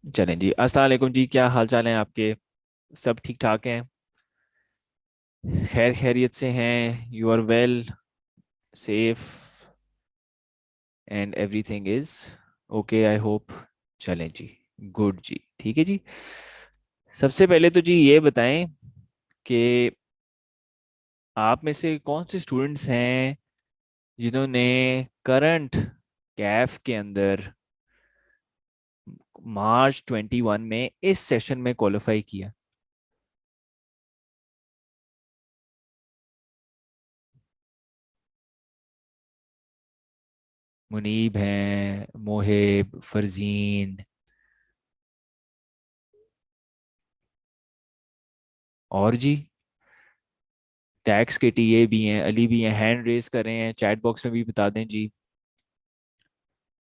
चलें जी। अस्सलाम वालेकुम जी, क्या हाल चाल हैं आपके? सब ठीक ठाक हैं? खैर खैरियत से हैं? You are well, safe and everything is okay I hope. चलें जी। गुड जी, ठीक है जी। सबसे पहले तो जी ये बताएं कि आप में से कौन से स्टूडेंट्स हैं जिन्होंने करंट कैफ के अंदर मार्च 21 में इस सेशन में क्वालिफाई किया। मुनीब हैं, मोहिब, फरजीन, और जी टैक्स के टीए भी हैं, अली भी हैं, हैंड रेस कर रहे हैं, चैट बॉक्स में भी बता दें जी।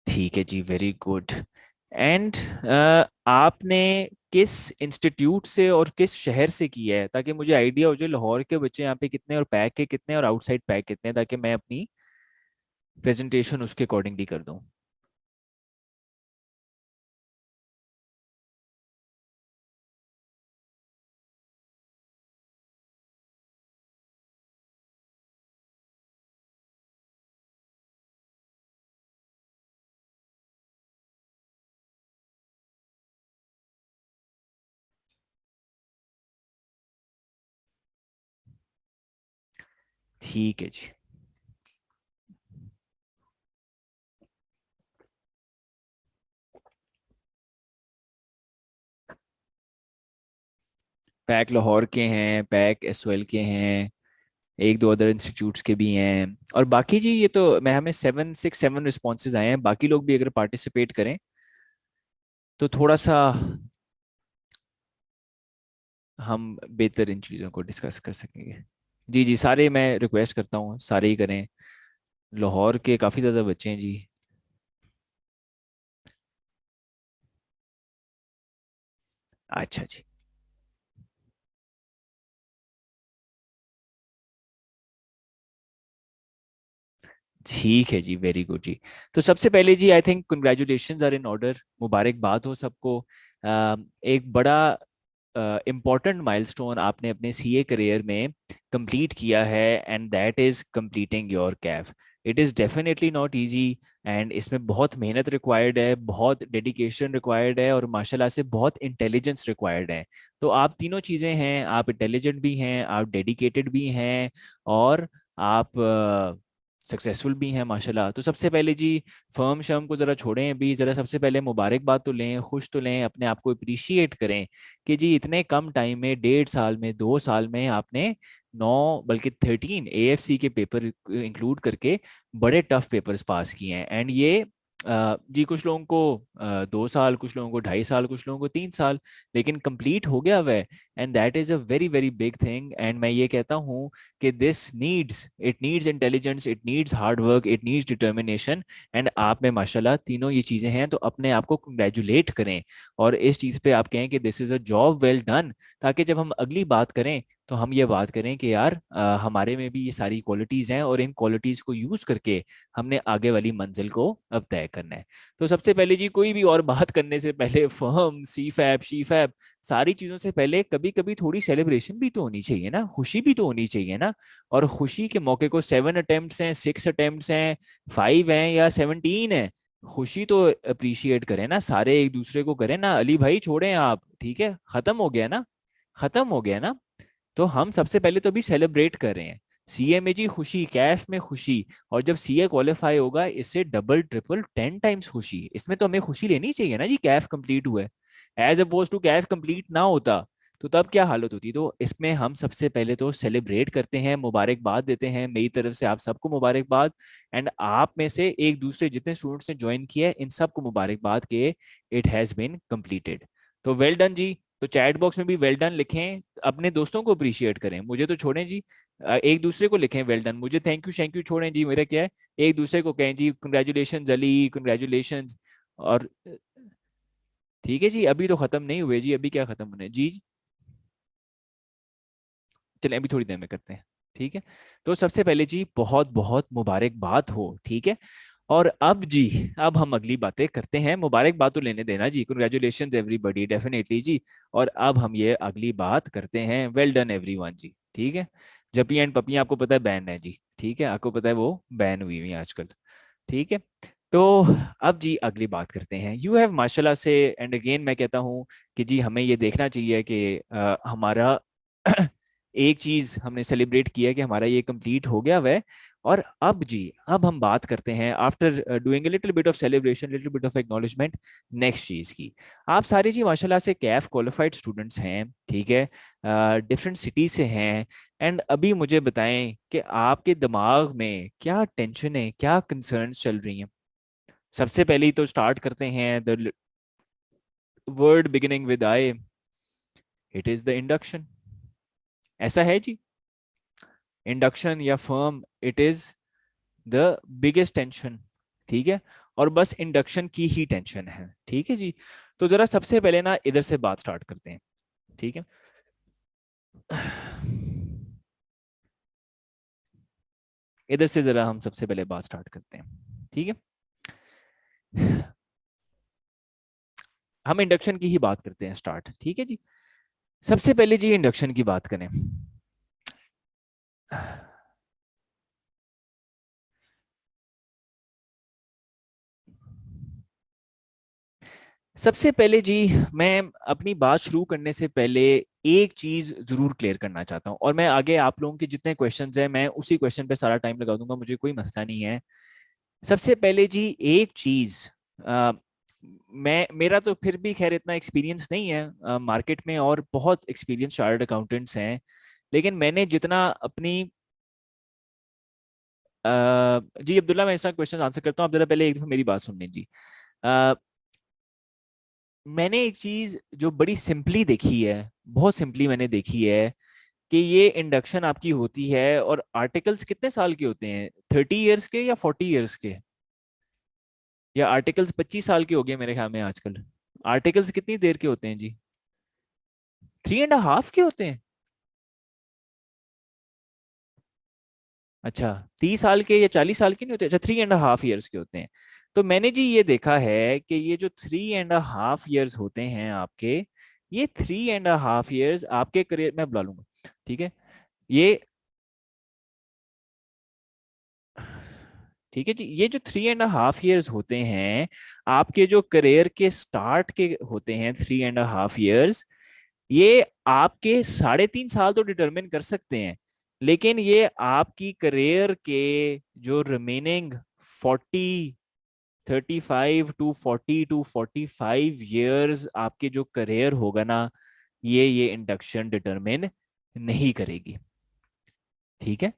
ठीक है जी, वेरी गुड। एंड आपने किस इंस्टीट्यूट से और किस शहर से किया है, ताकि मुझे आइडिया हो जाए लाहौर के बच्चे यहाँ पे कितने और पैक के कितने और आउटसाइड पैक कितने, ताकि मैं अपनी प्रेजेंटेशन उसके अकॉर्डिंगली कर दूँ। ठीक है जी। पैक लाहौर के हैं, पैक एसओएल के हैं, एक दो अदर इंस्टीट्यूट्स के भी हैं। और बाकी जी ये तो मैं हमें 7 6 7 रिस्पॉन्सेज आए हैं, बाकी लोग भी अगर पार्टिसिपेट करें तो थोड़ा सा हम बेहतर इन चीज़ों को डिस्कस कर सकेंगे। जी जी, सारे मैं रिक्वेस्ट करता हूँ सारे ही करें। लाहौर के काफ़ी ज़्यादा बच्चे हैं जी। अच्छा जी। ठीक है जी, वेरी गुड जी। तो सबसे पहले जी I think congratulations are in order, मुबारकबाद हो सबको। एक बड़ा इम्पॉर्टेंट माइलस्टोन आपने अपने सीए करियर में कंप्लीट किया है, and that is completing your Kaif. It is definitely not easy, and इसमें बहुत मेहनत रिक्वायर्ड है, बहुत डेडिकेशन रिक्वायर्ड है, और माशाल्लाह से बहुत इंटेलिजेंस रिक्वायर्ड है। तो आप तीनों चीज़ें हैं, आप इंटेलिजेंट भी हैं, आप डेडिकेटेड भी हैं, और आप सक्सेसफुल भी हैं माशाल्लाह। तो सबसे पहले जी फर्म शर्म को ज़रा छोड़ें अभी, ज़रा सबसे पहले मुबारकबाद तो लें, खुश तो लें, अपने आप को अप्रिशिएट करें कि जी इतने कम टाइम में, 1.5 साल में, 2 साल में आपने 9 बल्कि 13 एएफसी के पेपर इंक्लूड करके बड़े टफ पेपर्स पास किए हैं। एंड ये जी कुछ लोगों को 2 साल, कुछ लोगों को 2.5 साल, कुछ लोगों को 3 साल, लेकिन कंप्लीट हो गया हुआ है। And that is a very very big thing. And मैं ये कहता हूँ कि this needs, it needs intelligence, it needs hard work, it needs determination. And आप में माशाल्लाह तीनों ये चीज़ें हैं, तो अपने आप को कंग्रेचुलेट करें और इस चीज़ पे आप कहें कि this is a job well done, ताकि जब हम अगली बात करें तो हम ये बात करें कि यार हमारे में भी ये सारी क्वालिटीज़ हैं, और इन क्वालिटीज़ को यूज़ करके हमने आगे वाली मंजिल को अब तय करना है। तो सबसे पहले जी कोई भी और बात करने से पहले फर्म सी फैब शी फैब सारी चीज़ों से पहले कभी कभी थोड़ी सेलिब्रेशन भी तो होनी चाहिए ना, खुशी भी तो होनी चाहिए ना। और खुशी के मौके को 7 अटेम्प्ट्स हैं, 6 अटेम्प्ट्स हैं, 5 हैं या 17 है, खुशी तो अप्रिशिएट करें ना, सारे एक दूसरे को करें ना। अली भाई छोड़ें आप, ठीक है, खत्म हो गया ना, खत्म हो गया ना। तो हम सबसे पहले तो अभी सेलिब्रेट कर रहे हैं, सीए में जी खुशी, कैफ में खुशी। और जब सीए क्वालिफाई होगा इससे डबल ट्रिपल 10 टाइम्स खुशी, इसमें तो हमें खुशी लेनी चाहिए ना जी, कैफ कंप्लीट हुआ है। As opposed to CAF complete ना होता तो तब क्या हालत होती। तो इसमें हम सबसे पहले तो सेलिब्रेट करते हैं, मुबारकबाद देते हैं, मेरी तरफ से आप सबको मुबारकबाद। एंड आप में से एक दूसरे जितने स्टूडेंट्स ने ज्वाइन किया है इन सबको मुबारकबाद के इट हैज़ बीन कंप्लीटेड। तो वेल डन जी। तो चैट बॉक्स में भी वेल डन लिखें, अपने दोस्तों को अप्रिशिएट करें, मुझे तो छोड़ें जी। एक दूसरे को लिखें वेल डन, मुझे थैंक यू छोड़ें जी, मेरा क्या है, एक दूसरे को कहें जी कंग्रेचुलेशन अली, कंग्रेचुलेशन। और ठीक है जी, अभी तो खत्म नहीं हुए जी, अभी क्या खत्म होने जी। चलें अभी थोड़ी देर में करते हैं, ठीक है। तो सबसे पहले जी बहुत बहुत मुबारकबाद हो, ठीक है। और अब जी, अब हम अगली बातें करते हैं। मुबारकबाद तो लेने देना जी, कंग्रेचुलेशन एवरीबॉडी, डेफिनेटली जी। और अब हम ये अगली बात करते हैं, वेल डन एवरीवन जी, ठीक है। जपी एंड पपी आपको पता है बैन है जी, ठीक है, आपको पता है वो बैन हुई हुई है आजकल, ठीक है। तो अब जी अगली बात करते हैं, यू हैव माशाल्लाह से, एंड अगेन मैं कहता हूँ कि जी हमें ये देखना चाहिए कि हमारा एक चीज हमने सेलिब्रेट किया कि हमारा ये कंप्लीट हो गया वह। और अब जी, अब हम बात करते हैं after doing a little bit of celebration, little bit of acknowledgement, next चीज की। आप सारे जी माशाल्लाह से कैफ क्वालिफाइड स्टूडेंट्स हैं, ठीक है, डिफरेंट सिटी से हैं। एंड अभी मुझे बताएं कि आपके दिमाग में क्या टेंशन है, क्या कंसर्न्स चल रही हैं। सबसे पहले ही तो स्टार्ट करते हैं, the word beginning with I, it is the induction. ऐसा है जी, इंडक्शन या firm, it is the biggest tension, ठीक है। और बस इंडक्शन की ही टेंशन है, ठीक है जी। तो जरा सबसे पहले ना इधर से बात स्टार्ट करते हैं, ठीक है। इधर से जरा हम सबसे पहले बात स्टार्ट करते हैं, ठीक है। हम इंडक्शन की ही बात करते हैं स्टार्ट, ठीक है जी। सबसे पहले जी इंडक्शन की बात करें। सबसे पहले जी, मैं अपनी बात शुरू करने से पहले एक चीज जरूर क्लियर करना चाहता हूं, और मैं आगे आप लोगों के जितने क्वेश्चंस हैं मैं उसी क्वेश्चन पे सारा टाइम लगा दूंगा, मुझे कोई मसला नहीं है। सबसे पहले जी एक चीज, अ, मैं मेरा तो फिर भी खैर इतना एक्सपीरियंस नहीं है मार्केट में, और बहुत एक्सपीरियंस चार्टर्ड अकाउंटेंट्स हैं, लेकिन मैंने जितना अपनी जी अब्दुल्ला, मैं इसका क्वेश्चन आंसर करता हूँ, आप जरा पहले एक दफा मेरी बात सुन लें जी। अ, मैंने एक चीज जो बड़ी सिंपली देखी है, बहुत सिंपली मैंने देखी है, कि ये इंडक्शन आपकी होती है, और आर्टिकल्स कितने साल के होते हैं, 30 ईयर्स के या 40 ईयर्स के, या आर्टिकल्स 25 साल के हो गए मेरे ख्याल में आजकल। आर्टिकल्स कितनी देर के होते हैं जी, 3.5 के होते हैं। अच्छा, 30 साल के या 40 साल के नहीं होते, अच्छा 3.5 ईयर्स के होते हैं। तो मैंने जी ये देखा है कि ये जो 3.5 ईयर्स होते हैं आपके, ये 3.5 ईयर्स आपके करियर में, बुला लूंगा, ठीक है, ये, ठीक है जी, ये जो 3.5 ईयर्स होते हैं आपके जो करियर के स्टार्ट के होते हैं, 3.5 ईयर्स, ये आपके 3.5 साल तो डिटरमिन कर सकते हैं, लेकिन ये आपकी करियर के जो रिमेनिंग 35 टू 40 ईयर्स आपके जो करियर होगा ना, ये इंडक्शन डिटरमिन नहीं करेगी, ठीक है।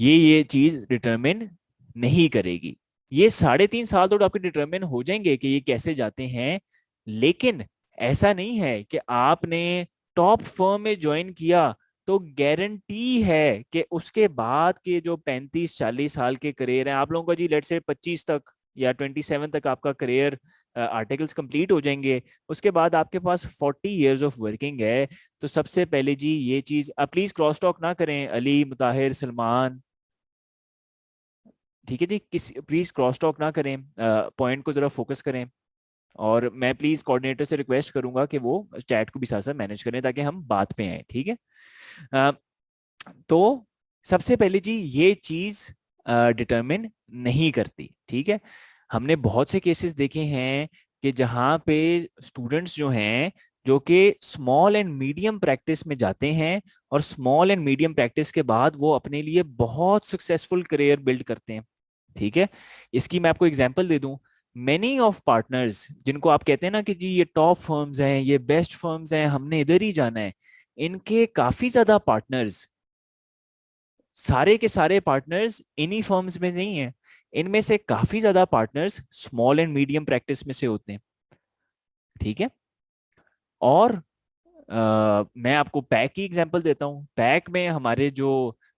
ये चीज डिटरमिन नहीं करेगी। ये 3.5 साल तो आपके डिटरमिन हो जाएंगे कि ये कैसे जाते हैं, लेकिन ऐसा नहीं है कि आपने टॉप फर्म में ज्वाइन किया तो गारंटी है कि उसके बाद के जो 35-40 साल के करियर है आप लोगों का जी, लेट से 25 तक या 27 तक आपका करियर आर्टिकल्स कंप्लीट हो जाएंगे, उसके बाद आपके पास 40 ईयर्स ऑफ वर्किंग है। तो सबसे पहले जी ये चीज, आप प्लीज क्रॉस टॉक ना करें, अली, मुताहिर, सलमान, ठीक है जी, किस प्लीज क्रॉस टॉक ना करें, पॉइंट को जरा फोकस करें। और मैं प्लीज कोऑर्डिनेटर से रिक्वेस्ट करूंगा कि वो चैट को भी साथ साथ मैनेज करें ताकि हम बात पे आए, ठीक है। अ, तो सबसे पहले जी ये चीज डिटरमिन नहीं करती, ठीक है। हमने बहुत से केसेस देखे हैं कि जहाँ पे स्टूडेंट्स जो हैं, जो कि स्मॉल एंड मीडियम प्रैक्टिस में जाते हैं, और स्मॉल एंड मीडियम प्रैक्टिस के बाद वो अपने लिए बहुत सक्सेसफुल करियर बिल्ड करते हैं, ठीक है। इसकी मैं आपको एग्जांपल दे दूं, मेनी ऑफ पार्टनर्स जिनको आप कहते हैं ना कि जी ये टॉप फर्म्स हैं, ये बेस्ट फर्म्स हैं, हमने इधर ही जाना है, इनके काफी ज्यादा पार्टनर्स, सारे के सारे पार्टनर्स इन्हीं फर्म्स में नहीं है, इनमें से काफी ज्यादा partners small and medium practice में से होते हैं, ठीक है। और मैं आपको पैक की एग्जांपल देता हूँ, पैक में हमारे जो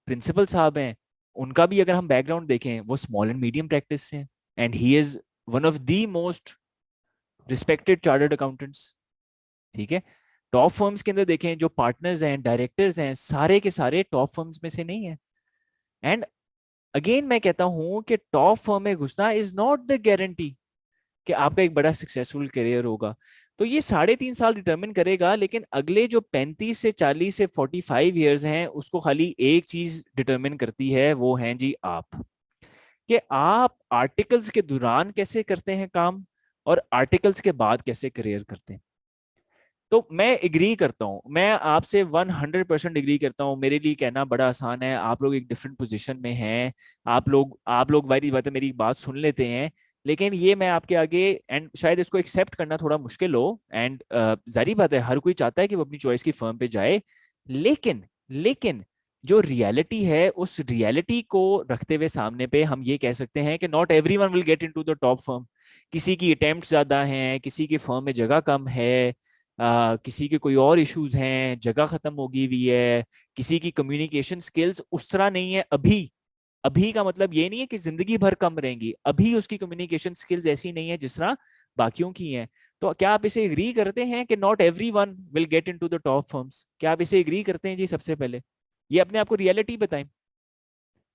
प्रिंसिपल साहब हैं, उनका भी अगर हम बैकग्राउंड देखें, वो स्मॉल एंड मीडियम प्रैक्टिस से हैं, and he is one of the most respected chartered accountants, ठीक है। टॉप फर्म्स के अंदर देखें, जो पार्टनर्स हैं, डायरेक्टर्स हैं, सारे के सारे टॉप फर्म्स में से नहीं है। एंड अगेन मैं कहता हूं कि टॉप फर्म में घुसना इज नॉट द गारंटी कि आपका एक बड़ा सक्सेसफुल करियर होगा। तो ये 3.5 साल डिटरमिन करेगा, लेकिन अगले जो 35 से 40 से 45 ईयर्स हैं उसको खाली एक चीज डिटरमिन करती है, वो है जी आप, कि आप आर्टिकल्स के दौरान कैसे करते हैं काम और आर्टिकल्स के बाद कैसे करियर करते हैं। तो मैं एग्री करता हूँ, मैं आपसे 100% एग्री करता हूँ। मेरे लिए कहना बड़ा आसान है, आप लोग एक डिफरेंट पोजीशन में हैं, आप लोग वाली बात है, मेरी बात सुन लेते हैं। लेकिन ये मैं आपके आगे, एंड शायद इसको एक्सेप्ट करना थोड़ा मुश्किल हो, एंड जारी बात है हर कोई चाहता है कि वो अपनी चॉइस की फर्म पे जाए। लेकिन जो रियलिटी है, उस रियलिटी को रखते हुए सामने पे हम ये कह सकते हैं कि not everyone will get into the top firm. किसी की अटेम्प्ट ज्यादा हैं, किसी की फर्म में जगह कम है, किसी के कोई और इश्यूज हैं, जगह खत्म हो गई हुई है, किसी की कम्युनिकेशन स्किल्स उस तरह नहीं है अभी। अभी का मतलब ये नहीं है कि जिंदगी भर कम रहेंगी, अभी उसकी कम्युनिकेशन स्किल्स ऐसी नहीं है जिस तरह बाकियों की हैं। तो क्या आप इसे एग्री करते हैं कि not every one will get in to the top firms? क्या आप इसे एग्री करते हैं जी? सबसे पहले ये अपने आप को रियलिटी बताएं,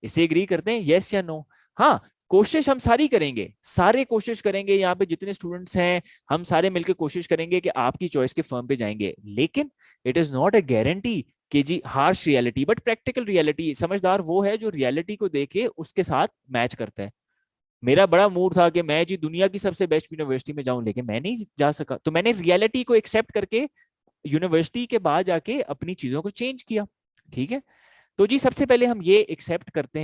इसे एग्री करते हैं, यस या नो? हाँ, कोशिश हम सारी करेंगे, सारे कोशिश करेंगे, यहाँ पे जितने स्टूडेंट्स हैं हम सारे मिलकर कोशिश करेंगे कि आपकी चॉइस के फर्म पे जाएंगे। लेकिन it is not a guarantee कि जी harsh reality but practical reality. समझदार वो है जो रियलिटी को देखे उसके साथ मैच करता है। मेरा बड़ा मूड था कि मैं जी दुनिया की सबसे बेस्ट यूनिवर्सिटी में जाऊं, लेकिन मैं नहीं जा सका, तो मैंने रियलिटी को एक्सेप्ट करके यूनिवर्सिटी के बाद जाके अपनी चीजों को चेंज किया। ठीक है, तो जी सबसे पहले हम ये एक्सेप्ट करते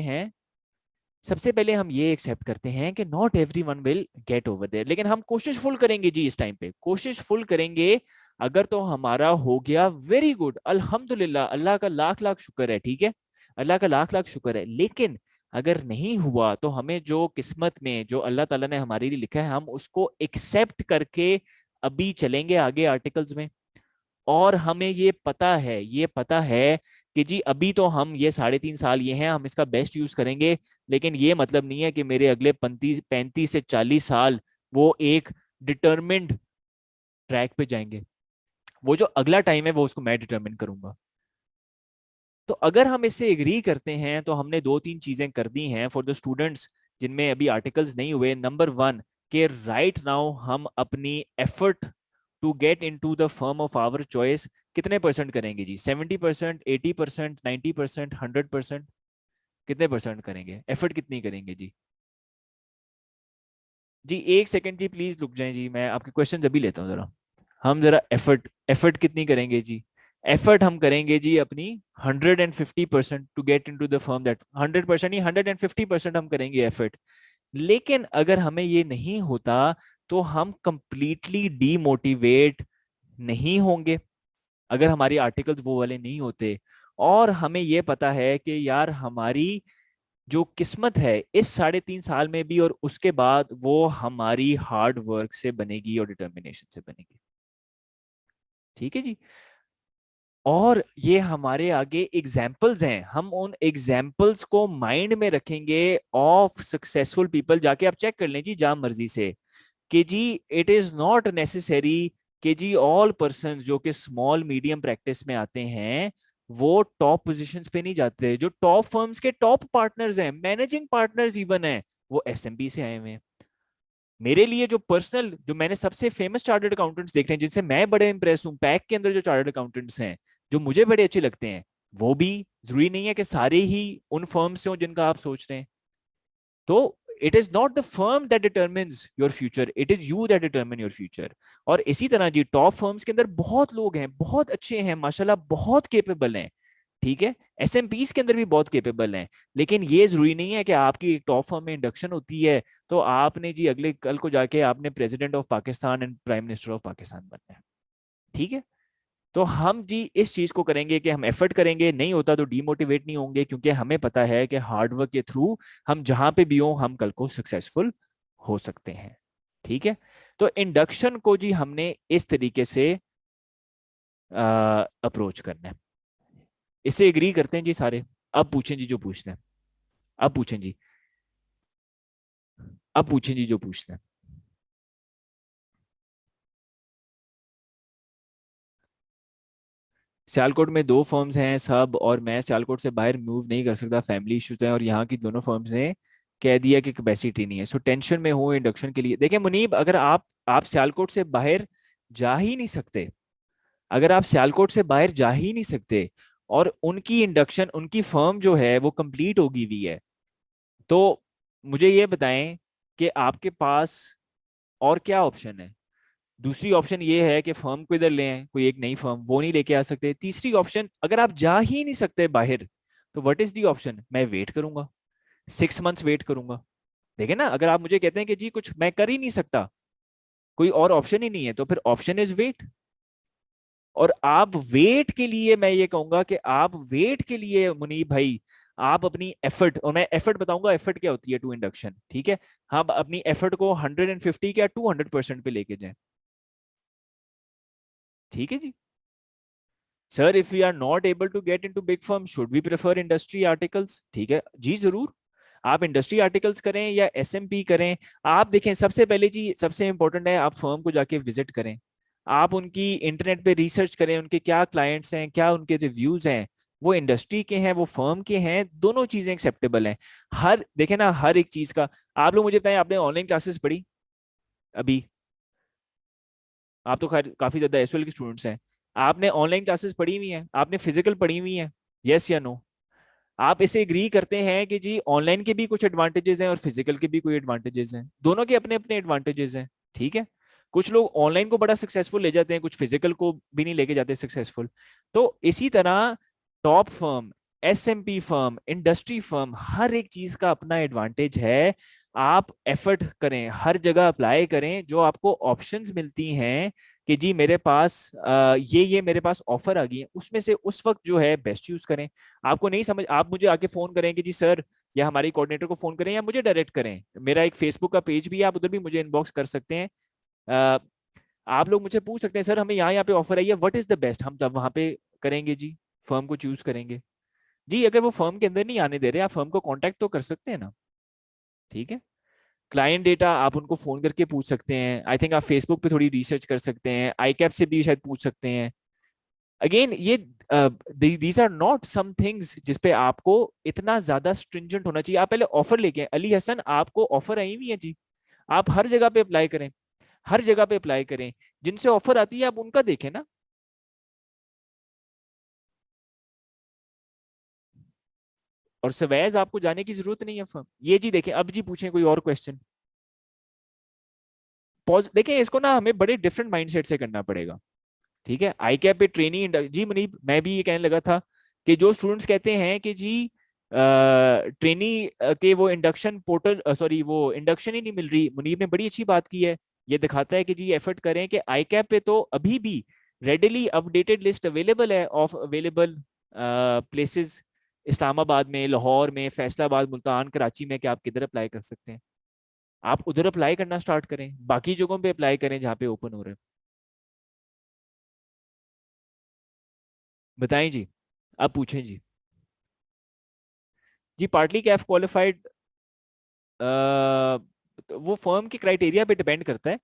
हैं कि not every one will get over there, लेकिन हम कोशिश फुल करेंगे जी, इस टाइम पे कोशिश फुल करेंगे। अगर तो हमारा हो गया, वेरी गुड, अल्हम्दुलिल्लाह, अल्लाह का लाख लाख शुक्र है। ठीक है, अल्लाह का लाख लाख शुक्र है। लेकिन अगर नहीं हुआ तो हमें जो किस्मत में, जो अल्लाह ताला ने हमारे लिए लिखा है, हम उसको एक्सेप्ट करके अभी चलेंगे आगे आर्टिकल्स में। और हमें ये पता है कि जी अभी तो हम ये 3.5 साल ये हैं, हम इसका बेस्ट यूज करेंगे। लेकिन ये मतलब नहीं है कि मेरे अगले 35 से 40 साल वो एक डिटर्मिंड ट्रैक पे जाएंगे। वो जो अगला टाइम है वो उसको मैं डिटर्मिन करूंगा। तो अगर हम इससे एग्री करते हैं तो हमने 2-3 चीजें कर दी हैं फॉर द स्टूडेंट्स जिनमें अभी आर्टिकल्स नहीं हुए। नंबर वन, के राइट नाउ हम अपनी effort to get in to the firm of our choice कितने परसेंट करेंगे जी? 70%, 80%, 90%, 100%? कितने परसेंट करेंगे? एफर्ट कितनी करेंगे जी? जी एक सेकंड जी, प्लीज रुक जाएं जी, मैं आपके क्वेश्चन अभी लेता हूँ जरा। हम जरा एफर्ट एफर्ट कितनी करेंगे जी? एफर्ट हम करेंगे जी अपनी 150% to get in to the firm, that 100% ही, 150% हम करेंगे एफर्ट। लेकिन अगर हमें ये नहीं होता तो हम कंप्लीटली डीमोटिवेट नहीं होंगे, अगर हमारी आर्टिकल्स वो वाले नहीं होते। और हमें ये पता है कि यार हमारी जो किस्मत है इस 3.5 साल में भी और उसके बाद, वो हमारी हार्ड वर्क से बनेगी और डिटर्मिनेशन से बनेगी। ठीक है जी। और ये हमारे आगे एग्जाम्पल्स हैं, हम उन एग्जाम्पल्स को माइंड में रखेंगे ऑफ सक्सेसफुल पीपल। जाके आप चेक कर लें जी जहां मर्जी से, कि जी इट इज नॉट नेसेसरी कि जी ऑल पर्सन जो कि स्मॉल मीडियम प्रैक्टिस में आते हैं वो टॉप पोजीशंस पे नहीं जाते। जो टॉप फर्म्स के टॉप पार्टनर्स हैं, मैनेजिंग पार्टनर्स इवन हैं, वो एसएमबी से आए हुए हैं। मेरे लिए जो पर्सनल, जो मैंने सबसे फेमस चार्टर्ड अकाउंटेंट्स देखे हैं जिनसे मैं बड़े इंप्रेस हूं, पैक के अंदर जो चार्टर्ड अकाउंटेंट्स हैं जो मुझे बड़े अच्छे लगते हैं, वो भी जरूरी नहीं है कि सारे ही उन फर्म से हों जिनका आप सोच रहे हैं। तो it is not the firm that determines your future, it is you that determine your future. और इसी तरह जी टॉप फर्म्स के अंदर बहुत लोग हैं, बहुत अच्छे हैं माशाल्लाह, बहुत केपेबल हैं। ठीक है, एसएमपीस के अंदर भी बहुत केपेबल हैं। लेकिन ये जरूरी नहीं है कि आपकी एक टॉप फर्म में इंडक्शन होती है तो आपने जी अगले कल को जाके आपने president of Pakistan and prime minister of Pakistan बनना है। ठीक है, तो हम जी इस चीज को करेंगे कि हम एफर्ट करेंगे, नहीं होता तो डीमोटिवेट नहीं होंगे, क्योंकि हमें पता है कि हार्डवर्क के थ्रू हम जहां पे भी हो हम कल को सक्सेसफुल हो सकते हैं। ठीक है, तो इंडक्शन को जी हमने इस तरीके से अप्रोच करना है। इससे एग्री करते हैं जी सारे? अब पूछें जी जो पूछना है, अब पूछें जी, अब पूछें जी जो पूछना है। सियालकोट में दो फर्म्स हैं सब, और मैं सियालकोट से बाहर मूव नहीं कर सकता, फैमिली इश्यूज हैं, और यहाँ की दोनों फर्म्स ने कह दिया कि कैपेसिटी नहीं है। सो टेंशन में हूँ इंडक्शन के लिए। देखिए मुनीब, अगर आप सियालकोट से बाहर जा ही नहीं सकते, अगर आप सियालकोट से बाहर जा ही नहीं सकते, और उनकी इंडक्शन, उनकी फर्म जो है वो कंप्लीट होगी हुई है, तो मुझे ये बताएं कि आपके पास और क्या ऑप्शन है। दूसरी ऑप्शन ये है कि फर्म को इधर ले आए, कोई एक नई फर्म, वो नहीं लेके आ सकते। तीसरी ऑप्शन, अगर आप जा ही नहीं सकते बाहर, तो व्हाट इज दी ऑप्शन? मैं वेट करूंगा, 6 मंथ्स वेट करूंगा। देखे ना, अगर आप मुझे कहते हैं कि जी कुछ मैं कर ही नहीं सकता, कोई और ऑप्शन ही नहीं है, तो फिर ऑप्शन इज वेट। और आप वेट के लिए, मैं ये कहूंगा कि आप वेट के लिए मुनीब भाई, आप अपनी एफर्ट, और मैं एफर्ट बताऊंगा एफर्ट क्या होती है टू इंडक्शन, ठीक है। हम अपनी एफर्ट को 150 या 200% पे लेके जाएं, ठीक है जी। Sir if we are not able to get into big firm, should we prefer industry articles? ठीक है जी, जरूर। आप इंडस्ट्री आर्टिकल्स करें या एसएमपी करें, आप देखें सबसे पहले जी, सबसे इंपॉर्टेंट है आप फर्म को जाके विजिट करें, आप उनकी इंटरनेट पे रिसर्च करें, उनके क्या क्लाइंट्स हैं, क्या उनके रिव्यूज हैं, वो इंडस्ट्री के हैं, वो फर्म के हैं, दोनों चीजें एक्सेप्टेबल हैं। हर देखें ना, हर एक चीज का। आप लोग मुझे बताएं, आपने ऑनलाइन क्लासेस पढ़ी अभी? आप तो खैर काफी ज्यादा एसएल के स्टूडेंट्स हैं, आपने ऑनलाइन क्लासेस पढ़ी हुई हैं, आपने फिजिकल पढ़ी हुई हैं? यस या नो? आप इसे एग्री करते हैं कि जी ऑनलाइन के भी कुछ एडवांटेजेस हैं और फिजिकल के भी कोई एडवांटेजेस हैं, दोनों के अपने अपने एडवांटेजेस हैं, ठीक है। कुछ लोग ऑनलाइन को बड़ा सक्सेसफुल ले जाते हैं, कुछ फिजिकल को भी नहीं लेके जाते सक्सेसफुल। तो इसी तरह top firm, SMP firm, industry firm, हर एक चीज का अपना एडवांटेज है। आप एफर्ट करें, हर जगह अप्लाई करें, जो आपको ऑप्शंस मिलती हैं कि जी मेरे पास ये मेरे पास ऑफर आ गई है, उसमें से उस वक्त जो है बेस्ट यूज करें। आपको नहीं समझ, आप मुझे आके फोन करें कि जी सर, या हमारी कोऑर्डिनेटर को फोन करें, या मुझे डायरेक्ट करें, मेरा एक फेसबुक का पेज भी है, आप उधर भी मुझे इनबॉक्स कर सकते हैं। अ, आप लोग मुझसे पूछ सकते हैं सर हमें यहाँ यहाँ पे ऑफर आई है, व्हाट इज द बेस्ट, हम तब वहां पे करेंगे जी, फर्म को चूज करेंगे। जी अगर वो फर्म के अंदर नहीं आने दे रहे, आप फर्म को कांटेक्ट तो कर सकते हैं ना, ठीक है। क्लाइंट डेटा आप उनको फोन करके पूछ सकते हैं, आई थिंक आप फेसबुक पे थोड़ी रिसर्च कर सकते हैं, आई कैप से भी शायद पूछ सकते हैं। अगेन ये these are not some things जिसपे आपको इतना ज्यादा स्ट्रिंजेंट होना चाहिए। आप पहले ऑफर लेके आए। अली हसन, आपको ऑफर आई हुई है जी, आप हर जगह पे अप्लाई करें, हर जगह पे अप्लाई करें, जिनसे ऑफर आती है आप उनका देखें ना। और सवैज आपको जाने की जरूरत नहीं है फर्म, ये जी देखें। अब जी पूछें कोई और क्वेश्चन। पॉज देखें, इसको ना हमें बड़े डिफरेंट माइंडसेट से करना पड़ेगा, ठीक है। आई कैप पे ट्रेनिंग, जी मुनीब मैं भी ये कहने लगा था कि जो स्टूडेंट्स कहते हैं कि जी ट्रेनी के वो इंडक्शन पोर्टल, सॉरी वो इंडक्शन ही नहीं मिल रही, मुनीब ने बड़ी अच्छी बात की है। ये दिखाता है कि जी एफर्ट करें कि आई कैप पे तो अभी भी रेडिली अपडेटेड लिस्ट अवेलेबल है ऑफ अवेलेबल प्लेसेस, इस्लामाबाद में, लाहौर में, फैसलाबाद, मुल्तान, कराची में, कि आप किधर अप्लाई कर सकते हैं। आप उधर अप्लाई करना स्टार्ट करें, बाकी जगहों पे अप्लाई करें जहाँ पे ओपन हो रहे हैं। बताएं जी, आप पूछें जी। जी पार्टली कैफ क्वालिफाइड, वो फर्म के क्राइटेरिया पे डिपेंड करता है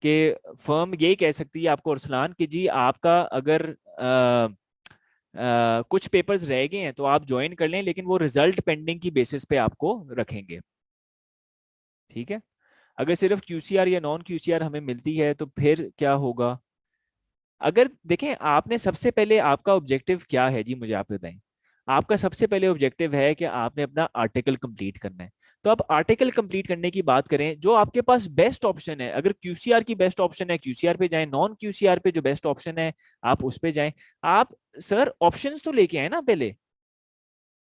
कि फर्म यही कह सकती है आपको अरसलान कि जी आपका अगर कुछ पेपर्स रह गए हैं तो आप ज्वाइन कर लें, लेकिन वो रिजल्ट पेंडिंग की बेसिस पे आपको रखेंगे, ठीक है। अगर सिर्फ क्यूसीआर या नॉन क्यूसीआर हमें मिलती है तो फिर क्या होगा? अगर देखें, आपने सबसे पहले, आपका ऑब्जेक्टिव क्या है जी, मुझे आप बताएं। आपका सबसे पहले ऑब्जेक्टिव है कि आपने अपना आर्टिकल कंप्लीट करना है। तो आप आर्टिकल कंप्लीट करने की बात करें, जो आपके पास बेस्ट ऑप्शन है, अगर क्यूसीआर की बेस्ट ऑप्शन है क्यूसीआर पे जाएं, नॉन क्यूसीआर पे जो बेस्ट ऑप्शन है आप उस पे जाएं। आप सर ऑप्शंस तो लेके आए ना पहले।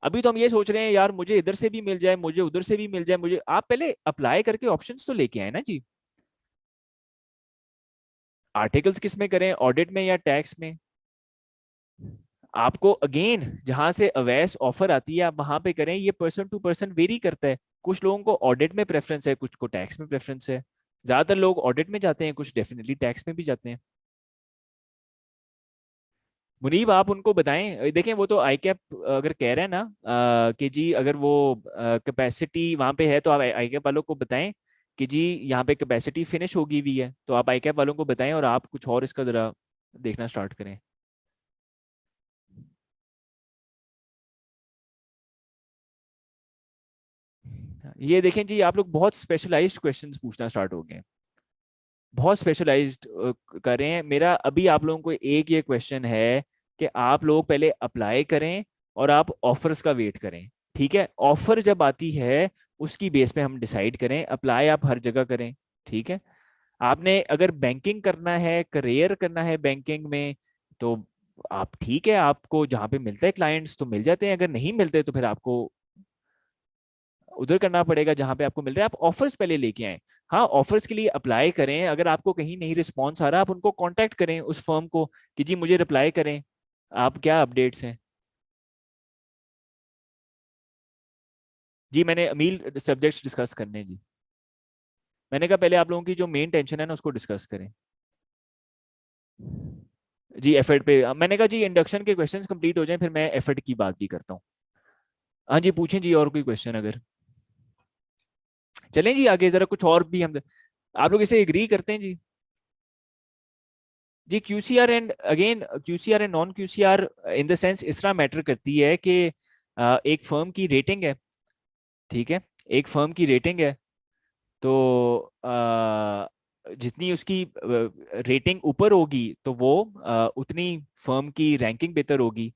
अभी तो हम ये सोच रहे हैं यार मुझे इधर से भी मिल जाए, मुझे उधर से भी मिल जाए, मुझे, आप पहले अप्लाई करके ऑप्शंस तो लेके आए ना जी। आर्टिकल्स किस में करें, ऑडिट में या टैक्स में? आपको अगेन जहां से अवैस ऑफर आती है आप वहां पे करें, ये पर्सन टू पर्सन वेरी करता है। कुछ लोगों को ऑडिट में प्रेफरेंस है, कुछ को टैक्स में प्रेफरेंस है। ज्यादातर लोग ऑडिट में जाते हैं, कुछ डेफिनेटली टैक्स में भी जाते हैं। मुनीब आप उनको बताएं, देखें वो तो आई कैप अगर कह रहे हैं ना कि जी अगर वो कैपेसिटी वहां पे है, तो आप आई कैप वालों को बताएं कि जी यहाँ पे कैपेसिटी फिनिश होगी हुई है, तो आप आई कैप वालों को बताएं और आप कुछ और इसका जरा देखना स्टार्ट करें। ये देखें जी, आप लोग बहुत स्पेशलाइज्ड क्वेश्चंस पूछना स्टार्ट हो गए हैं, बहुत स्पेशलाइज्ड कर रहे हैं। मेरा अभी आप लोगों को एक ये क्वेश्चन है कि आप लोग पहले अप्लाई करें और आप ऑफर्स का वेट करें। ठीक है, ऑफर जब आती है उसकी बेस पे हम डिसाइड करें। अप्लाई आप हर जगह करें। ठीक है, आपने अगर बैंकिंग करना है, करियर करना है बैंकिंग में, तो आप ठीक है, आपको जहाँ पे मिलते हैं क्लाइंट्स तो मिल जाते हैं, अगर नहीं मिलते तो फिर आपको उधर करना पड़ेगा जहां पे आपको मिल रहा है। आप ऑफर्स पहले लेके आए। हाँ, ऑफर्स के लिए अप्लाई करें। अगर आपको कहीं नहीं रिस्पॉन्स आ रहा, आप उनको कांटेक्ट करें उस फर्म को कि जी मुझे रिप्लाई करें, आप क्या अपडेट्स हैं। जी मैंने मील सब्जेक्ट्स डिस्कस करने हैं जी। मैंने कहा पहले आप लोगों की जो मेन टेंशन है ना उसको डिस्कस करें। जी एफर्ट पे मैंने कहा जी इंडक्शन के क्वेश्चंस कंप्लीट हो जाएं फिर मैं एफर्ट की बात भी करता हूँ। हाँ जी पूछें जी, और कोई क्वेश्चन अगर। चलें जी आगे जरा, कुछ और भी हम, आप लोग इसे एग्री करते हैं जी। जी QCR and again QCR and non QCR in the sense इस तरह मैटर करती है कि एक फर्म की रेटिंग है। ठीक है, एक फर्म की रेटिंग है, तो जितनी उसकी रेटिंग ऊपर होगी तो वो उतनी फर्म की रैंकिंग बेहतर होगी।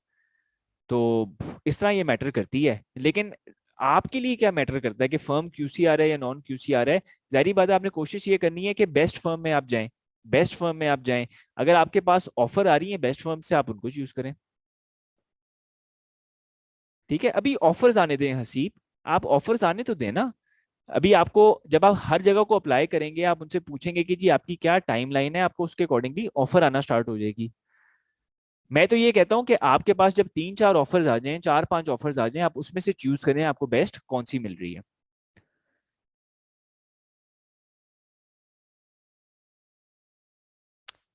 तो इस तरह ये मैटर करती है। लेकिन आपके लिए क्या मैटर करता है कि फर्म क्यूसीआर है या नॉन क्यूसीआर है? जाहिर बात है आपने कोशिश ये करनी है कि बेस्ट फर्म में आप जाएं, बेस्ट फर्म में आप जाएं। अगर आपके पास ऑफर आ रही है बेस्ट फर्म से, आप उनको चूज करें। ठीक है, अभी ऑफर्स आने दें हसीब, आप ऑफर्स आने तो देना। अभी आपको जब आप हर जगह को अप्लाई करेंगे, आप उनसे पूछेंगे कि जी आपकी क्या टाइमलाइन है, आपको उसके अकॉर्डिंगली ऑफर आना स्टार्ट हो जाएगी। मैं तो ये कहता हूं कि आपके पास जब 3-4 ऑफर्स आ जाएं, 4-5 ऑफर्स आ जाएं, आप उसमें से चूज करें आपको बेस्ट कौन सी मिल रही है।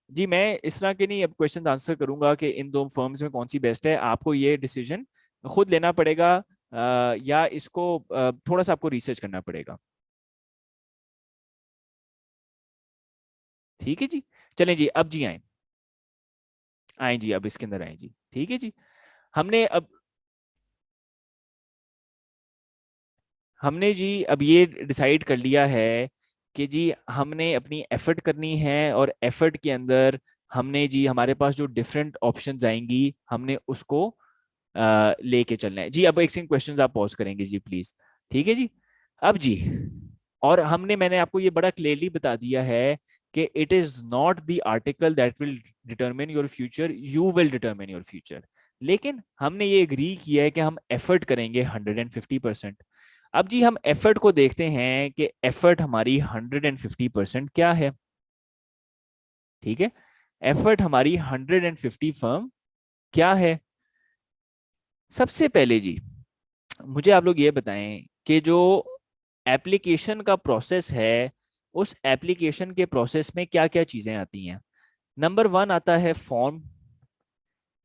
जी मैं इस तरह के नहीं अब क्वेश्चन आंसर करूंगा कि इन दो फर्म्स में कौन सी बेस्ट है। आपको ये डिसीजन खुद लेना पड़ेगा, या इसको थोड़ा सा आपको रिसर्च करना पड़ेगा। ठीक है जी, चलें जी, अब जी आए, आए जी, अब इसके अंदर आए जी। ठीक है जी, हमने अब हमने जी अब ये डिसाइड कर लिया है कि जी हमने अपनी एफर्ट करनी है, और एफर्ट के अंदर हमने जी हमारे पास जो डिफरेंट ऑप्शंस आएंगी हमने उसको लेके चलना है जी। अब एक सिंग क्वेश्चंस आप पॉज करेंगे जी प्लीज। ठीक है जी, अब जी, और हमने मैंने आपको ये बड़ा क्लियरली बता दिया है कि it is not the article that will determine your future, you will determine your future. लेकिन हमने ये एग्री किया है कि हम एफर्ट करेंगे 150%। अब जी हम एफर्ट को देखते हैं कि एफर्ट हमारी 150% क्या है। ठीक है, एफर्ट हमारी 150 फर्म क्या है। सबसे पहले जी मुझे आप लोग ये बताएं कि जो एप्लीकेशन का प्रोसेस है, उस एप्लीकेशन के प्रोसेस में क्या क्या चीजें आती हैं। नंबर 1 आता है फॉर्म,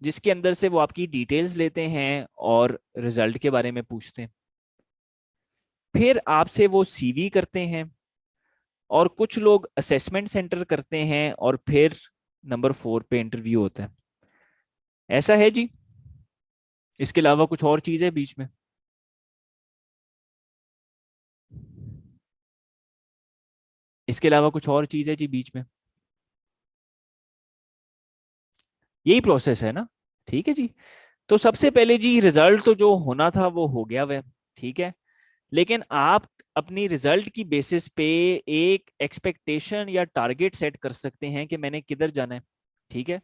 जिसके अंदर से वो आपकी डिटेल्स लेते हैं और रिजल्ट के बारे में पूछते हैं। फिर आपसे वो सीवी करते हैं, और कुछ लोग असेसमेंट सेंटर करते हैं, और फिर नंबर 4 पे इंटरव्यू होता है। ऐसा है जी, इसके अलावा कुछ और चीज है बीच में? इसके अलावा कुछ और चीज है जी बीच में? यही प्रोसेस है ना। ठीक है जी, तो सबसे पहले जी रिजल्ट तो जो होना था वो हो गया वह। ठीक है, लेकिन आप अपनी रिजल्ट की बेसिस पे एक एक्सपेक्टेशन या टारगेट सेट कर सकते हैं कि मैंने किधर जाना है। ठीक है,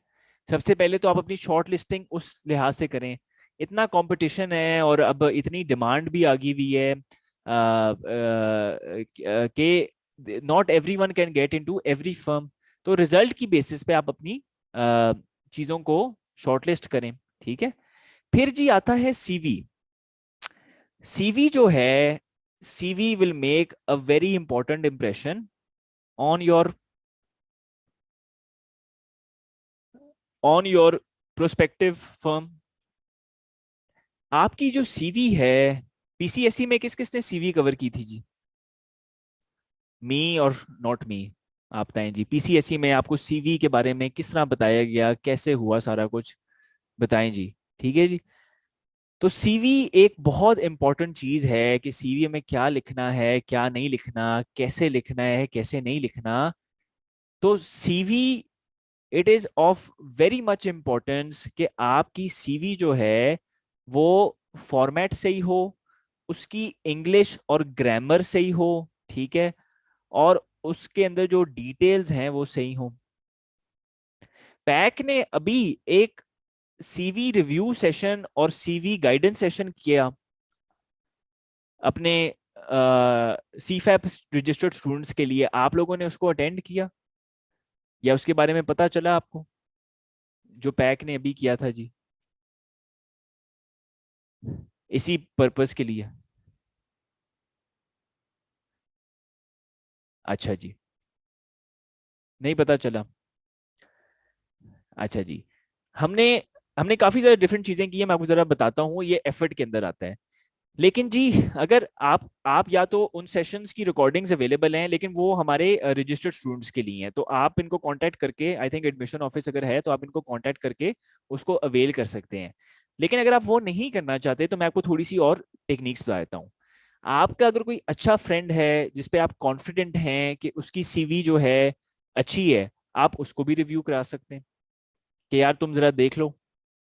सबसे पहले तो आप अपनी शॉर्ट लिस्टिंग उस लिहाज से करें। इतना कंपटीशन है और अब इतनी डिमांड भी आ गई हुई है कि not every one can get in to every firm. तो रिजल्ट की बेसिस पे आप अपनी चीजों को शॉर्टलिस्ट करें। ठीक है, फिर जी आता है सीवी। सीवी जो है, CV will make a very important impression on your prospective firm. आपकी जो सीवी है, पीसीएससी में किस किसने सीवी कवर की थी जी? मी और नॉट मी? आप बताएं जी, पीसीएससी में आपको सीवी के बारे में किस तरह बताया गया, कैसे हुआ सारा कुछ, बताएं जी। ठीक है जी, तो सीवी एक बहुत इंपॉर्टेंट चीज है कि सीवी में क्या लिखना है, क्या नहीं लिखना, कैसे लिखना है, कैसे नहीं लिखना। तो CV, it is of very much importance कि आपकी सीवी जो है वो फॉर्मेट सही हो, उसकी इंग्लिश और ग्रामर सही हो, ठीक है, और उसके अंदर जो डिटेल्स हैं वो सही हो। पैक ने अभी एक सीवी रिव्यू सेशन और सीवी गाइडेंस सेशन किया अपने सी फैप रजिस्टर्ड स्टूडेंट्स के लिए। आप लोगों ने उसको अटेंड किया या उसके बारे में पता चला आपको, जो पैक ने अभी किया था जी, इसी पर्पस के लिए? अच्छा जी, नहीं पता चला। अच्छा जी, हमने हमने काफी सारी डिफरेंट चीजें की है, मैं आपको जरा बताता हूँ, ये एफर्ट के अंदर आता है। लेकिन जी, अगर आप या तो उन सेशंस की रिकॉर्डिंग्स अवेलेबल हैं, लेकिन वो हमारे रजिस्टर्ड स्टूडेंट्स के लिए हैं, तो आप इनको कांटेक्ट करके, आई थिंक एडमिशन ऑफिस अगर है तो आप इनको कांटेक्ट करके उसको अवेल कर सकते हैं। लेकिन अगर आप वो नहीं करना चाहते तो मैं आपको थोड़ी सी और टेक्निक्स बता देता हूँ। आपका अगर कोई अच्छा फ्रेंड है जिसपे आप कॉन्फिडेंट हैं कि उसकी सीवी जो है अच्छी है, आप उसको भी रिव्यू करा सकते हैं कि यार तुम जरा देख लो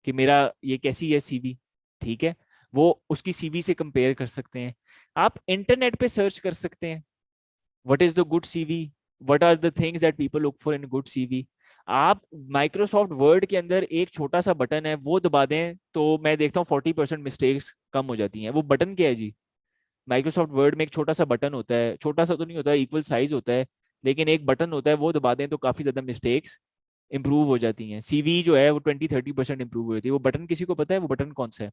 कि मेरा ये कैसी है सीवी, ठीक है। वो उसकी सीवी से कंपेयर कर सकते हैं। आप इंटरनेट पे सर्च कर सकते हैं, what is the good CV, what are the things that people look for in good CV. आप माइक्रोसॉफ्ट वर्ड के अंदर एक छोटा सा बटन है, वो दबा दें तो मैं देखता हूँ 40% मिस्टेक्स कम हो जाती हैं। वो बटन क्या है जी? माइक्रोसॉफ्ट वर्ड में एक छोटा सा बटन होता है, छोटा सा तो नहीं होता, इक्वल साइज होता है, लेकिन एक बटन होता है, वो दबा दें तो काफी ज्यादा मिस्टेक्स इंप्रूव हो जाती हैं। सीवी जो है वो 20-30% इंप्रूव हो जाती है। वो बटन किसी को पता है वो बटन कौन सा है?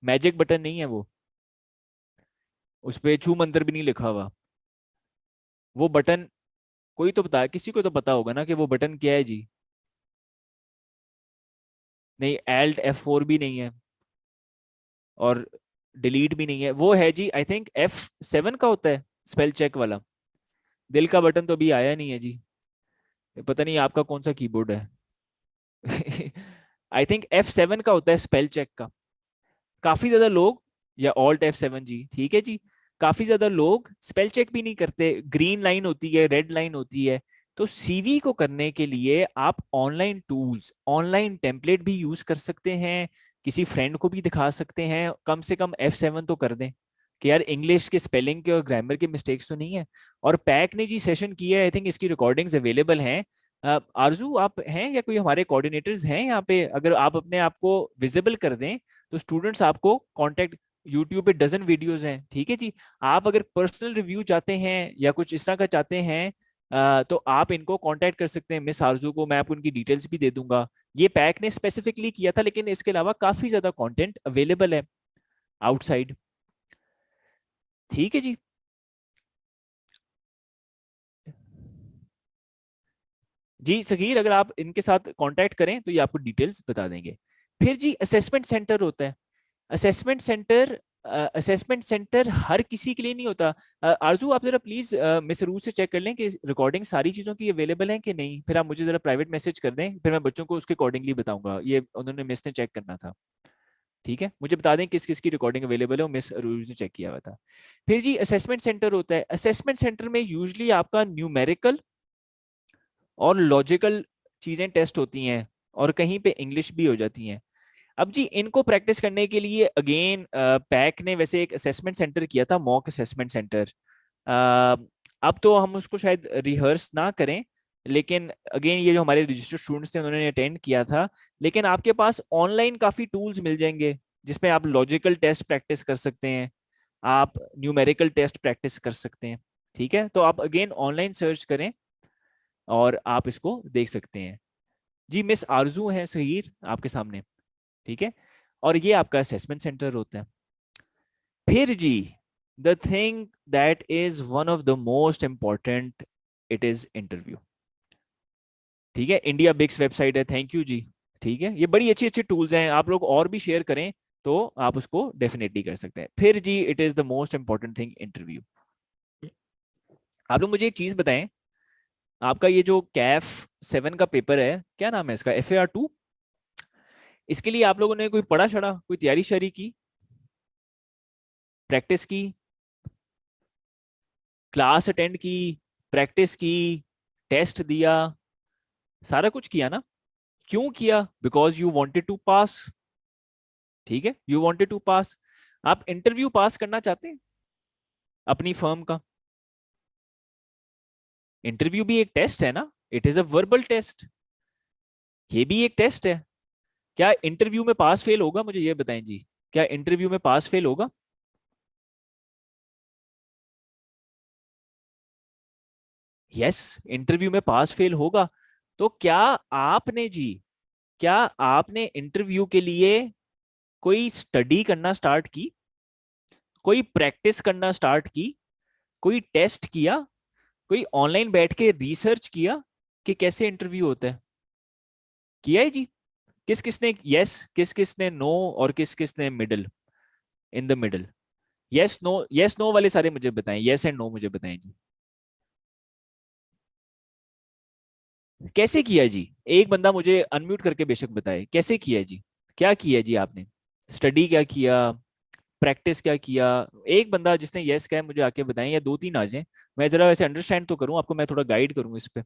मैजिक बटन नहीं है वो, उस पर छू मंतर भी नहीं लिखा हुआ। वो बटन, कोई तो बता, किसी को तो पता होगा ना कि वो बटन क्या है जी? नहीं, एल्ट F4 भी नहीं है और डिलीट भी नहीं है। वो है जी, आई थिंक F7 का होता है, स्पेल चेक वाला। दिल का बटन तो अभी आया नहीं है जी, पता नहीं आपका कौन सा कीबोर्ड है। आई थिंक F7 का होता है स्पेल चेक का। काफी ज्यादा लोग, या ऑल्ट F7 जी, ठीक है जी, काफी ज्यादा लोग स्पेल चेक भी नहीं करते, ग्रीन लाइन होती है, रेड लाइन होती है। तो सीवी को करने के लिए आप ऑनलाइन टूल्स, ऑनलाइन टेम्पलेट भी यूज कर सकते हैं, किसी फ्रेंड को भी दिखा सकते हैं, कम से कम F7 तो कर दें कि यार इंग्लिश के स्पेलिंग के और ग्रामर के मिस्टेक्स तो नहीं है। और पैक ने जी सेशन किया है, आई थिंक इसकी रिकॉर्डिंग्स अवेलेबल हैं। आरजू आप हैं या कोई हमारे कोऑर्डिनेटर्स हैं यहाँ पे, अगर आप अपने आप को विजिबल कर दें तो स्टूडेंट्स आपको कांटेक्ट, यूट्यूब पे डजन वीडियोस हैं, ठीक है जी। आप अगर पर्सनल रिव्यू चाहते हैं या कुछ इस तरह का चाहते हैं, तो आप इनको कांटेक्ट कर सकते हैं, मिस आरजू को, मैं आपको उनकी डिटेल्स भी दे दूंगा। ये पैक ने स्पेसिफिकली किया था, लेकिन इसके अलावा काफी ज्यादा कंटेंट अवेलेबल है आउटसाइड, ठीक है जी। जी सगीर, अगर आप इनके साथ कांटेक्ट करें तो ये आपको डिटेल्स बता देंगे। फिर जी असेसमेंट सेंटर होता है। असेसमेंट सेंटर, असेसमेंट सेंटर हर किसी के लिए नहीं होता। आरजू आप जरा प्लीज मिस रू से चेक कर लें कि रिकॉर्डिंग सारी चीजों की अवेलेबल है कि नहीं, फिर आप मुझे जरा प्राइवेट मैसेज कर दें, फिर मैं बच्चों को उसके अकॉर्डिंगली बताऊंगा। ये उन्होंने मिस ने चेक करना था, ठीक है, मुझे बता दें किस किस की रिकॉर्डिंग अवेलेबल है, वो मिस रूज ने चेक किया हुआ था। फिर जी असेसमेंट सेंटर होता है। असेसमेंट सेंटर में यूजली आपका न्यूमेरिकल और लॉजिकल चीजें टेस्ट होती हैं, और कहीं पे इंग्लिश भी हो जाती हैं। अब जी इनको प्रैक्टिस करने के लिए अगेन पैक ने वैसे एक असेसमेंट सेंटर किया था, मॉक असेसमेंट सेंटर। अब तो हम उसको शायद रिहर्स ना करें, लेकिन अगेन ये जो हमारे रजिस्टर्ड स्टूडेंट्स थे उन्होंने अटेंड किया था। लेकिन आपके पास ऑनलाइन काफी टूल्स मिल जाएंगे जिसमें आप लॉजिकल टेस्ट प्रैक्टिस कर सकते हैं, आप न्यूमेरिकल टेस्ट प्रैक्टिस कर सकते हैं, ठीक है। तो आप अगेन ऑनलाइन सर्च करें और आप इसको देख सकते हैं। जी मिस आरजू है सहीर आपके सामने, ठीक है। और ये आपका असेसमेंट सेंटर होता है। फिर जी the thing that is one of the most important, it is interview, ठीक है। इंडिया बिक्स वेबसाइट है, थैंक यू जी, ठीक है। ये बड़ी अच्छी अच्छी टूल्स हैं, आप लोग और भी शेयर करें तो आप उसको डेफिनेटली कर सकते हैं। फिर जी it is the most important thing, interview. आप लोग मुझे एक चीज बताएं, आपका ये जो कैफ 7 का पेपर है, क्या नाम है इसका, FAR 2? इसके लिए आप लोगों ने कोई पढ़ा छड़ा, कोई तैयारी शरी की, प्रैक्टिस की, क्लास अटेंड की, प्रैक्टिस की, टेस्ट दिया, सारा कुछ किया ना? क्यों किया? बिकॉज यू वांटेड टू पास। ठीक है, यू वांटेड टू पास। आप इंटरव्यू पास करना चाहते हैं अपनी फर्म का। इंटरव्यू भी एक टेस्ट है ना, it is a verbal test, ये भी एक टेस्ट है। क्या इंटरव्यू में पास फेल होगा, मुझे ये बताएं जी, क्या इंटरव्यू में पास फेल होगा? यस, इंटरव्यू में पास फेल होगा। तो क्या आपने जी, क्या आपने इंटरव्यू के लिए कोई स्टडी करना स्टार्ट की, कोई प्रैक्टिस करना स्टार्ट की, कोई टेस्ट किया, कोई ऑनलाइन बैठ के रिसर्च किया कि कैसे इंटरव्यू होता है? किया है जी? किस किसने यस, किस किसने नो, और किस किसने middle, in the middle? Yes no, yes no वाले सारे मुझे बताएं, यस एंड नो मुझे बताएं जी। कैसे किया जी? एक बंदा मुझे अनम्यूट करके बेशक बताए, कैसे किया जी? क्या किया जी आपने? स्टडी क्या किया, प्रैक्टिस क्या किया? एक बंदा जिसने यस कहा है मुझे आके बताएं, या दो तीन आ जाएं, मैं जरा वैसे अंडरस्टैंड तो करूं आपको, मैं थोड़ा गाइड करूं इस पे।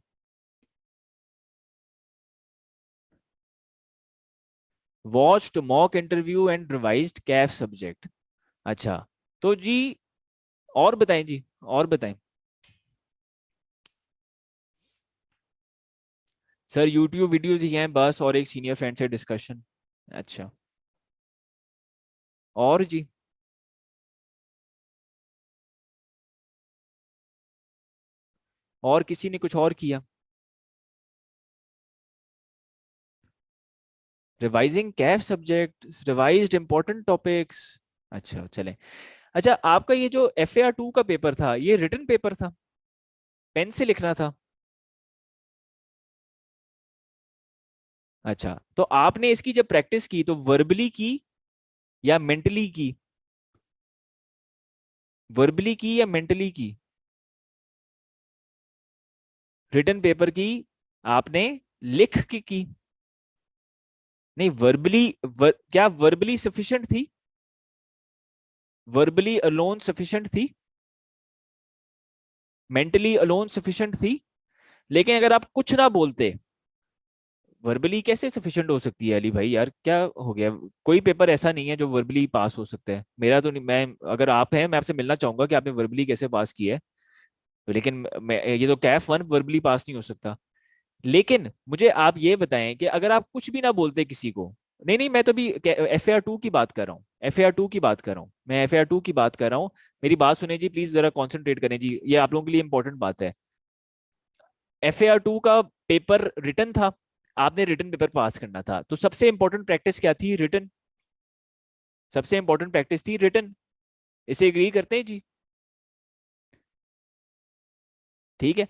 Watched mock interview and revised Kaif subject. अच्छा, तो जी और बताएं जी, और बताएं। सर यूट्यूब वीडियोज ही हैं बस, और एक सीनियर फ्रेंड से डिस्कशन। अच्छा, और जी? और किसी ने कुछ और किया? Revising Kaif subject, revised important topics. अच्छा चलें। अच्छा, आपका ये जो FAR 2 का पेपर था, ये रिटन पेपर था, पेन से लिखना था? अच्छा, तो आपने इसकी जब प्रैक्टिस की तो वर्बली की या मेंटली की? वर्बली की या मेंटली की? रिटन पेपर की आपने लिख के की? नहीं, क्या वर्बली सफिशिएंट थी? वर्बली अलोन सफिशिएंट थी? मेंटली अलोन सफिशिएंट थी? लेकिन अगर आप कुछ ना बोलते, वर्बली कैसे सफिशिएंट हो सकती है? अली भाई यार, क्या हो गया? कोई पेपर ऐसा नहीं है जो वर्बली पास हो सकता है, मेरा तो नहीं। मैं, अगर आप हैं, मैं आपसे मिलना चाहूंगा कि आपने वर्बली कैसे पास किया है। लेकिन मैं, ये तो कैफ 1 वर्बली पास नहीं हो सकता। लेकिन मुझे आप ये बताएं कि अगर आप कुछ भी ना बोलते किसी को, नहीं नहीं, मैं तो भी FAR 2 की बात कर रहा हूँ, FAR 2 की बात कर रहा हूँ, मैं FAR 2 की बात कर रहा हूँ। मेरी बात सुने जी, प्लीज जरा कॉन्सेंट्रेट करें जी, ये आप लोगों के लिए इंपॉर्टेंट बात है। FAR 2 का पेपर रिटन था, आपने रिटन पेपर पास करना था, तो सबसे इंपॉर्टेंट प्रैक्टिस क्या थी? रिटन। सबसे इंपॉर्टेंट प्रैक्टिस थी रिटन। इसे एग्री करते हैं जी? ठीक है।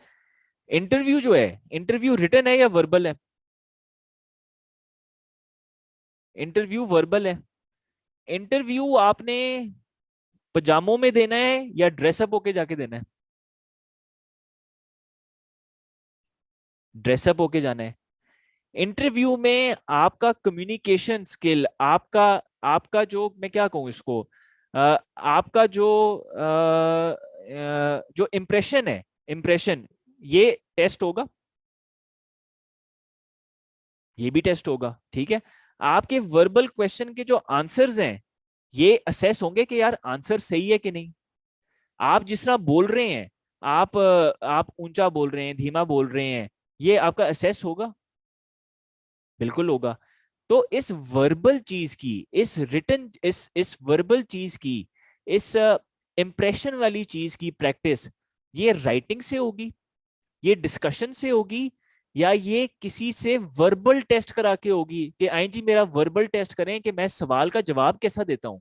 इंटरव्यू जो है, इंटरव्यू रिटन है या वर्बल है? इंटरव्यू वर्बल है। इंटरव्यू आपने पजामों में देना है या ड्रेसअप होके जाके देना है? ड्रेसअप होके जाना है। इंटरव्यू में आपका कम्युनिकेशन स्किल, आपका आपका जो, मैं क्या कहूँ इसको, आपका जो इम्प्रेशन है, इम्प्रेशन, ये टेस्ट होगा, ये भी टेस्ट होगा। ठीक है। आपके वर्बल क्वेश्चन के जो आंसर्स हैं, ये असेस होंगे कि यार आंसर सही है कि नहीं। आप जिस तरह बोल रहे हैं, आप ऊंचा बोल रहे हैं, धीमा बोल रहे हैं, ये आपका असेस होगा। बिल्कुल होगा। तो इस वर्बल चीज की, इस रिटन, इस वर्बल चीज की, इस इंप्रेशन वाली चीज की प्रैक्टिस, ये राइटिंग से होगी, ये डिस्कशन से होगी, या ये किसी से वर्बल टेस्ट करा के होगी कि आई जी मेरा वर्बल टेस्ट करें कि मैं सवाल का जवाब कैसा देता हूं?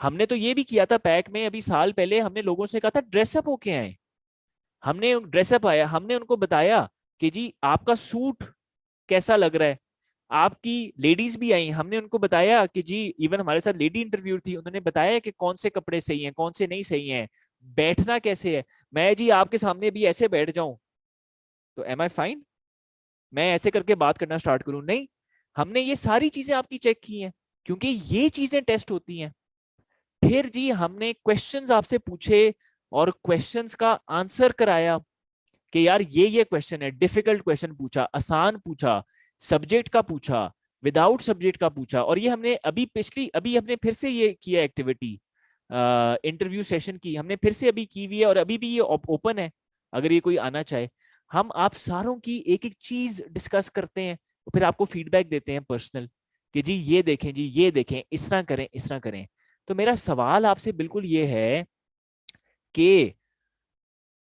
हमने तो ये भी किया था पैक में, अभी साल पहले हमने लोगों से कहा था ड्रेसअप होके आए। हमने ड्रेसअप आया, हमने उनको बताया कि जी आपका सूट कैसा लग रहा है। आपकी लेडीज भी आई, हमने उनको बताया कि जी, इवन हमारे साथ लेडी इंटरव्यू थी, उन्होंने बताया कि कौन से कपड़े सही हैं, कौन से नहीं सही हैं, बैठना कैसे है। मैं जी आपके सामने भी ऐसे बैठ जाऊं तो एम आई फाइन? मैं ऐसे करके बात करना स्टार्ट करूं? नहीं। हमने ये सारी चीजें आपकी चेक की हैं, क्योंकि ये चीजें टेस्ट होती हैं। फिर जी हमने क्वेश्चंस आपसे पूछे और क्वेश्चंस का आंसर कराया कि यार ये क्वेश्चन है, डिफिकल्ट क्वेश्चन पूछा, आसान पूछा, सब्जेक्ट का पूछा, विदाउट सब्जेक्ट का पूछा। और ये हमने अभी हमने फिर से ये किया एक्टिविटी, इंटरव्यू सेशन की हमने फिर से अभी की हुई है, और अभी भी ये ओपन है, अगर ये कोई आना चाहे। हम आप सारों की एक एक चीज डिस्कस करते हैं, फिर आपको फीडबैक देते हैं पर्सनल कि जी ये देखें, जी ये देखें, इस तरह करें, इस तरह करें। तो मेरा सवाल आपसे बिल्कुल ये है कि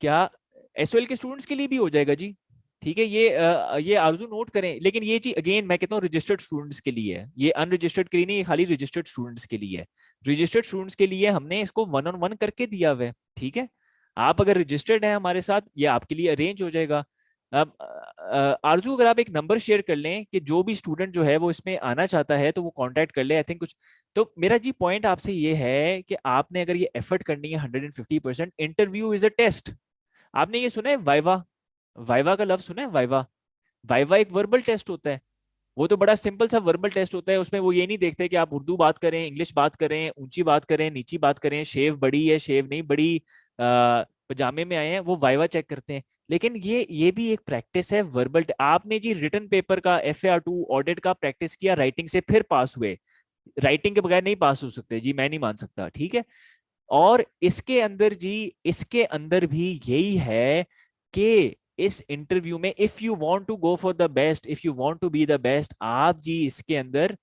क्या एसओएल के स्टूडेंट्स के लिए भी हो जाएगा जी? ठीक है, ये आरजू नोट करें, लेकिन ये चीज अगेन मैं कहता हूँ रजिस्टर्ड स्टूडेंट्स के लिए है, ये अनरजिस्टर्ड के लिए नहीं, ये खाली रजिस्टर्ड स्टूडेंट्स के लिए है। रजिस्टर्ड स्टूडेंट्स के लिए हमने इसको 1-on-1 करके दिया हुआ है, ठीक है। आप अगर रजिस्टर्ड है हमारे साथ, ये आपके लिए अरेंज हो जाएगा। अब आरजू अगर आप एक नंबर शेयर कर लें कि जो भी स्टूडेंट जो है वो इसमें आना चाहता है तो वो कांटेक्ट कर ले, आई थिंक कुछ। तो मेरा जी पॉइंट आपसे ये है कि आपने अगर ये एफर्ट करनी है 150%, इंटरव्यू इज अ टेस्ट। आपने ये सुना है वाइवा? वाइवा का लफ्ज सुना है? वाइवा, वाइवा एक वर्बल टेस्ट होता है। वो तो बड़ा सिंपल सा वर्बल टेस्ट होता है, उसमें वो ये नहीं देखते कि आप उर्दू बात करें, इंग्लिश बात करें, ऊंची बात करें, नीची बात करें, शेव बड़ी है, शेव नहीं बड़ी, पजामे में आए हैं, वो वाइवा चेक करते हैं। लेकिन ये भी एक प्रैक्टिस है वर्बल। आपने जी रिटन पेपर का FAR 2 ऑडिट का प्रैक्टिस किया, राइटिंग से फिर पास हुए, राइटिंग के बगैर नहीं पास हो सकते जी, मैं नहीं मान सकता, ठीक है। और इसके अंदर जी, इसके अंदर भी यही है कि इस इंटरव्यू में if you want to go for the best, if you want to be the best, आप जी इसके अंदर,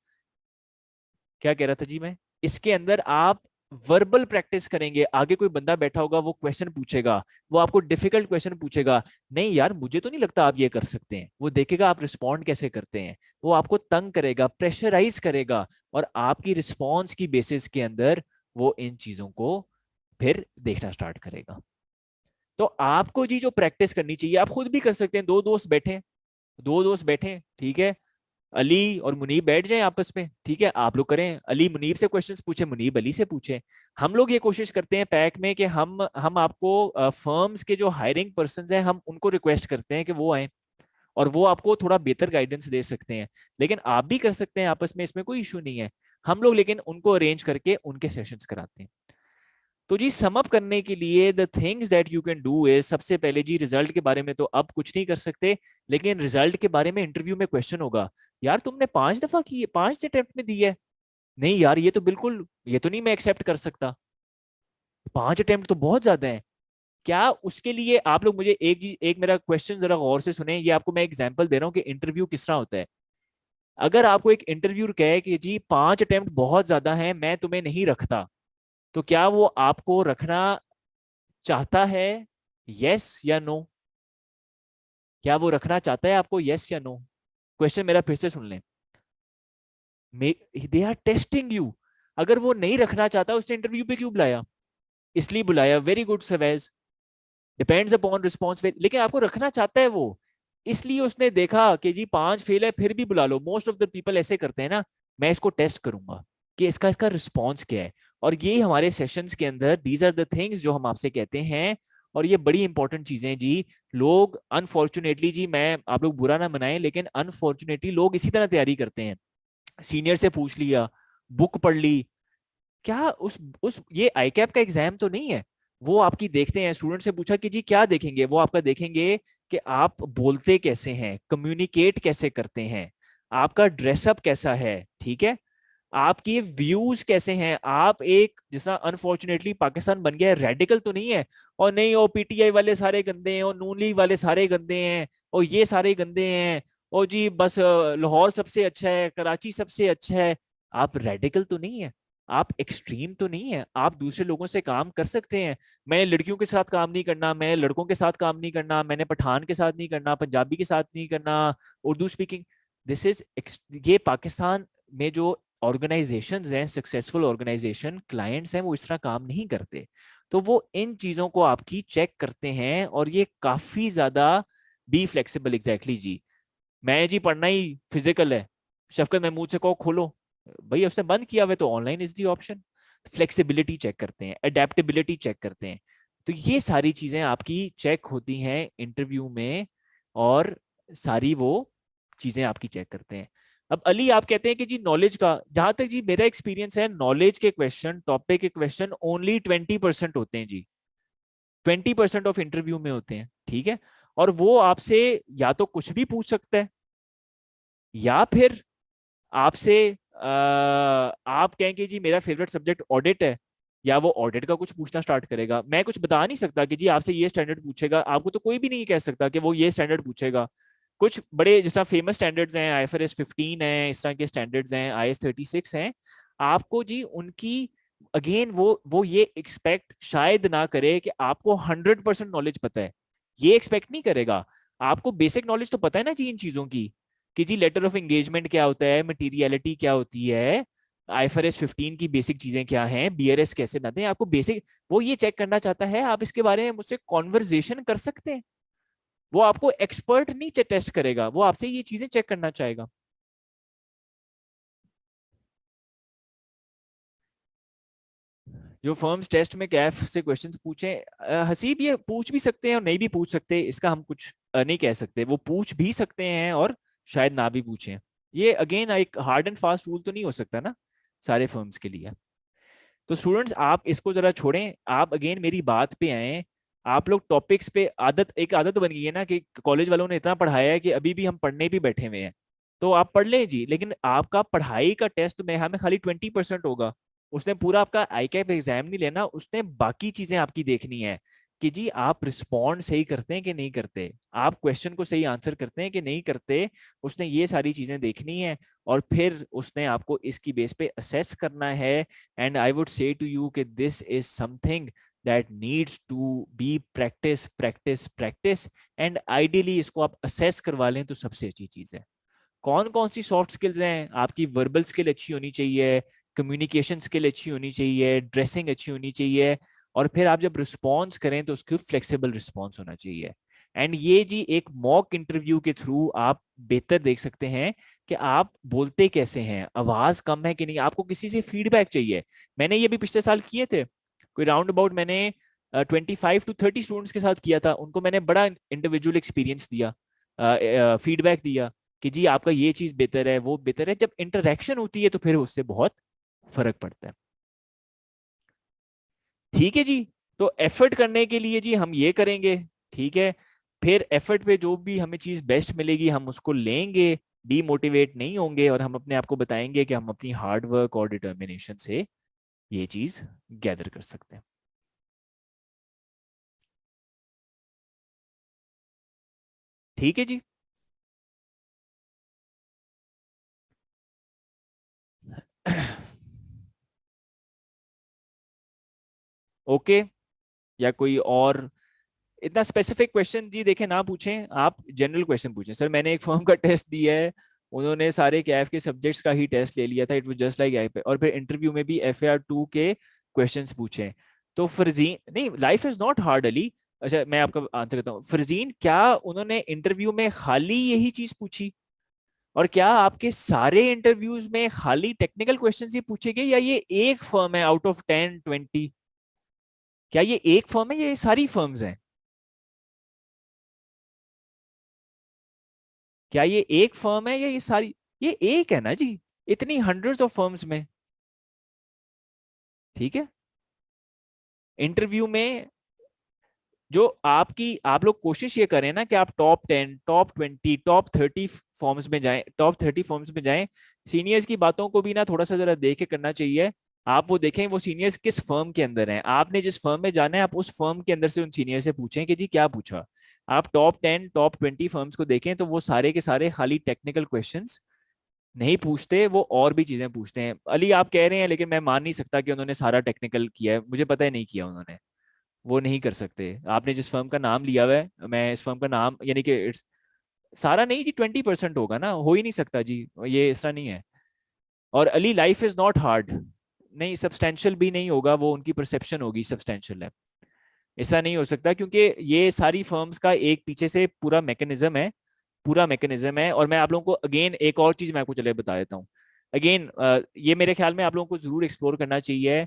क्या कह रहा था जी मैं, इसके अंदर आप वर्बल प्रैक्टिस करेंगे। आगे कोई बंदा बैठा होगा, वो क्वेश्चन पूछेगा, वो आपको डिफिकल्ट क्वेश्चन पूछेगा, नहीं यार मुझे तो नहीं लगता आप ये कर सकते हैं, वो देखेगा आप रिस्पॉन्ड कैसे करते हैं, वो आपको तंग करेगा, प्रेशराइज करेगा, और आपकी रिस्पॉन्स की बेसिस के अंदर वो इन चीजों को फिर देखना स्टार्ट करेगा। तो आपको जी जो प्रैक्टिस करनी चाहिए, आप खुद भी कर सकते हैं। दो दोस्त बैठे, ठीक है, अली और मुनीब बैठ जाएं आपस में, ठीक है, आप लोग करें, अली मुनीब से क्वेश्चंस पूछे, मुनीब अली से पूछे। हम लोग ये कोशिश करते हैं पैक में कि हम आपको फर्म्स के जो हायरिंग पर्सन हैं, हम उनको रिक्वेस्ट करते हैं कि वो आए, और वो आपको थोड़ा बेहतर गाइडेंस दे सकते हैं। लेकिन आप भी कर सकते हैं आपस में, इसमें कोई इशू नहीं है। हम लोग लेकिन उनको अरेंज करके उनके सेशंस कराते हैं। तो जी समअप करने के लिए the things that you can do is, सबसे पहले जी रिजल्ट के बारे में तो अब कुछ नहीं कर सकते, लेकिन रिजल्ट के बारे में इंटरव्यू में क्वेश्चन होगा, यार तुमने 5 दफा की है, 5 अटेम्प्ट में दी है, नहीं यार ये तो बिल्कुल, ये तो नहीं मैं एक्सेप्ट कर सकता, 5 अटेम्प्ट तो बहुत ज्यादा है। क्या उसके लिए आप लोग मुझे एक मेरा क्वेश्चन जरा गौर से सुने, ये आपको मैं एग्जांपल दे रहा हूँ कि इंटरव्यू किस तरह होता है। अगर आपको एक इंटरव्यू कहे कि जी 5 अटेम्प्ट बहुत ज्यादा है, मैं तुम्हें नहीं रखता, तो क्या वो आपको रखना चाहता है? यस या नो? क्या वो रखना चाहता है आपको? यस या नो? क्वेश्चन मेरा फिर से सुन लें। They are testing you. अगर वो नहीं रखना चाहता, उसने इंटरव्यू पे क्यों बुलाया? इसलिए बुलाया, very good savage, depends upon response. लेकिन आपको रखना चाहता है वो, इसलिए उसने देखा कि जी 5 फेल है, फिर भी बुला लो। मोस्ट ऑफ द पीपल ऐसे करते हैं ना, मैं इसको टेस्ट करूंगा कि इसका इसका रिस्पॉन्स क्या है। और ये हमारे सेशंस के अंदर दीज आर द थिंग्स जो हम आपसे कहते हैं, और ये बड़ी इंपॉर्टेंट चीजें जी। लोग अनफॉर्चुनेटली जी, मैं आप लोग बुरा ना मनाएं, लेकिन अनफॉर्चुनेटली लोग इसी तरह तैयारी करते हैं, सीनियर से पूछ लिया, बुक पढ़ ली। क्या उस ये आईकैप का एग्जाम तो नहीं है। वो आपकी देखते हैं, स्टूडेंट से पूछा कि जी क्या देखेंगे, वो आपका देखेंगे कि आप बोलते कैसे हैं, कम्युनिकेट कैसे करते हैं, आपका ड्रेसअप कैसा है, ठीक है, आपके व्यूज कैसे हैं। आप एक जैसा अनफॉर्चुनेटली पाकिस्तान बन गया है, रेडिकल तो नहीं है, और नहीं वो PTI वाले सारे गंदे हैं, और नून लीग वाले सारे गंदे हैं, और ये सारे गंदे हैं, और जी बस लाहौर सबसे अच्छा है, कराची सबसे अच्छा है। आप रेडिकल तो नहीं है, आप एक्सट्रीम तो नहीं है, आप दूसरे लोगों से काम कर सकते हैं। मैं लड़कियों के साथ काम नहीं करना, मैं लड़कों के साथ काम नहीं करना, मैंने पठान के साथ नहीं करना, पंजाबी के साथ नहीं करना, उर्दू स्पीकिंग, दिस इज, ये पाकिस्तान में जो ऑर्गेनाइजेशंस हैं, सक्सेसफुल ऑर्गेनाइजेशन, क्लाइंट्स हैं, वो इस तरह काम नहीं करते। तो वो इन चीजों को आपकी चेक करते हैं, और ये काफी ज्यादा बी फ्लेक्सिबल, एग्जैक्टली जी। मैं जी पढ़ना ही फिजिकल है, शफकत महमूद से कहो खोलो, भैया उसने बंद किया हुआ, तो online is the option. Flexibility check करते हैं, अडेप्टेबिलिटी चेक करते हैं। तो ये सारी चीजें आपकी चेक होती हैं इंटरव्यू में, और सारी वो चीजें आपकी चेक करते हैं। अब अली आप कहते हैं कि जी नॉलेज का, जहां तक जी मेरा एक्सपीरियंस है, नॉलेज के क्वेश्चन, टॉपिक के क्वेश्चन ओनली 20% होते हैं जी, 20% ऑफ इंटरव्यू में होते हैं, ठीक है। और वो आपसे या तो कुछ भी पूछ सकता है, या फिर आपसे आप कहेंगे जी मेरा फेवरेट सब्जेक्ट ऑडिट है, या वो ऑडिट का कुछ पूछना स्टार्ट करेगा। मैं कुछ बता नहीं सकता कि जी आपसे ये स्टैंडर्ड पूछेगा, आपको तो कोई भी नहीं कह सकता कि वो ये स्टैंडर्ड पूछेगा। कुछ बड़े जैसा फेमस स्टैंडर्ड्स हैं, IFRS 15 है, इस तरह के स्टैंडर्ड्स हैं, IS 36 हैं, आपको जी उनकी अगेन वो ये एक्सपेक्ट शायद ना करे कि आपको 100% नॉलेज पता है, ये एक्सपेक्ट नहीं करेगा। आपको बेसिक नॉलेज तो पता है ना जी इन चीजों की, कि जी लेटर ऑफ एंगेजमेंट क्या होता है, मटीरियलिटी क्या होती है, IFRS 15 की बेसिक चीजें क्या हैं, BRS कैसे बनाते हैं, आपको बेसिक, वो ये चेक करना चाहता है। आप इसके बारे में मुझसे कॉन्वर्जेशन कर सकते हैं, वो आपको एक्सपर्ट नहीं टेस्ट करेगा, वो आपसे ये चीजें चेक करना चाहेगा। जो फर्म्स टेस्ट में कैफ से क्वेश्चंस पूछे, हसीब ये पूछ भी सकते हैं और नहीं भी पूछ सकते, इसका हम कुछ नहीं कह सकते। वो पूछ भी सकते हैं और शायद ना भी पूछें। ये अगेन एक हार्ड एंड फास्ट रूल तो नहीं हो सकता ना सारे फर्म्स के लिए। तो स्टूडेंट्स आप इसको जरा छोड़ें, आप अगेन मेरी बात पे आए। आप लोग टॉपिक्स पे, आदत एक आदत बन गई है ना कि कॉलेज वालों ने इतना पढ़ाया है कि अभी भी हम पढ़ने भी बैठे हुए हैं। तो आप पढ़ लें जी, लेकिन आपका पढ़ाई का टेस्ट में हमें खाली 20% होगा। उसने पूरा आपका आई कैप एग्जाम नहीं लेना, उसने बाकी चीजें आपकी देखनी है कि जी आप रिस्पॉन्ड सही करते हैं कि नहीं करते, आप क्वेश्चन को सही आंसर करते हैं कि नहीं करते। उसने ये सारी चीजें देखनी है, और फिर उसने आपको इसकी बेस पे असेस करना है। And I would say to you कि this is something that needs to be practice practice practice. And ideally इसको आप असेस करवा लें तो सबसे अच्छी चीज है। कौन कौन सी सॉफ्ट स्किल्स हैं आपकी? वर्बल स्किल अच्छी होनी चाहिए, कम्युनिकेशन स्किल अच्छी होनी चाहिए, ड्रेसिंग अच्छी होनी चाहिए, और फिर आप जब रिस्पॉन्स करें तो उसकी फ्लेक्सिबल रिस्पॉन्स होना चाहिए। एंड ये जी एक मॉक इंटरव्यू के थ्रू आप बेहतर देख सकते हैं कि आप बोलते कैसे हैं, आवाज कम है कि नहीं, आपको किसी से फीडबैक चाहिए। मैंने ये भी पिछले साल किए थे, कोई राउंड अबाउट मैंने 25 to 30 स्टूडेंट्स के साथ किया था। उनको मैंने बड़ा इंडिविजुअल एक्सपीरियंस दिया, फीडबैक दिया कि जी आपका ये चीज बेहतर है, वो बेहतर है। जब इंटरेक्शन होती है तो फिर उससे बहुत फर्क पड़ता है। ठीक है जी। तो एफर्ट करने के लिए जी हम ये करेंगे, ठीक है। फिर एफर्ट पे जो भी हमें चीज बेस्ट मिलेगी हम उसको लेंगे, डीमोटिवेट नहीं होंगे, और हम अपने आप को बताएंगे कि हम अपनी हार्ड वर्क और डिटर्मिनेशन से ये चीज गैदर कर सकते हैं। ठीक है जी। ओके। या कोई और इतना स्पेसिफिक क्वेश्चन जी देखें ना पूछें, आप जनरल क्वेश्चन पूछें। सर मैंने एक फॉर्म का टेस्ट दिया है, उन्होंने सारे कैफ के सब्जेक्ट्स का ही टेस्ट ले लिया था, it was just like I, और फिर इंटरव्यू में भी FAR 2 के क्वेश्चंस पूछे। तो फरजीन नहीं, life is not hard Ali. अच्छा मैं आपका आंसर करता हूँ। फरजीन क्या उन्होंने इंटरव्यू में खाली यही चीज पूछी, और क्या आपके सारे इंटरव्यूज में खाली टेक्निकल क्वेश्चंस ही पूछे गए, या ये एक फर्म है आउट ऑफ 10 20? क्या ये एक फर्म है या ये सारी फर्म्स हैं? क्या ये एक फर्म है या ये सारी? ये एक है ना जी, इतनी हंड्रेड्स ऑफ फर्म्स में। ठीक है। इंटरव्यू में जो आपकी, आप लोग कोशिश ये करें ना कि आप टॉप 10 टॉप 20 टॉप 30 फॉर्म्स में जाएं, टॉप 30 फॉर्म्स में जाएं। सीनियर्स की बातों को भी ना थोड़ा सा जरा देख के करना चाहिए। आप वो देखें वो सीनियर्स किस फर्म के अंदर हैं, आपने जिस फर्म में जाना है आप उस फर्म के अंदर से उन सीनियर से पूछें कि जी क्या पूछा। आप टॉप 10 टॉप 20 फर्म्स को देखें तो वो सारे के सारे खाली टेक्निकल क्वेश्चंस नहीं पूछते, वो और भी चीजें पूछते हैं। अली आप कह रहे हैं, लेकिन मैं मान नहीं सकता कि उन्होंने सारा टेक्निकल किया है, मुझे पता है नहीं किया उन्होंने। वो नहीं कर सकते। आपने जिस फर्म का नाम लिया हुआ है, मैं इस फर्म का नाम यानी कि इट्स सारा नहीं जी, 20% होगा ना, हो ही नहीं सकता जी, ये ऐसा नहीं है। और Ali life is not hard, नहीं सब्सटेंशियल भी नहीं होगा, वो उनकी परसेप्शन होगी सब्सटेंशियल है। ऐसा नहीं हो सकता, क्योंकि ये सारी फर्म्स का एक पीछे से पूरा मैकेनिज्म है, पूरा मैकेनिज्म है। और मैं आप लोगों को अगेन एक और चीज मैं आपको चले बता देता हूँ। अगेन ये मेरे ख्याल में आप लोगों को जरूर एक्सप्लोर करना चाहिए।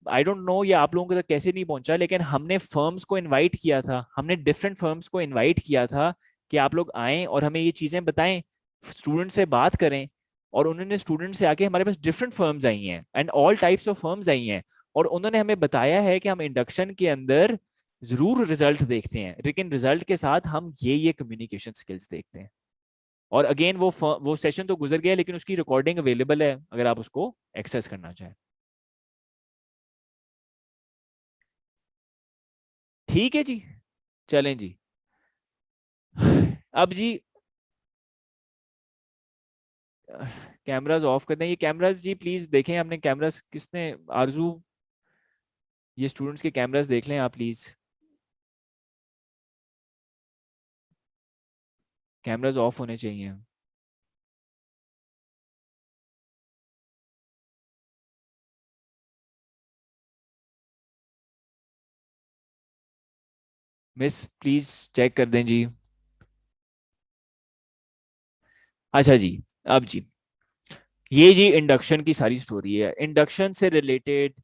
आई डोंट नो ये आप लोगों तक कैसे नहीं पहुंचा, लेकिन हमने फर्म्स को इनवाइट किया था, हमने डिफरेंट फर्म्स को इनवाइट किया था कि आप लोग आएं और हमें ये चीजें बताएं, स्टूडेंट से बात करें। और उन्होंने स्टूडेंट से आके हमारे पास डिफरेंट फर्म्स आई हैं and all types of firms आई हैं, और उन्होंने हमें बताया है कि हम इंडक्शन के अंदर जरूर रिजल्ट देखते हैं, लेकिन रिजल्ट के साथ हम ये कम्युनिकेशन स्किल्स देखते हैं। और अगेन वो सेशन तो गुजर गया, लेकिन उसकी रिकॉर्डिंग अवेलेबल है अगर आप उसको एक्सेस करना चाहें। ठीक है जी, चलें जी। अब जी कैमरास ऑफ कर दें, ये कैमरास जी प्लीज देखें आपने कैमरास किसने, आरजू ये स्टूडेंट्स के कैमरास देख लें आप प्लीज, कैमरास ऑफ होने चाहिए। मिस प्लीज चेक कर दें जी। अच्छा जी, अब जी ये जी इंडक्शन की सारी स्टोरी है। इंडक्शन से रिलेटेड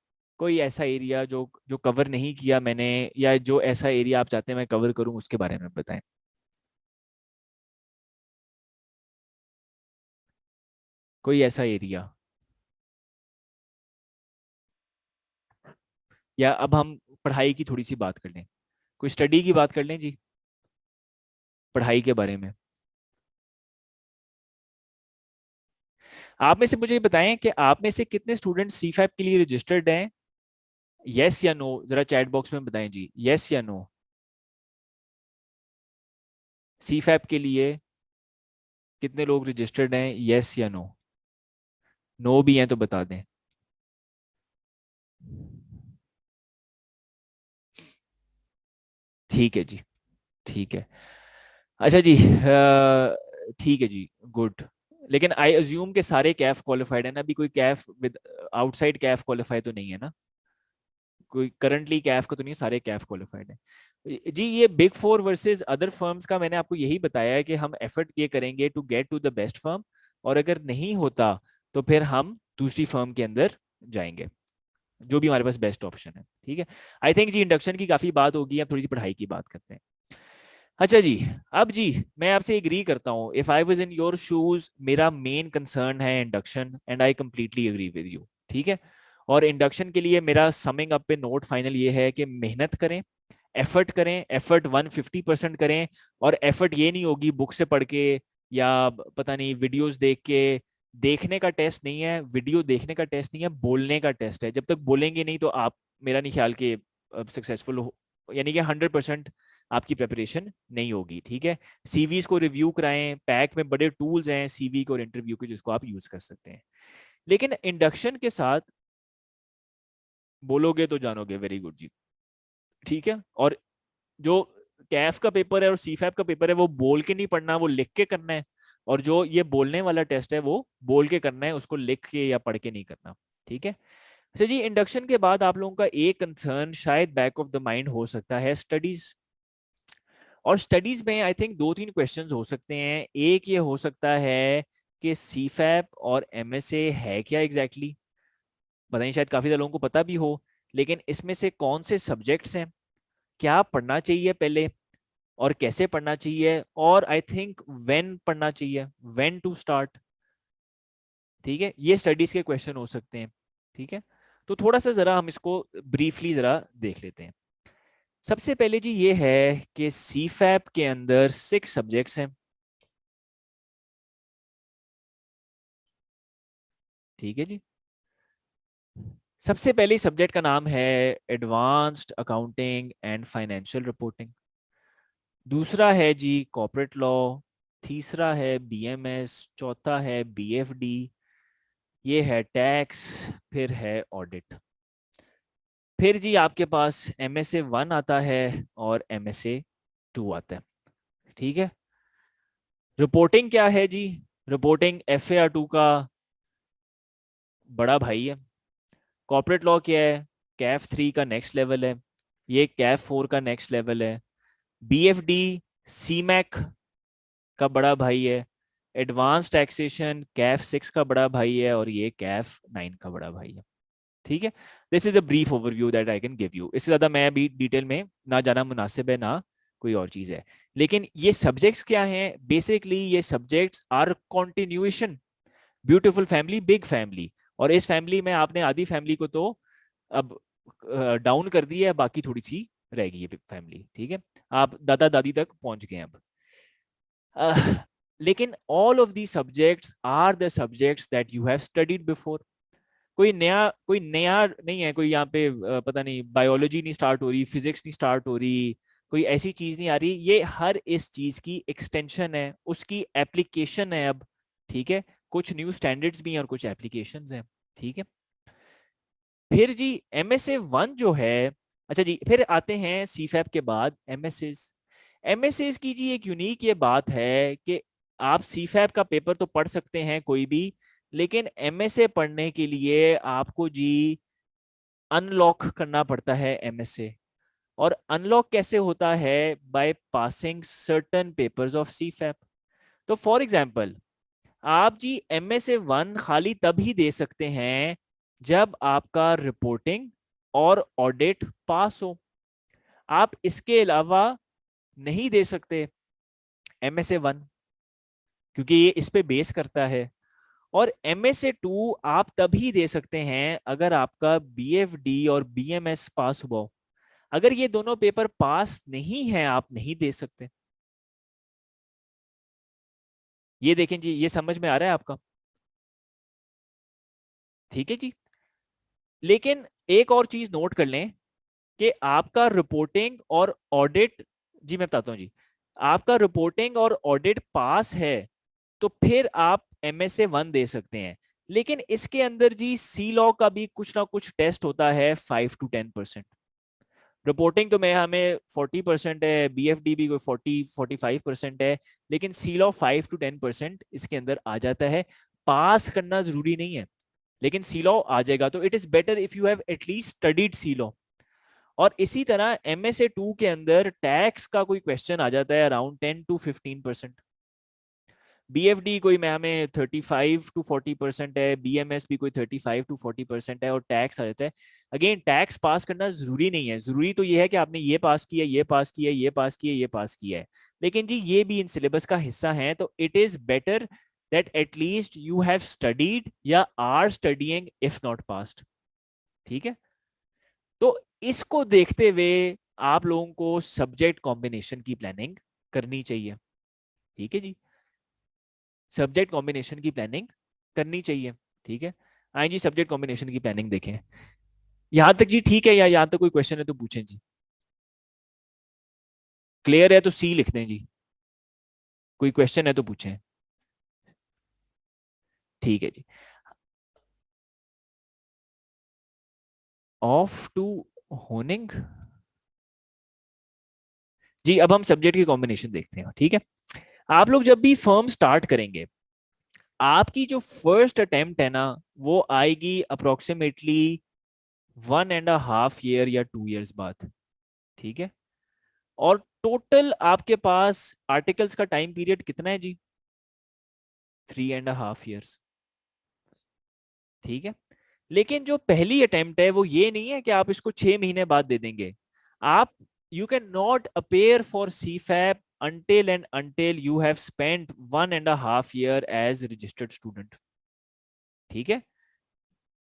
कोई ऐसा एरिया जो जो कवर नहीं किया मैंने, या जो ऐसा एरिया आप चाहते हैं मैं कवर करूं उसके बारे में बताएं। कोई ऐसा एरिया, या अब हम पढ़ाई की थोड़ी सी बात कर लें, कोई स्टडी की बात कर लें जी, पढ़ाई के बारे में। आप में से मुझे ये बताएं कि आप में से कितने स्टूडेंट सी फैप के लिए रजिस्टर्ड हैं, यस या नो, जरा चैट बॉक्स में बताएं जी, यस या नो। सी फैप के लिए कितने लोग रजिस्टर्ड हैं, यस या नो। नो भी हैं तो बता दें। ठीक है जी, ठीक है। अच्छा जी, ठीक है जी, गुड। लेकिन आई अज्यूम के सारे कैफ क्वालिफाइड है ना, अभी कोई Kaif with outside Kaif qualify तो नहीं है ना, कोई करंटली कैफ का तो नहीं है, सारे कैफ क्वालिफाइड है जी। ये big four versus other firms का मैंने आपको यही बताया है कि हम एफर्ट ये करेंगे to get to the best firm, और अगर नहीं होता तो फिर हम दूसरी फर्म के अंदर जाएंगे, जो भी हमारे पास बेस्ट ऑप्शन है। ठीक है, आई थिंक जी इंडक्शन की काफी बात होगी, अब थोड़ी सी पढ़ाई की बात करते हैं। अच्छा जी, अब जी मैं आपसे एग्री करता हूँ, if I was in your shoes मेरा मेन कंसर्न है induction, and I completely agree with you. ठीक है, और इंडक्शन के लिए मेरा समिंग अप पे नोट फाइनल ये है कि मेहनत करें, एफर्ट करें, एफर्ट 150% करें। और एफर्ट ये नहीं होगी बुक से पढ़ के या पता नहीं वीडियोस देख के, देखने का टेस्ट नहीं है, वीडियो देखने का टेस्ट नहीं है, बोलने का टेस्ट है। जब तक बोलेंगे नहीं तो आप, मेरा नहीं ख्याल कि सक्सेसफुल हो, यानी कि 100% आपकी प्रेपरेशन नहीं होगी। ठीक है, सीवीज को रिव्यू कराएं, पैक में बड़े टूल्स हैं सीवी को और इंटरव्यू के जिसको आप यूज कर सकते हैं। लेकिन इंडक्शन के साथ बोलोगे तो जानोगे, वेरी गुड जी। ठीक है, और जो कैफ का पेपर है और सीफैप का पेपर है वो बोल के नहीं पढ़ना, वो लिख के करना है। और जो ये बोलने वाला टेस्ट है वो बोल के करना है, उसको लिख के या पढ़ के नहीं करना। ठीक है। अच्छा जी, इंडक्शन के बाद आप लोगों का एक कंसर्न शायद बैक ऑफ द माइंड हो सकता है स्टडीज। और स्टडीज में आई थिंक दो तीन क्वेश्चंस हो सकते हैं। एक ये हो सकता है कि सीफैप और एमएसए है क्या एग्जैक्टली exactly? पता नहीं, शायद काफी लोगों को पता भी हो, लेकिन इसमें से कौन से सब्जेक्ट्स हैं, क्या पढ़ना चाहिए पहले, और कैसे पढ़ना चाहिए, और आई थिंक व्हेन पढ़ना चाहिए, व्हेन टू स्टार्ट। ठीक है, ये स्टडीज के क्वेश्चन हो सकते हैं। ठीक है, तो थोड़ा सा जरा हम इसको ब्रीफली जरा देख लेते हैं। सबसे पहले जी ये है कि सी फैप के अंदर 6 सब्जेक्ट्स हैं। ठीक है जी, सबसे पहले सब्जेक्ट का नाम है advanced accounting and financial reporting. दूसरा है जी कॉर्पोरेट लॉ। तीसरा है बीएमएस। चौथा है बीएफडी। ये है टैक्स। फिर है ऑडिट। फिर जी आपके पास MSA 1 आता है और MSA 2 आता है। ठीक है, रिपोर्टिंग क्या है जी, रिपोर्टिंग FAR 2 का बड़ा भाई है। कॉर्पोरेट लॉ क्या है, CAF 3 का नेक्स्ट लेवल है। ये CAF 4 का नेक्स्ट लेवल है। BFD CMAC का बड़ा भाई है। एडवांस टैक्सेशन CAF 6 का बड़ा भाई है, और ये CAF 9 का बड़ा भाई है। ठीक है, this is a brief overview that I can give you. इससे ज्यादा मैं अभी डिटेल में ना जाना मुनासिब है, ना कोई और चीज है। लेकिन ये सब्जेक्ट्स क्या हैं, बेसिकली ये subjects are continuation beautiful family, big family, और इस फैमिली में आपने आधी फैमिली को तो अब डाउन कर दिया है, बाकी थोड़ी सी रह गई है फैमिली, ठीक है, आप दादा दादी तक पहुंच गए अब। अह, लेकिन all of the subjects are the subjects that you have studied before. कोई नया नहीं है, कोई यहाँ पे पता नहीं बायोलॉजी नहीं स्टार्ट हो रही, फिजिक्स नहीं स्टार्ट हो रही, कोई ऐसी चीज नहीं आ रही, ये हर इस चीज की एक्सटेंशन है, उसकी एप्लीकेशन है अब, ठीक है, कुछ न्यू स्टैंडर्ड्स भी हैं और कुछ एप्लीकेशंस हैं, ठीक है। फिर जी एमएसए वन जो है, अच्छा जी फिर आते हैं सीफैप के बाद एमएसएस। एमएसएस की जी एक यूनिक ये बात है कि आप सीफैप का पेपर तो पढ़ सकते हैं कोई भी, लेकिन एमएसए पढ़ने के लिए आपको जी अनलॉक करना पड़ता है एमएसए। और अनलॉक कैसे होता है? By passing certain papers of CFAP. तो फॉर एग्जांपल आप जी एमएसए वन खाली तभी दे सकते हैं जब आपका रिपोर्टिंग और ऑडिट पास हो, आप इसके अलावा नहीं दे सकते एमएसए वन, क्योंकि ये इस पे बेस करता है। और एमएसए टू आप तभी दे सकते हैं अगर आपका बीएफडी और बीएमएस पास हुआ हो, अगर ये दोनों पेपर पास नहीं है आप नहीं दे सकते। ये देखें जी, ये समझ में आ रहा है आपका? ठीक है जी। लेकिन एक और चीज नोट कर लें कि आपका रिपोर्टिंग और ऑडिट, जी मैं बताता हूँ जी, आपका रिपोर्टिंग और ऑडिट पास है तो फिर आप एमएसए वन दे सकते हैं। लेकिन इसके अंदर जी सी लॉ का भी कुछ ना कुछ टेस्ट होता है 5 to 10%। रिपोर्टिंग तो मैं हमें 40% है, बीएफडी भी कोई 40-45% है, लेकिन सी लॉ 5 to 10% इसके अंदर आ जाता है। पास करना जरूरी नहीं है, लेकिन सी लॉ आ जाएगा, तो it is better if you have at least studied C law. और इसी तरह एमएसए टू के अंदर टैक्स का कोई क्वेश्चन आ जाता है अराउंड 10 to 15%। बीएफडी कोई में हमें 35 to 40% है, बीएमएस भी कोई 35 to 40% है, और टैक्स आ जाता है। अगेन टैक्स पास करना जरूरी नहीं है, जरूरी तो ये है कि आपने ये पास किया, ये पास किया, ये पास किया, ये पास किया है, लेकिन जी ये भी इन सिलेबस का हिस्सा है, तो it is better that at least you have studied या are studying if not passed, ठीक है। तो इसको देखते हुए आप लोगों को सब्जेक्ट कॉम्बिनेशन की प्लानिंग करनी चाहिए, ठीक है जी, सब्जेक्ट कॉम्बिनेशन की प्लानिंग करनी चाहिए, ठीक है। आए जी सब्जेक्ट कॉम्बिनेशन की प्लानिंग देखें। यहां तक जी ठीक है, या यहां तक कोई क्वेश्चन है तो पूछें जी। क्लियर है तो सी लिख दें जी, कोई क्वेश्चन है तो पूछें। ठीक है जी। ऑफ टू होनिंग, जी अब हम सब्जेक्ट की कॉम्बिनेशन देखते हैं, ठीक है। आप लोग जब भी फर्म स्टार्ट करेंगे, आपकी जो फर्स्ट अटेम्प्ट है ना, वो आएगी अप्रोक्सीमेटली 1.5 year या 2 years बाद, ठीक है। और टोटल आपके पास आर्टिकल्स का टाइम पीरियड कितना है जी? 3.5 years, ठीक है। लेकिन जो पहली अटेम्प्ट है वो ये नहीं है कि आप इसको 6 महीने बाद दे देंगे। आप you can not appear for CFAP until you have spent 1.5 year as registered student, ठीक है।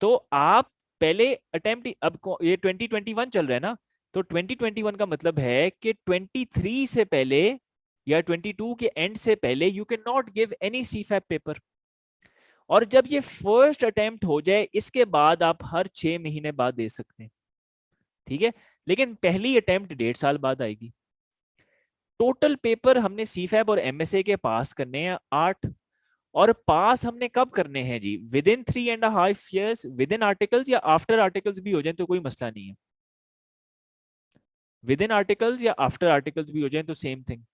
तो आप पहले अटेम्प्ट, अब ये 2021 चल रहा है ना, तो 2021 का मतलब है कि 23 से पहले या 22 के एंड से पहले you can not give any CFAP paper. और जब ये फर्स्ट अटेम्प्ट हो जाए इसके बाद आप हर 6 महीने बाद दे सकते हैं, ठीक है। लेकिन पहली अटेम्प्ट 1.5 साल बाद आएगी। टोटल पेपर हमने सीफैब और एमएसए के पास करने हैं 8। और पास हमने कब करने हैं जी? Within 3.5 years, within articles या आफ्टर आर्टिकल्स भी हो जाए तो कोई मसला नहीं है। विद इन आर्टिकल्स या आफ्टर आर्टिकल्स भी हो जाए तो सेम थिंग।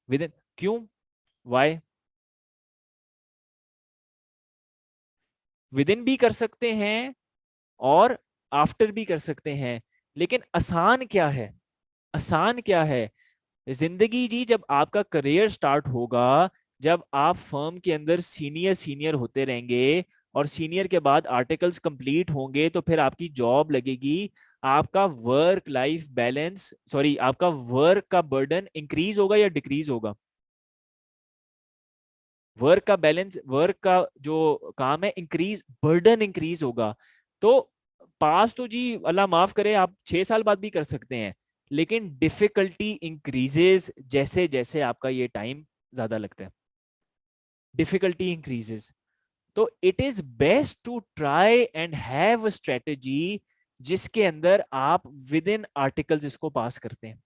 विद इन, क्यों, वाई? विद इन भी कर सकते हैं और आफ्टर भी कर सकते हैं, लेकिन आसान क्या है? आसान क्या है? जिंदगी जी, जब आपका करियर स्टार्ट होगा, जब आप फर्म के अंदर सीनियर सीनियर होते रहेंगे और सीनियर के बाद आर्टिकल्स कंप्लीट होंगे तो फिर आपकी जॉब लगेगी, आपका वर्क लाइफ बैलेंस, सॉरी आपका वर्क का बर्डन इंक्रीज होगा या डिक्रीज होगा? वर्क का बैलेंस, वर्क का जो काम है इंक्रीज, बर्डन इंक्रीज होगा। तो पास तो जी अल्लाह माफ करे आप 6 साल बाद भी कर सकते हैं, लेकिन डिफिकल्टी इंक्रीजेस जैसे जैसे आपका ये टाइम ज्यादा लगता है, डिफिकल्टी इंक्रीजेस। तो it is best to try and have a strategy जिसके अंदर आप विद इन आर्टिकल्स इसको पास करते हैं।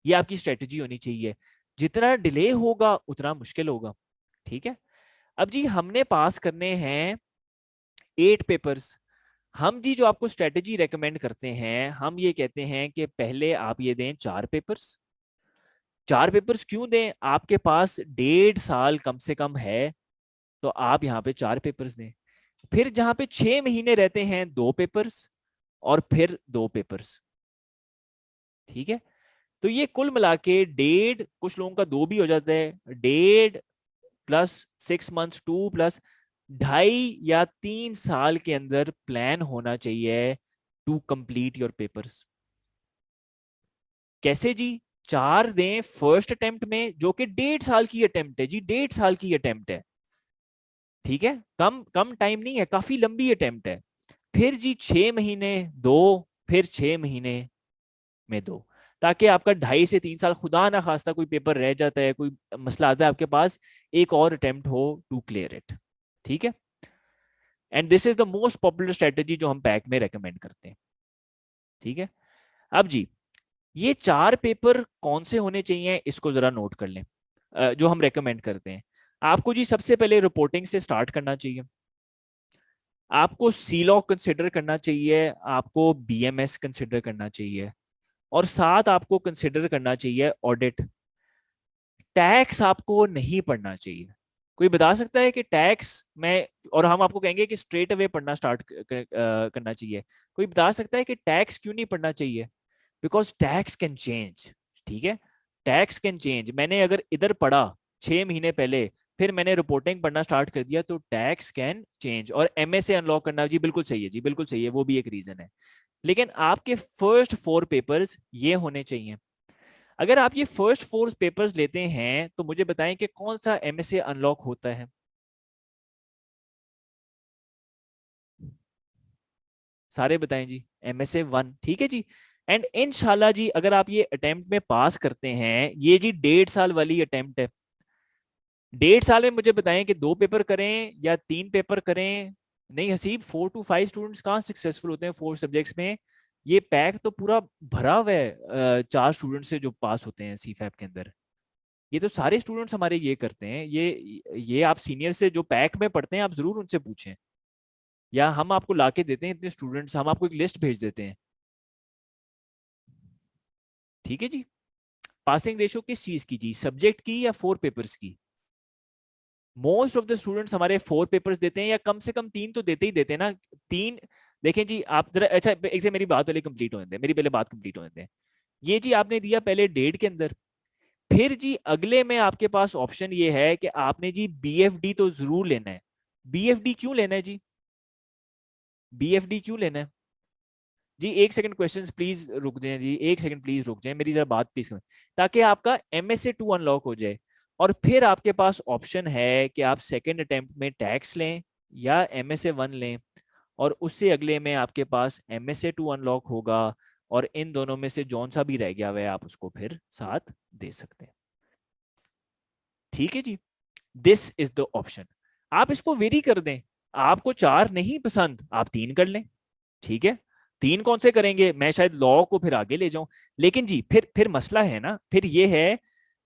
ये आपकी स्ट्रेटेजी होनी चाहिए। जितना डिले होगा उतना मुश्किल होगा। ठीक है। अब जी हमने पास करने हैं 8 पेपर्स। हम जी जो आपको स्ट्रेटेजी रेकमेंड करते हैं, हम ये कहते हैं कि पहले आप ये दें 4 पेपर्स। 4 पेपर्स क्यों दें? आपके पास 1.5 साल कम से कम है, तो आप यहाँ पे 4 पेपर्स दें। फिर जहां पे 6 महीने रहते हैं 2 पेपर्स, और फिर 2 पेपर्स। ठीक है। तो ये कुल मिला के 1.5, कुछ लोगों का 2 भी हो जाता है, 1.5 + 6 मंथ्स 2 + 2.5 या 3 साल के अंदर प्लान होना चाहिए टू कंप्लीट योर पेपर्स। कैसे जी? 4 दें फर्स्ट अटेम्प्ट में, जो कि 1.5 साल की अटेम्प्ट है जी, 1.5 साल की अटेम्प्ट है। ठीक है, कम कम टाइम नहीं है, काफी लंबी अटेम्प्ट है। फिर जी 6 महीने 2, फिर 6 महीने में 2, ताकि आपका 2.5 से 3 साल, खुदा ना खास्ता कोई पेपर रह जाता है, कोई मसला आता है आपके पास, एक और अटेम्प्ट हो टू क्लियर इट। ठीक है। And this is the most popular strategy जो हम पैक में रेकमेंड करते हैं। ठीक है। अब जी ये 4 पेपर कौन से होने चाहिए इसको जरा नोट कर लें, जो हम रेकमेंड करते हैं। आपको जी सबसे पहले रिपोर्टिंग से स्टार्ट करना चाहिए, आपको सीलॉ कंसिडर करना चाहिए, आपको बीएमएस कंसिडर करना चाहिए, और साथ आपको कंसिडर करना चाहिए ऑडिट। टैक्स आपको नहीं पढ़ना चाहिए। कोई बता सकता है कि टैक्स में, और हम आपको कहेंगे कि स्ट्रेट अवे पढ़ना स्टार्ट करना चाहिए, कोई बता सकता है कि टैक्स क्यों नहीं पढ़ना चाहिए? Because tax can change. ठीक है। Tax can change. मैंने अगर इधर पढ़ा 6 महीने पहले, फिर मैंने रिपोर्टिंग पढ़ना स्टार्ट कर दिया, तो टैक्स कैन चेंज। और एमएसए अनलॉक करना जी बिल्कुल सही है, जी बिल्कुल सही है, वो भी एक रीजन है। लेकिन आपके फर्स्ट 4 पेपर्स ये होने चाहिए। अगर आप ये फर्स्ट 4 पेपर्स लेते हैं तो मुझे बताएं कि कौन सा एमएसए अनलॉक होता है। सारे बताएं जी। MSA 1। ठीक है जी। एंड इंशाल्लाह जी अगर आप ये अटेम्प्ट में पास करते हैं, ये जी 1.5 साल वाली अटेम्प्ट है, 1.5 साल में मुझे बताएं कि 2 पेपर करें या 3 पेपर करें। नहीं हसीब, 4 to 5 स्टूडेंट्स कहाँ सक्सेसफुल होते हैं 4 सब्जेक्ट्स में? ये पैक तो पूरा भरा हुआ है 4 स्टूडेंट से जो पास होते हैं सीफैप के अंदर। ये तो सारे स्टूडेंट्स हमारे ये करते हैं। ये आप सीनियर से जो पैक में पढ़ते हैं आप जरूर उनसे पूछें, या हम आपको लाके देते हैं इतने स्टूडेंट्स, हम आपको एक लिस्ट भेज देते हैं। ठीक है जी। पासिंग रेशो किस चीज की जी, सब्जेक्ट की या 4 पेपर्स की? मोस्ट ऑफ द स्टूडेंट्स हमारे 4 पेपर्स देते हैं, या कम से कम 3 तो देते ही देते हैं ना। 3। देखें जी आप जरा, अच्छा एक से मेरी बात पहले कंप्लीट होने दें, मेरी पहले बात कंप्लीट होने दें। ये जी आपने दिया पहले 1.5 के अंदर, फिर जी अगले में आपके पास ऑप्शन ये है कि आपने जी बीएफडी तो जरूर लेना है। बीएफडी क्यों लेना है जी? बीएफडी क्यों लेना है जी? एक सेकंड, क्वेश्चंस प्लीज रुक जाएं जी, एक सेकंड प्लीज रुक जाएं, मेरी जरा बात प्लीज करें, ताकि आपका MSA 2 अनलॉक हो जाए। और फिर आपके पास ऑप्शन है कि आप सेकंड अटेम्प्ट में टैक्स लें या MSA 1 लें, और उससे अगले में आपके पास MSA 2 अनलॉक होगा, और इन दोनों में से जौन सा भी रह गया हुआ है आप उसको फिर साथ दे सकते हैं। ठीक है जी। This is the option. आप इसको वेरी कर दें, आपको 4 नहीं पसंद आप 3 कर लें। ठीक है। 3 कौन से करेंगे? मैं शायद लॉ को फिर आगे ले जाऊं, लेकिन जी फिर मसला है ना, फिर ये है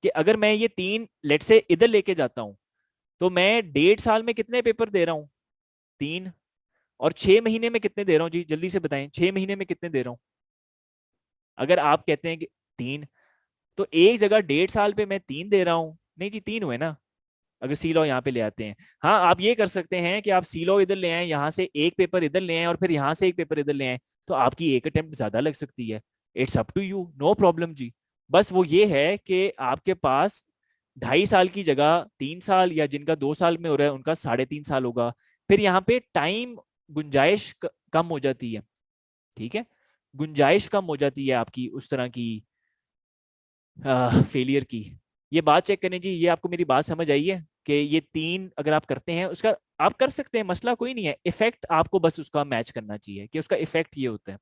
कि अगर मैं ये 3 लेट से इधर लेके जाता हूं, तो मैं 1.5 साल में कितने पेपर दे रहा हूं? 3। और 6 महीने में कितने दे रहा हूं जी? जल्दी से बताएं, 6 महीने में कितने दे रहा हूं? अगर आप कहते हैं कि 3, तो एक जगह 1.5 साल पे मैं 3 दे रहा हूं, नहीं जी 3 हुए ना, अगर सी लॉ यहाँ पे ले आते हैं। हाँ आप ये कर सकते हैं कि आप सी लॉ इधर ले आए, यहाँ से एक पेपर इधर ले आए, और फिर यहाँ से एक पेपर इधर ले आए, तो आपकी एक अटेम्प्ट ज्यादा लग सकती है। It's up to you, no problem जी। बस वो ये है कि आपके पास 2.5 साल की जगह 3 साल, या जिनका 2 साल में हो रहा है उनका 3.5 साल होगा। फिर यहाँ पे टाइम गुंजाइश कम हो जाती है। ठीक है। गुंजाइश कम हो जाती है आपकी उस तरह की फेलियर की। ये बात चेक करने जी, ये आपको मेरी बात समझ आई है? कि ये तीन अगर आप करते हैं उसका आप कर सकते हैं, मसला कोई नहीं है, इफेक्ट आपको बस उसका मैच करना चाहिए कि उसका इफेक्ट ये होता है।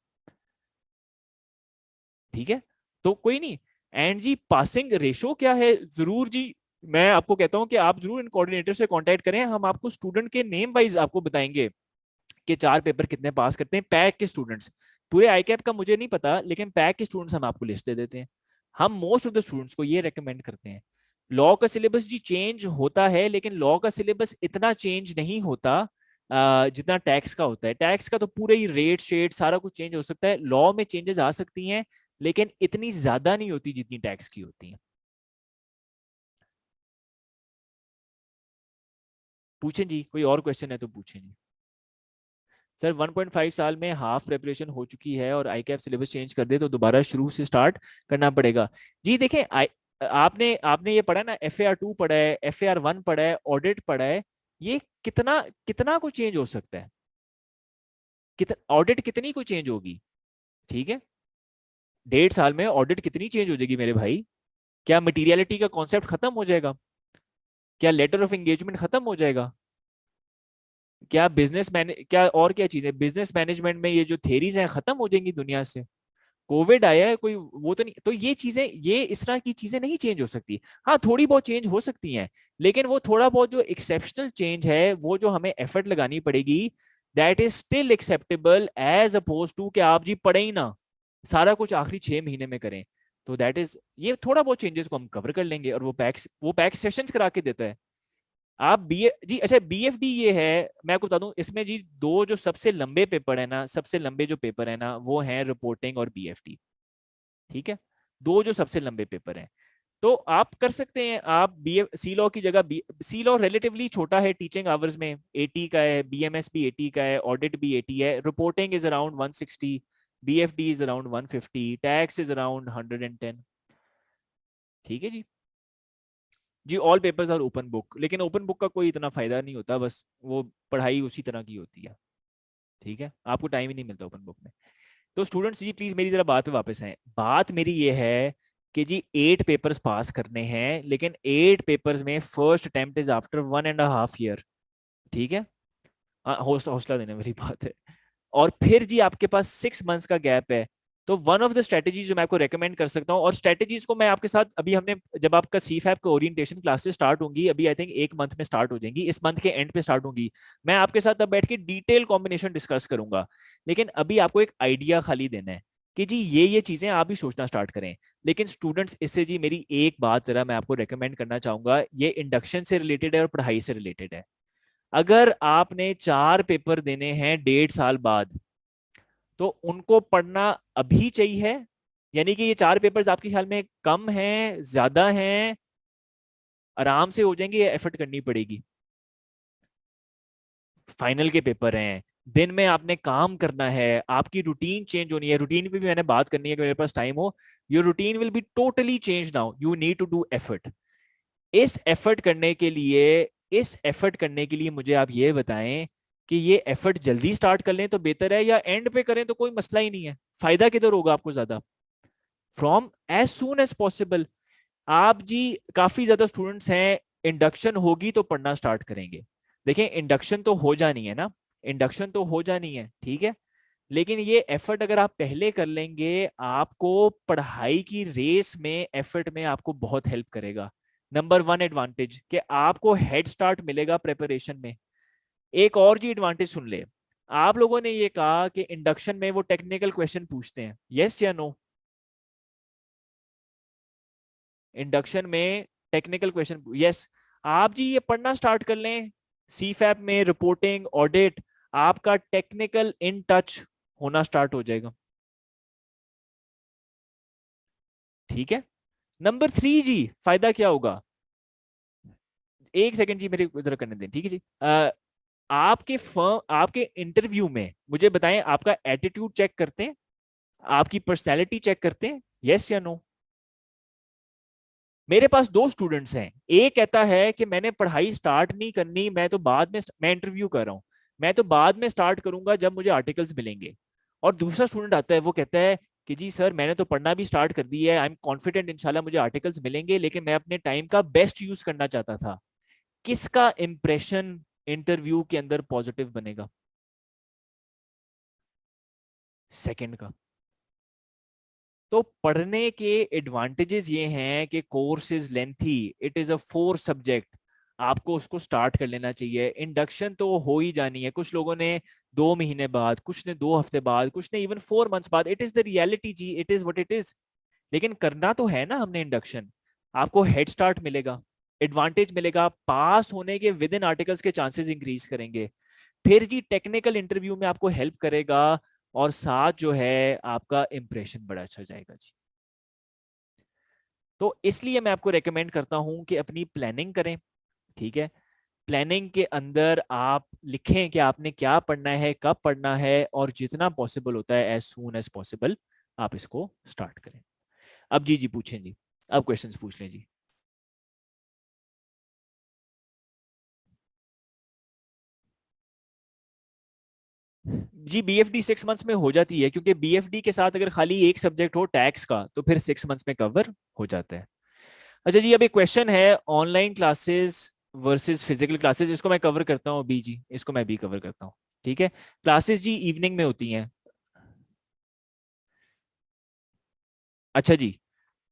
ठीक है, तो कोई नहीं। एंड जी पासिंग रेशो क्या है, जरूर जी मैं आपको कहता हूं कि आप जरूर इन कोऑर्डिनेटर से कांटेक्ट करें, हम आपको स्टूडेंट के नेम वाइज आपको बताएंगे कि 4 पेपर कितने पास करते हैं पैक के स्टूडेंट्स। पूरे आई कैप का मुझे नहीं पता, लेकिन पैक के स्टूडेंट्स हम आपको लिस्ट दे देते हैं। हम मोस्ट ऑफ द स्टूडेंट्स को ये रेकमेंड करते हैं। लॉ का सिलेबस जी चेंज होता है, लेकिन लॉ का सिलेबस इतना चेंज नहीं होता जितना टैक्स का होता है। टैक्स का तो पूरे ही रेट शेट सारा कुछ चेंज हो सकता है, लॉ में चेंजेस आ सकती हैं लेकिन इतनी ज्यादा नहीं होती जितनी टैक्स की होती है। पूछें जी, कोई और क्वेश्चन है तो पूछें जी। सर 1.5 साल में हाफ प्रेपरेशन हो चुकी है और आई कैप सिलेबस चेंज कर दे तो दोबारा शुरू से स्टार्ट करना पड़ेगा। जी देखें, आपने आपने ये पढ़ा ना, FAR 2 पढ़ा है, FAR 1 पढ़ा है, ऑडिट पढ़ा है, ये कितना कितना को चेंज हो सकता है, कितना ऑडिट कितनी को चेंज होगी। ठीक है, 1.5 साल में ऑडिट कितनी चेंज हो जाएगी मेरे भाई। क्या मटीरियलिटी का कॉन्सेप्ट खत्म हो जाएगा, क्या लेटर ऑफ एंगेजमेंट खत्म हो जाएगा, क्या बिजनेस मैने क्या और क्या चीजें बिजनेस मैनेजमेंट में ये जो थेरीज हैं खत्म हो जाएंगी दुनिया से। कोविड आया है कोई वो तो नहीं, तो ये चीजें ये इस तरह की चीजें नहीं चेंज हो सकती। हाँ थोड़ी बहुत चेंज हो सकती हैं, लेकिन वो थोड़ा बहुत जो एक्सेप्शनल चेंज है वो जो हमें एफर्ट लगानी पड़ेगी, that is still acceptable as opposed to कि आप जी पढ़े ही ना, सारा कुछ आखिरी 6 महीने में करें। तो दैट इज ये थोड़ा बहुत चेंजेस को हम कवर कर लेंगे, और वो पैक सेशंस करा के देता है। आप बी जी अच्छा BFD ये है, मैं आपको बता दूं इसमें जी दो जो सबसे लंबे पेपर है ना, सबसे लंबे जो पेपर है ना वो है रिपोर्टिंग और BFD। ठीक है, दो जो सबसे लंबे पेपर हैं, तो आप कर सकते हैं। आप बी सी लॉ की जगह सी लॉ रिलेटिवली छोटा है, टीचिंग आवर्स में 80 का है, BMS भी 80 का है, ऑडिट भी 80 है, reporting is around 160, BFD is around 150, tax is around 110। ठीक है जी। जी all papers are open book, लेकिन ओपन बुक का कोई इतना फायदा नहीं होता, बस वो पढ़ाई उसी तरह की होती है। ठीक है, आपको टाइम ही नहीं मिलता ओपन बुक में। तो स्टूडेंट्स जी प्लीज मेरी जरा बात पे वापस आए। बात मेरी ये है कि जी 8 पेपर्स पास करने हैं, लेकिन 8 पेपर्स में first attempt is after 1.5 year. ठीक है, हौसला देने वाली बात है। और फिर जी आपके पास 6 मंथ्स का गैप है। तो वन ऑफ द स्ट्रेटेजीज जो मैं आपको रेकमेंड कर सकता हूँ, और स्ट्रेटेजीज को मैं आपके साथ अभी हमने जब आपका CFAP का ओरिएंटेशन क्लासेस स्टार्ट होंगी, अभी आई थिंक 1 मंथ में स्टार्ट हो जाएंगी, इस मंथ के एंड पे स्टार्ट होंगी, मैं आपके साथ अब बैठ के डिटेल कॉम्बिनेशन डिस्कस करूंगा। लेकिन अभी आपको एक आइडिया खाली देना है कि जी ये चीजें आप भी सोचना स्टार्ट करें। लेकिन स्टूडेंट्स इससे जी मेरी एक बात जरा मैं आपको रेकमेंड करना चाहूंगा, ये इंडक्शन से रिलेटेड है और पढ़ाई से रिलेटेड है। अगर आपने 4 पेपर देने हैं 1.5 साल बाद, तो उनको पढ़ना अभी चाहिए। यानी कि ये 4 पेपर्स आपके ख्याल में कम हैं, ज्यादा हैं, आराम से हो जाएंगे या एफर्ट करनी पड़ेगी। फाइनल के पेपर हैं, दिन में आपने काम करना है, आपकी रूटीन चेंज होनी है, रूटीन पे भी मैंने बात करनी है कि मेरे पास टाइम हो। Your routine will be totally change now, you need to do effort. इस एफर्ट करने के लिए इस एफर्ट करने के लिए मुझे आप ये बताएं कि ये एफर्ट जल्दी स्टार्ट कर लें तो बेहतर है, या एंड पे करें तो कोई मसला ही नहीं है, फायदा किधर होगा आपको ज्यादा। From as soon as possible. आप जी काफी ज्यादा स्टूडेंट्स हैं, इंडक्शन होगी तो पढ़ना स्टार्ट करेंगे। देखें इंडक्शन तो हो जानी है ना, इंडक्शन तो हो जानी है, ठीक है, लेकिन ये एफर्ट अगर आप पहले कर लेंगे, आपको पढ़ाई की रेस में एफर्ट में आपको बहुत हेल्प करेगा। नंबर 1 एडवांटेज कि आपको हेड स्टार्ट मिलेगा प्रिपरेशन में। एक और जी एडवांटेज सुन ले, आप लोगों ने ये कहा कि इंडक्शन में वो टेक्निकल क्वेश्चन पूछते हैं, यस या नो। इंडक्शन में टेक्निकल क्वेश्चन, यस। आप जी ये पढ़ना स्टार्ट कर लें, CFAP में रिपोर्टिंग ऑडिट, आपका टेक्निकल इन टच होना स्टार्ट हो जाएगा। ठीक है, नंबर 3 जी फायदा क्या होगा, एक सेकंड जी मेरे जरा करने दें, ठीक है जी। आपके फर्म आपके इंटरव्यू में मुझे बताएं, आपका एटीट्यूड चेक करते हैं, आपकी पर्सनैलिटी चेक करते हैं, यस या नो। मेरे पास 2 स्टूडेंट्स हैं, एक कहता है कि मैंने पढ़ाई स्टार्ट नहीं करनी, मैं तो बाद में, मैं इंटरव्यू कर रहा हूं, मैं तो बाद में स्टार्ट करूंगा जब मुझे आर्टिकल्स मिलेंगे। और दूसरा स्टूडेंट आता है, वो कहता है कि जी सर मैंने तो पढ़ना भी स्टार्ट कर दी है, आई एम कॉन्फिडेंट इंशाल्लाह मुझे आर्टिकल्स मिलेंगे, लेकिन मैं अपने टाइम का बेस्ट यूज करना चाहता था। किसका इंप्रेशन इंटरव्यू के अंदर पॉजिटिव बनेगा? सेकंड का। तो पढ़ने के एडवांटेजेस ये हैं कि course is lengthy, it is a 4 subject, आपको उसको स्टार्ट कर लेना चाहिए। इंडक्शन तो हो ही जानी है, कुछ लोगों ने 2 महीने बाद, कुछ ने 2 हफ्ते बाद, कुछ ने इवन 4 मंथ्स बाद। इट इज द रियलिटी जी, it is what it is. लेकिन करना तो है ना हमने इंडक्शन। आपको हेड स्टार्ट मिलेगा, एडवांटेज मिलेगा, पास होने के विद इन आर्टिकल्स के चांसेस इंक्रीज करेंगे। फिर जी टेक्निकल इंटरव्यू में आपको हेल्प करेगा, और साथ जो है आपका इंप्रेशन बड़ा अच्छा जाएगा जी। तो इसलिए मैं आपको रेकमेंड करता हूं कि अपनी प्लानिंग करें। ठीक है, प्लानिंग के अंदर आप लिखें कि आपने क्या पढ़ना है, कब पढ़ना है, और जितना पॉसिबल होता है एज सून एज पॉसिबल आप इसको स्टार्ट करें। अब जी पूछें जी, अब क्वेश्चंस पूछ लें जी। जी बीएफडी 6 मंथ्स में हो जाती है, क्योंकि बीएफडी के साथ अगर खाली एक सब्जेक्ट हो टैक्स का तो फिर 6 मंथ्स में कवर हो जाता है। अच्छा जी, अब एक क्वेश्चन है, online classes versus physical classes, इसको मैं कवर करता हूँ बी जी, इसको मैं भी कवर करता हूँ। ठीक है, क्लासेस जी इवनिंग में होती हैं। अच्छा जी,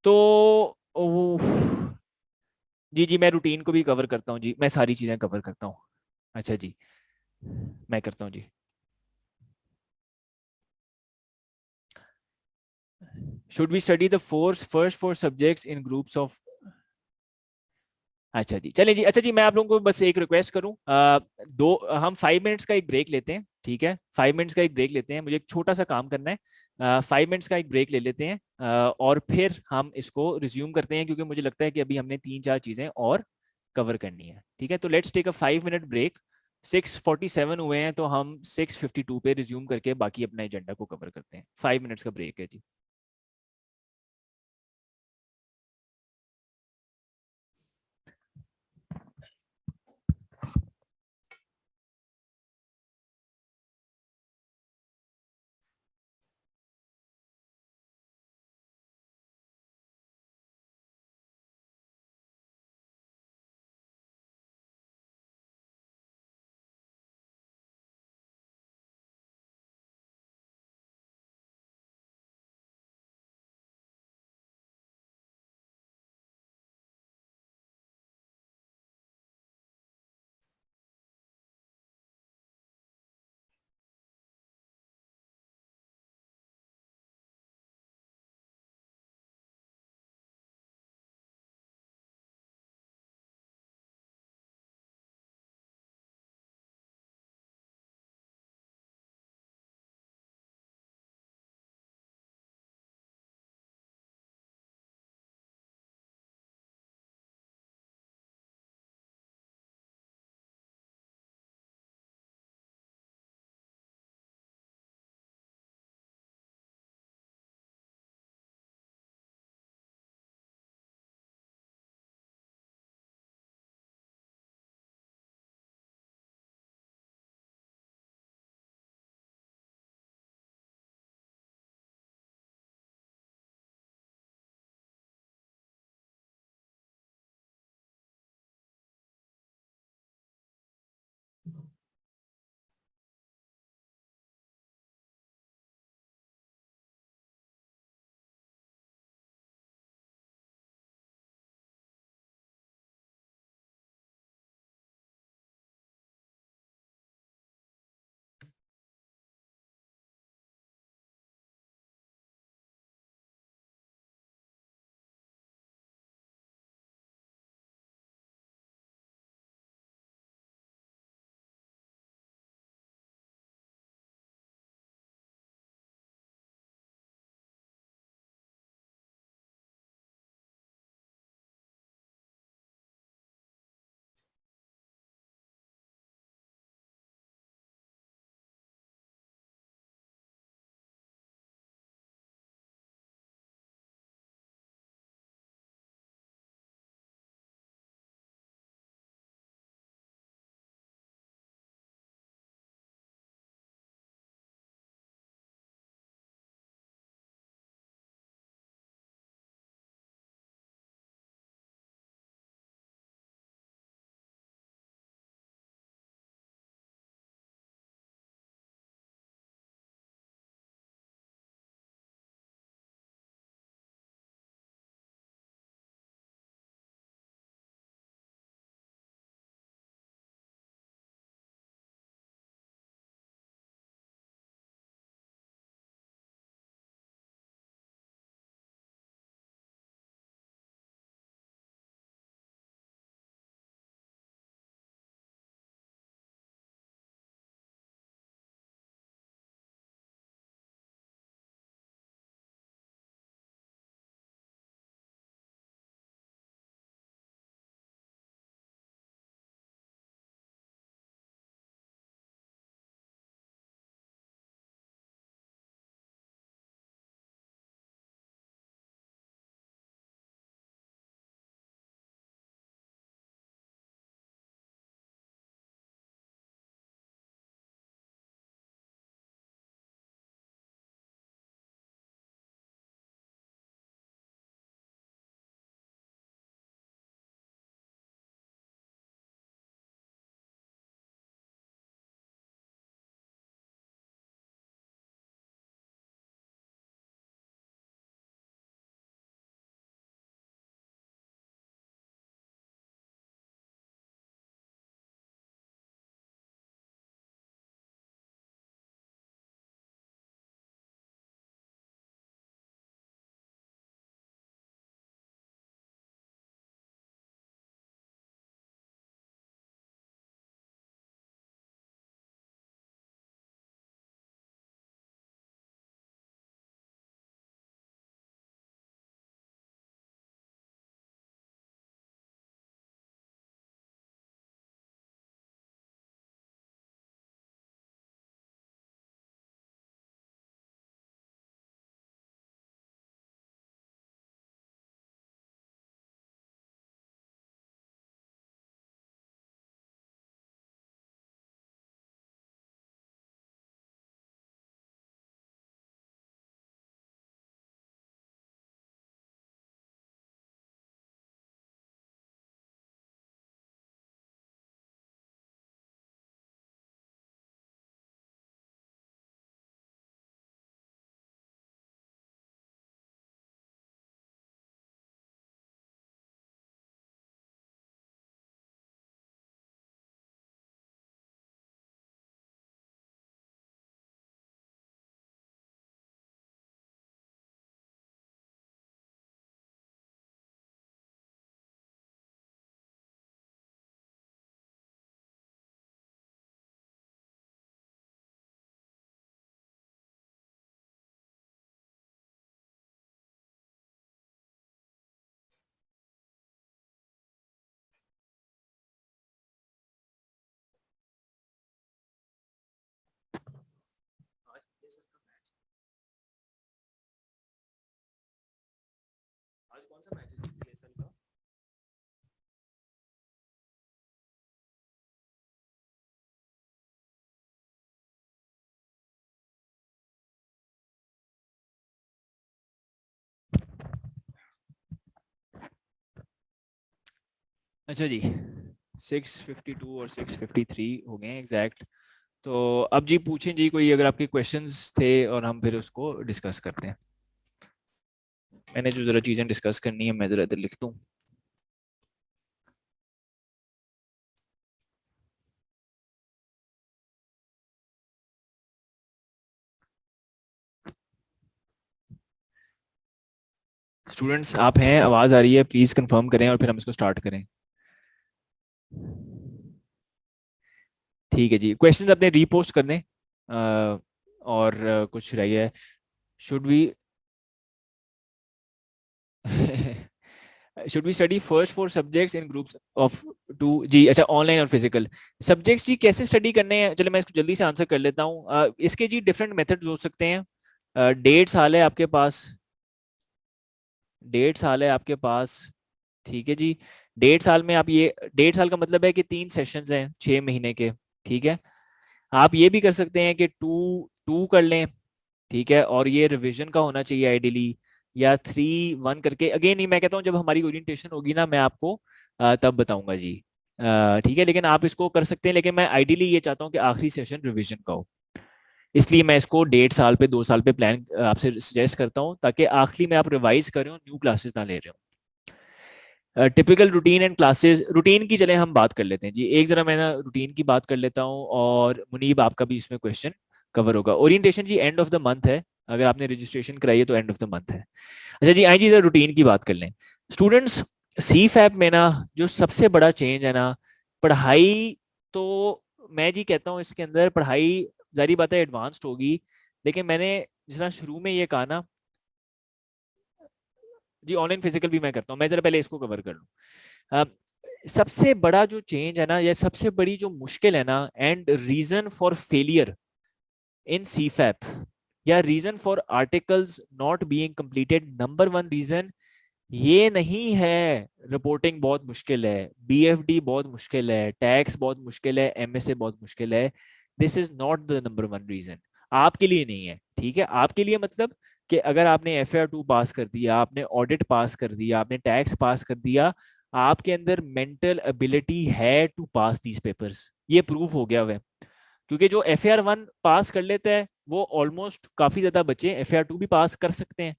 तो जी मैं रूटीन को भी कवर करता हूँ जी, मैं सारी चीजें कवर करता हूँ। अच्छा जी, मैं करता हूँ जी। Should we study the force first 4 subjects in groups of. अच्छा जी, चलिए जी। अच्छा जी, मैं आप लोगों को बस एक रिक्वेस्ट करूं, दो हम 5 मिनट्स का एक ब्रेक लेते हैं। ठीक है, 5 मिनट्स का एक ब्रेक लेते हैं, मुझे एक छोटा सा काम करना है। 5 मिनट्स का एक ब्रेक ले लेते हैं, और फिर हम इसको रिज्यूम करते हैं, क्योंकि मुझे लगता है कि अभी हमने 3 4 चीजें और कवर करनी है। ठीक है, तो let's take a 5 minute break. 6:47 हुए हैं, तो हम 6:52 पे रिज्यूम करके बाकी अपना एजेंडा को कवर करते हैं। 5 मिनट्स का ब्रेक है जी। अच्छा जी, 652 और 653 हो गए एग्जैक्ट। तो अब जी पूछें जी कोई अगर आपके क्वेश्चंस थे और हम फिर उसको डिस्कस करते हैं। मैंने जो ज़रा चीज़ें डिस्कस करनी है मैं ज़रा इधर लिख दूँ। स्टूडेंट्स आप हैं, आवाज़ आ रही है, प्लीज़ कंफर्म करें और फिर हम इसको स्टार्ट करें। ठीक है जी, क्वेश्चंस अपने रीपोस्ट कर दें। और कुछ रह गया है, should we should we study first four subjects in groups of two जी। अच्छा, ऑनलाइन और फिजिकल सब्जेक्ट्स जी कैसे स्टडी करने हैं, चलो मैं इसको जल्दी से आंसर कर लेता हूँ। इसके जी डिफरेंट मेथड्स हो सकते हैं। 1.5 साल है आपके पास, 1.5 साल है आपके पास, ठीक है जी। 1.5 साल में आप ये, 1.5 साल का मतलब है कि 3 सेशंस हैं 6 महीने के, ठीक है। आप ये भी कर सकते हैं कि टू टू कर लें, ठीक है, और ये रिवीजन का होना चाहिए आइडियली, या 3-1 करके। अगेन ही मैं कहता हूँ जब हमारी ओरिएंटेशन होगी ना मैं आपको तब बताऊंगा जी। ठीक है, लेकिन आप इसको कर सकते हैं, लेकिन मैं आइडियली ये चाहता हूँ कि आखिरी सेशन रिवीजन का हो, इसलिए मैं इसको 1.5 साल पे 2 साल पे प्लान आपसे सजेस्ट करता हूँ, ताकि आखिरी में आप रिवाइज करें और न्यू क्लासेस ना ले रहे हो। Typical routine and classes, routine की चले हम बात कर लेते हैं जी, एक जरा मैं ना रूटीन की बात कर लेता हूँ, और मुनीब आपका भी इसमें क्वेश्चन कवर होगा। ओरिएंटेशन जी एंड ऑफ द मंथ है, अगर आपने रजिस्ट्रेशन कराई है तो एंड ऑफ द मंथ है। अच्छा जी, आई जी इधर रूटीन की बात कर लें। स्टूडेंट्स, सी फैप में ना जो सबसे बड़ा चेंज है ना, पढ़ाई, तो मैं जी कहता हूँ इसके अंदर पढ़ाई जारी बात है एडवांस्ड होगी, लेकिन मैंने जिस तरह शुरू में ये कहा ना जी, ऑनलाइन फिजिकल भी मैं करता हूँ, मैं जरा पहले इसको कवर कर लूँ। सबसे बड़ा जो चेंज है ना, या सबसे बड़ी जो मुश्किल है ना, and reason for failure in CFAP, या reason for articles not being completed, number one reason ये नहीं है रिपोर्टिंग बहुत मुश्किल है, बीएफडी बहुत मुश्किल है, टैक्स बहुत मुश्किल है, एमएसए बहुत मुश्किल है। This is not the number one reason, आपके लिए नहीं है, ठीक है। आपके लिए मतलब कि अगर आपने एफ 2 पास कर दिया, आपने ऑडिट पास कर दिया, आपने टैक्स पास कर दिया, आपके अंदर मेंटल एबिलिटी है टू पास दीज पेपर्स, ये प्रूफ हो गया हुआ है। क्योंकि जो FAR 1 पास कर लेता है वो ऑलमोस्ट काफी ज्यादा बच्चे FAR 2 भी पास कर सकते हैं।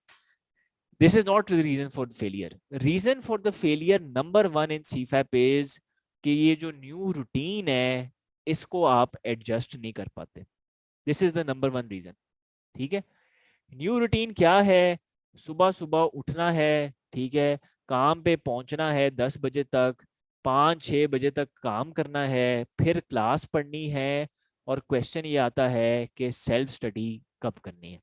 This is not the reason for the failure, reason for the failure number one in CFAP is कि ये जो न्यू रूटीन है इसको आप एडजस्ट नहीं कर पाते। This is the number one reason, ठीक है। न्यू रूटीन क्या है? सुबह सुबह उठना है, ठीक है, काम पे पहुंचना है 10 बजे तक, 5-6 बजे तक काम करना है, फिर क्लास पढ़नी है, और क्वेश्चन ये आता है कि सेल्फ स्टडी कब करनी है।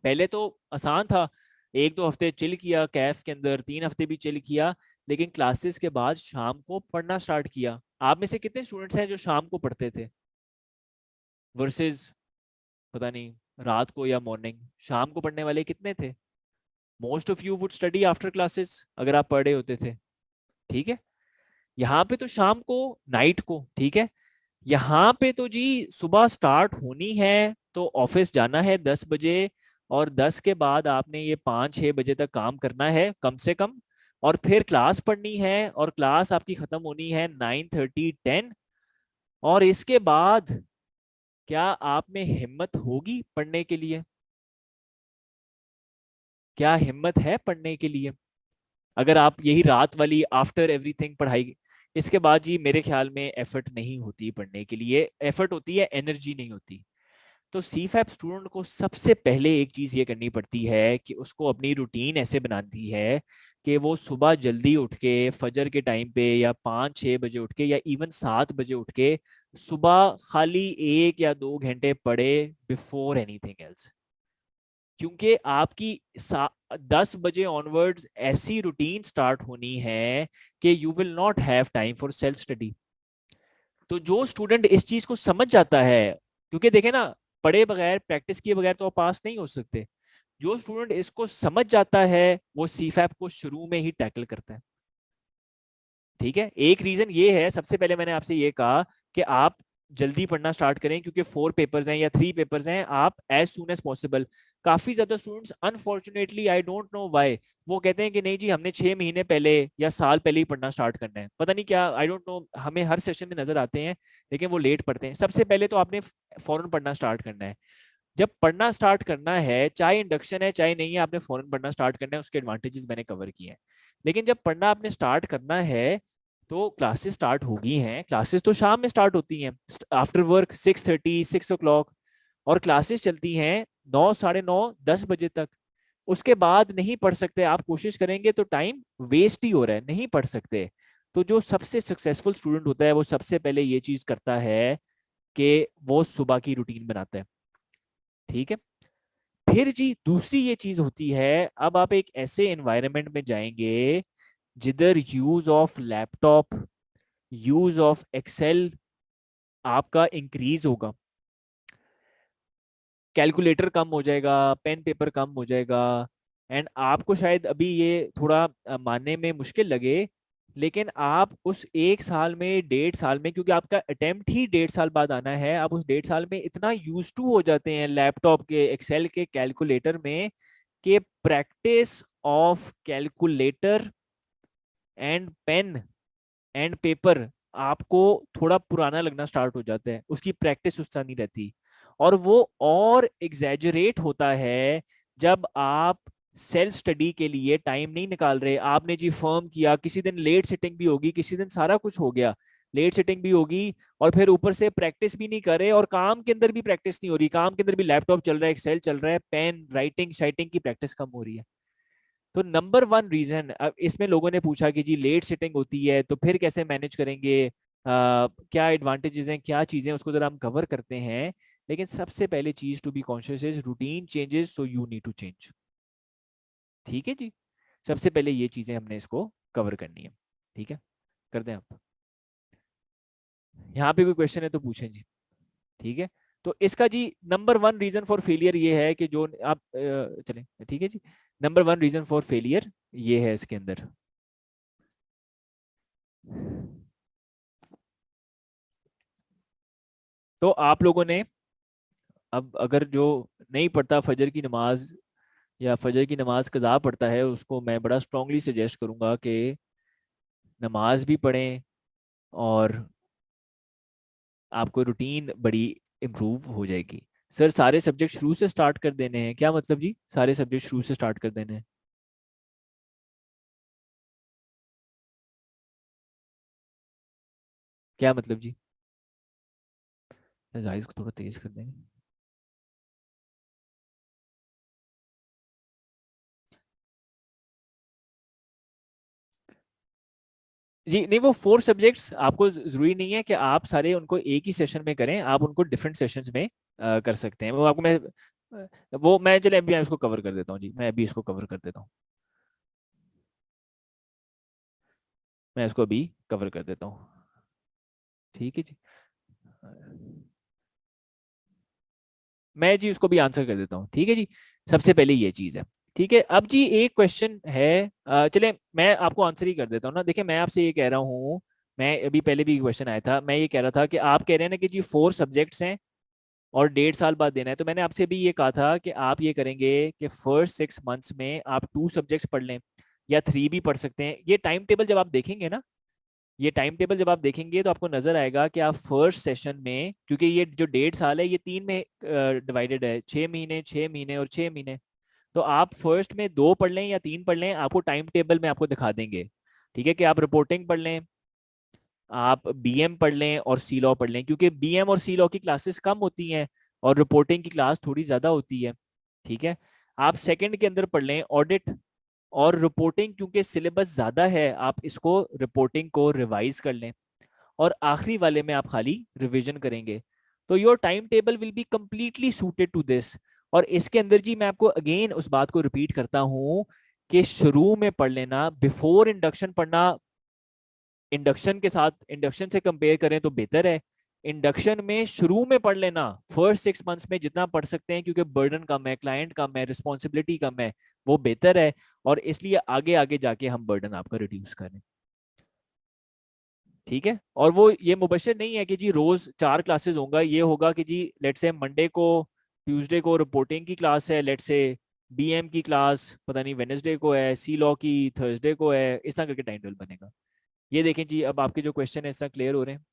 पहले तो आसान था, 1-2 हफ्ते चिल किया कैफ के अंदर, 3 हफ्ते भी चिल किया, लेकिन क्लासेस के बाद शाम को पढ़ना स्टार्ट किया। आप में से कितने स्टूडेंट्स हैं जो शाम को पढ़ते थे वर्सेस पता नहीं रात को या मॉर्निंग, शाम को पढ़ने वाले कितने थे? Most of you would study after classes अगर आप पढ़े होते थे, ठीक है। यहाँ पे तो शाम को, नाइट को, ठीक है। यहाँ पे तो जी सुबह स्टार्ट होनी है, तो ऑफिस जाना है 10 बजे, और 10 के बाद आपने ये 5-6 बजे तक काम करना है कम से कम, और फिर क्लास पढ़नी है, और क्लास आपकी खत्म होनी है 9:30-10। और इसके बाद क्या आप में हिम्मत होगी पढ़ने के लिए? क्या हिम्मत है पढ़ने के लिए अगर आप यही रात वाली आफ्टर एवरीथिंग पढ़ाई? इसके बाद जी मेरे ख्याल में एफर्ट नहीं होती पढ़ने के लिए, एफर्ट होती है, एनर्जी नहीं होती। तो सी फैप स्टूडेंट को सबसे पहले एक चीज ये करनी पड़ती है कि उसको अपनी रूटीन ऐसे बनाती है कि वो सुबह जल्दी उठ के फजर के टाइम पे, या 5-6 बजे उठ के, या इवन 7 बजे उठ के सुबह खाली 1 या 2 घंटे पढ़े बिफोर एनीथिंग एल्स। क्योंकि आपकी 10 बजे ऑनवर्ड्स ऐसी रूटीन स्टार्ट होनी है कि you will not have time for self study. तो जो स्टूडेंट इस चीज को समझ जाता है, क्योंकि देखे ना, पढ़े बगैर प्रैक्टिस किए बगैर तो आप पास नहीं हो सकते। जो स्टूडेंट इसको समझ जाता है वो सीफैप को शुरू में ही टैकल करता है, ठीक है। एक रीजन ये है, सबसे पहले मैंने आपसे ये कहा कि आप जल्दी पढ़ना स्टार्ट करें, क्योंकि 4 पेपर्स हैं या 3 पेपर्स हैं, आप एज सुन एज पॉसिबल काफी ज्यादा students unfortunately, I don't know why, वो कहते हैं कि नहीं जी हमने 6 महीने पहले या साल पहले ही पढ़ना स्टार्ट करना है, पता नहीं क्या, आई डोंट नो, हमें हर सेशन में नजर आते हैं, लेकिन वो लेट पढ़ते हैं। सबसे पहले तो आपने फौरन पढ़ना स्टार्ट करना है। जब पढ़ना स्टार्ट करना है, चाहे इंडक्शन है चाहे नहीं है, आपने फौरन पढ़ना स्टार्ट करना है, उसके एडवांटेजेस मैंने कवर किए हैं। लेकिन जब पढ़ना आपने स्टार्ट करना है, तो क्लासेस स्टार्ट हो गई हैं, क्लासेस तो शाम में स्टार्ट होती हैं, आफ्टर वर्क 6:30 6 o'clock, और क्लासेस चलती हैं 9 9:30 10 बजे तक। उसके बाद नहीं पढ़ सकते, आप कोशिश करेंगे तो टाइम वेस्ट ही हो रहा है, नहीं पढ़ सकते। तो जो सबसे सक्सेसफुल स्टूडेंट होता है वो सबसे पहले ये चीज करता है कि वो सुबह की रूटीन बनाता है। ठीक है। फिर जी दूसरी ये चीज होती है, अब आप एक ऐसे एनवायरनमेंट में जाएंगे जिधर use of laptop, use of excel आपका इंक्रीज होगा, कैलकुलेटर कम हो जाएगा, पेन पेपर कम हो जाएगा। एंड आपको शायद अभी ये थोड़ा मानने में मुश्किल लगे, लेकिन आप उस 1 साल में 1.5 साल में, क्योंकि आपका अटेम्प्ट ही 1.5 साल बाद आना है, आप उस 1.5 साल में इतना यूज टू हो जाते हैं लैपटॉप के, एक्सेल के, कैलकुलेटर में, कि practice of calculator and pen and paper आपको थोड़ा पुराना लगना स्टार्ट हो जाता है, उसकी प्रैक्टिस उतना नहीं रहती। और वो और एग्जैजरेट होता है जब आप सेल्फ स्टडी के लिए टाइम नहीं निकाल रहे, आपने जी फर्म किया, किसी दिन लेट सिटिंग भी होगी, किसी दिन सारा कुछ हो गया, लेट सिटिंग भी होगी, और फिर ऊपर से प्रैक्टिस भी नहीं कर रहे, और काम के अंदर भी प्रैक्टिस नहीं हो रही, काम के अंदर भी लैपटॉप चल रहा है, एक्सेल चल रहा है, पेन राइटिंग शाइटिंग की प्रैक्टिस कम हो रही है। तो नंबर वन रीजन, अब इसमें लोगों ने पूछा कि जी लेट सिटिंग होती है तो फिर कैसे मैनेज करेंगे, क्या एडवांटेजेस हैं, क्या चीजें, उसको जरा हम कवर करते हैं। लेकिन सबसे पहले चीज to be conscious is routine changes, so you need to change. ठीक है जी। सबसे पहले ये चीजें हमने इसको कवर करनी है। ठीक है, कर दें आप। यहाँ पे कोई क्वेश्चन है तो पूछें जी। ठीक है। तो इसका जी number one reason for failure ये है कि जो आप चलें, ठीक है जी, number one reason for failure ये है इसके अंदर। तो आप लोगों ने, अब अगर जो नहीं पढ़ता फजर की नमाज, या फजर की नमाज कज़ा पढ़ता है, उसको मैं बड़ा स्ट्रांगली सजेस्ट करूंगा कि नमाज भी पढ़ें, और आपको रूटीन बड़ी इम्प्रूव हो जाएगी। सर सारे सब्जेक्ट शुरू से स्टार्ट कर देने हैं, क्या मतलब जी सारे सब्जेक्ट शुरू से स्टार्ट कर देने हैं? क्या मतलब जी? जाहिर को थोड़ा तेज कर देंगे। जी नहीं, वो 4 सब्जेक्ट्स आपको जरूरी नहीं है कि आप सारे उनको एक ही सेशन में करें, आप उनको डिफरेंट सेशंस में कर सकते हैं। वो आपको मैं वो मैं चले अभी मैं इसको कवर कर देता हूँ जी, मैं अभी इसको कवर कर देता हूँ, मैं इसको अभी कवर कर देता हूँ। ठीक है जी। मैं जी उसको भी आंसर कर देता हूँ। ठीक है जी। सबसे पहले ये चीज है। ठीक है। अब जी एक क्वेश्चन है, चले मैं आपको आंसर ही कर देता हूँ ना। देखिए मैं आपसे ये कह रहा हूँ, मैं अभी पहले भी क्वेश्चन आया था, मैं ये कह रहा था कि आप कह रहे हैं ना कि जी 4 सब्जेक्ट्स हैं और 1.5 साल बाद देना है, तो मैंने आपसे भी ये कहा था कि आप ये करेंगे कि फर्स्ट 6 मंथ्स में आप 2 सब्जेक्ट्स पढ़ लें, या 3 भी पढ़ सकते हैं। ये टाइम टेबल जब आप देखेंगे ना, ये टाइम टेबल जब आप देखेंगे तो आपको नजर आएगा कि आप फर्स्ट सेशन में, क्योंकि ये जो 1.5 साल है ये 3 में डिवाइडेड है, 6 महीने 6 महीने और 6 महीने, तो आप फर्स्ट में 2 पढ़ लें या 3 पढ़ लें, आपको टाइम टेबल में आपको दिखा देंगे। ठीक है, कि आप रिपोर्टिंग पढ़ लें, आप बीएम पढ़ लें और सी लॉ पढ़ लें, क्योंकि बीएम और सी लॉ की क्लासेस कम होती हैं और रिपोर्टिंग की क्लास थोड़ी ज्यादा होती है। ठीक है। आप सेकंड के अंदर पढ़ लें ऑडिट और रिपोर्टिंग, क्योंकि सिलेबस ज्यादा है, आप इसको रिपोर्टिंग को रिवाइज कर लें, और आखिरी वाले में आप खाली रिवीजन करेंगे। तो your time table will be completely suited to this. और इसके अंदर जी मैं आपको अगेन उस बात को रिपीट करता हूं कि शुरू में पढ़ लेना, बिफोर इंडक्शन पढ़ना, इंडक्शन के साथ, इंडक्शन से कंपेयर करें तो बेहतर है। इंडक्शन में शुरू में पढ़ लेना, फर्स्ट 6 मंथ्स में जितना पढ़ सकते हैं, क्योंकि बर्डन कम है, क्लाइंट कम है, रिस्पॉन्सिबिलिटी कम है, वो बेहतर है। और इसलिए आगे आगे जाके हम बर्डन आपका रिड्यूस करें। ठीक है। और वो ये मुबशर नहीं है कि जी रोज 4 क्लासेस होगा, ये होगा कि जी लेट से मंडे को ट्यूसडे को रिपोर्टिंग की क्लास है, लेट्स से बीएम की क्लास पता नहीं वेनेसडे को है, सी लॉ की थर्सडे को है, इस तरह करके टाइम टेबल बनेगा। ये देखें जी, अब आपके जो क्वेश्चन है इस तरह क्लियर हो रहे हैं?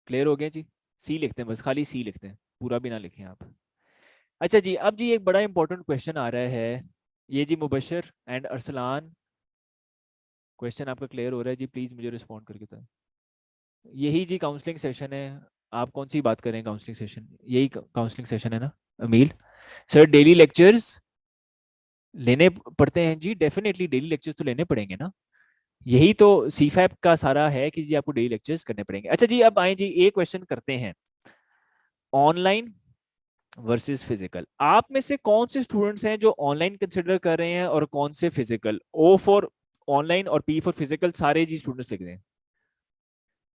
क्लियर हो गया जी? सी लिखते हैं, बस खाली सी लिखते हैं, पूरा भी ना लिखें आप। अच्छा जी, अब जी एक बड़ा इंपॉर्टेंट क्वेश्चन आ रहा है। ये जी मुबशर एंड अरसलान, क्वेश्चन आपका क्लियर हो रहा है जी? प्लीज मुझे रिस्पॉन्ड करके बताएं। यही जी काउंसलिंग सेशन है। आप कौन सी बात करें? काउंसलिंग सेशन, यही काउंसलिंग सेशन है ना अमील? सर डेली लेक्चर्स लेने पड़ते हैं जी, डेफिनेटली डेली लेक्चर्स तो लेने पड़ेंगे ना। यही तो सीफैप का सारा है कि जी आपको डेली लेक्चर्स करने पड़ेंगे। अच्छा जी, अब आए जी एक क्वेश्चन करते हैं, ऑनलाइन वर्सेस फिजिकल। आप में से कौन से स्टूडेंट्स हैं जो ऑनलाइन कंसिडर कर रहे हैं और कौन से फिजिकल? ओ फॉर ऑनलाइन और पी फॉर फिजिकल, सारे जी स्टूडेंट्स लिख रहे हैं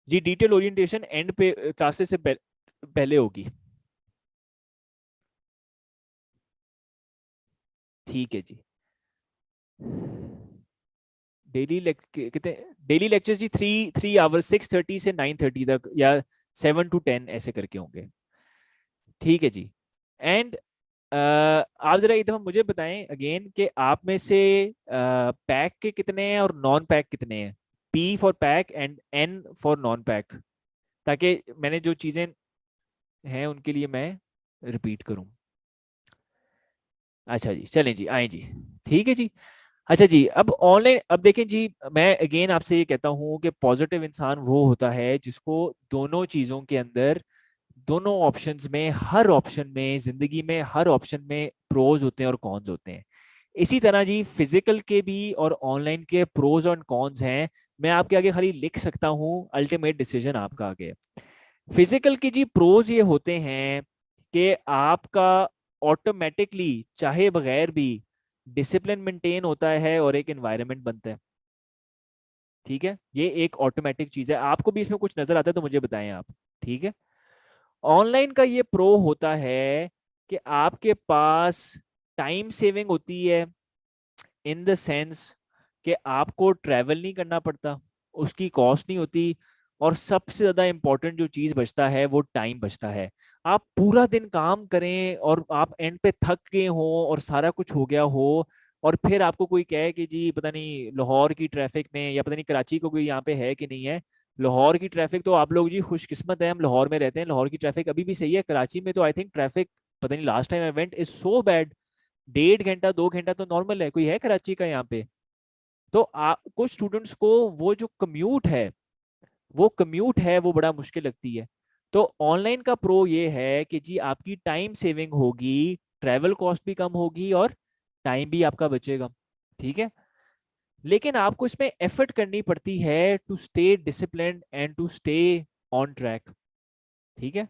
जी। डिटेल ओरिएंटेशन एंड पे क्लासेस से पहले होगी। ठीक है जी। कितने डेली लेक्चर्स जी? 3 3 आवर्स, 6:30 से 9:30 तक, या 7 to 10 ऐसे करके होंगे। ठीक है जी। एंड आप जरा एक दफा मुझे बताएं अगेन कि आप में से पैक के कितने हैं और नॉन पैक कितने हैं? P for pack and N for non pack, ताकि मैंने जो चीजें हैं उनके लिए मैं रिपीट करूं। अच्छा जी, चलें जी, आए जी। ठीक है जी। अच्छा जी, अब ऑनलाइन, अब देखें जी, मैं अगेन आपसे ये कहता हूँ कि पॉजिटिव इंसान वो होता है जिसको दोनों चीजों के अंदर, दोनों ऑप्शंस में, हर ऑप्शन में, जिंदगी में हर ऑप्शन में प्रोज होते हैं और कॉन्स होते हैं। इसी तरह जी फिजिकल के भी और ऑनलाइन के प्रोज और कॉन्स हैं। मैं आपके आगे खाली लिख सकता हूँ, अल्टीमेट डिसीजन आपका आगे है। फिजिकल की जी प्रोज ये होते हैं कि आपका ऑटोमेटिकली चाहे बगैर भी डिसिप्लिन मेंटेन होता है और एक एनवायरनमेंट बनता है। ठीक है, ये एक ऑटोमेटिक चीज है। आपको भी इसमें कुछ नजर आता है तो मुझे बताएं आप। ठीक है। ऑनलाइन का ये प्रो होता है कि आपके पास टाइम सेविंग होती है, इन द सेंस कि आपको ट्रैवल नहीं करना पड़ता, उसकी कॉस्ट नहीं होती, और सबसे ज्यादा इंपॉर्टेंट जो चीज बचता है वो टाइम बचता है। आप पूरा दिन काम करें और आप एंड पे थक गए हो और सारा कुछ हो गया हो, और फिर आपको कोई कहे कि जी पता नहीं लाहौर की ट्रैफिक में, या पता नहीं कराची को कोई यहाँ पे है कि नहीं है। लाहौर की ट्रैफिक तो आप लोग जी खुशकिस्मत है, हम लाहौर में रहते हैं, लाहौर की ट्रैफिक अभी भी सही है। कराची में तो आई थिंक ट्रैफिक, पता नहीं, last time I went is so bad. 1.5 घंटा 2 घंटा तो नॉर्मल है। कोई है कराची का यहाँ पे? तो कुछ स्टूडेंट्स को वो जो कम्यूट है वो बड़ा मुश्किल लगती है। तो ऑनलाइन का प्रो ये है कि जी आपकी टाइम सेविंग होगी, ट्रैवल कॉस्ट भी कम होगी और टाइम भी आपका बचेगा। ठीक है। लेकिन आपको इसमें एफर्ट करनी पड़ती है to stay discipline and to stay on track. ठीक है।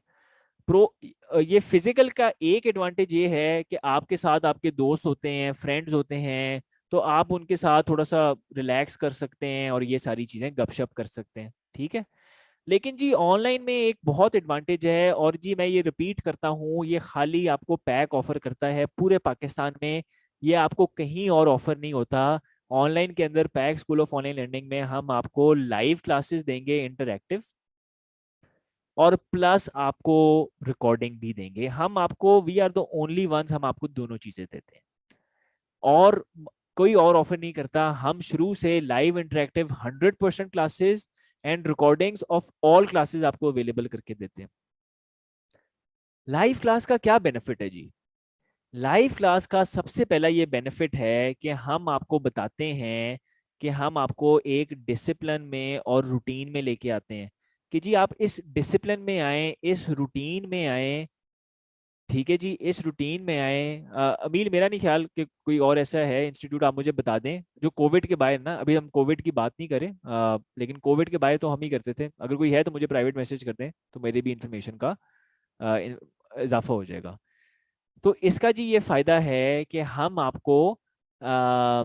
प्रो ये फिजिकल का एक एडवांटेज ये है कि आपके साथ आपके दोस्त होते हैं, फ्रेंड्स होते हैं, तो आप उनके साथ थोड़ा सा रिलैक्स कर सकते हैं और ये सारी चीजें गपशप कर सकते हैं। ठीक है। लेकिन जी ऑनलाइन में एक बहुत एडवांटेज है, और जी मैं ये रिपीट करता हूँ, ये खाली आपको पैक ऑफर करता है पूरे पाकिस्तान में, ये आपको कहीं और ऑफर नहीं होता। ऑनलाइन के अंदर pack school of online learning में हम आपको लाइव क्लासेस देंगे इंटरैक्टिव, और प्लस आपको रिकॉर्डिंग भी देंगे। हम आपको, we are the only ones, हम आपको दोनों चीजें देते हैं, और कोई और ऑफर नहीं करता। हम शुरू से live interactive 100% classes and recordings of all classes आपको अवेलेबल करके देते हैं। लाइव क्लास का क्या बेनिफिट है जी? लाइव क्लास का सबसे पहला ये बेनिफिट है कि हम आपको बताते हैं कि हम आपको एक डिसिप्लिन में और रूटीन में लेके आते हैं, कि जी आप इस डिसिप्लिन में आए, इस रूटीन में आए। ठीक है जी, इस रूटीन में आए। अमील, मेरा नहीं ख्याल कि कोई और ऐसा है इंस्टीट्यूट, आप मुझे बता दें जो कोविड के बाहर ना, अभी हम कोविड की बात नहीं करें, लेकिन कोविड के बाहर तो हम ही करते थे। अगर कोई है तो मुझे प्राइवेट मैसेज कर दें, तो मेरे भी इंफॉर्मेशन का इजाफा हो जाएगा। तो इसका जी ये फायदा है कि हम आपको अ,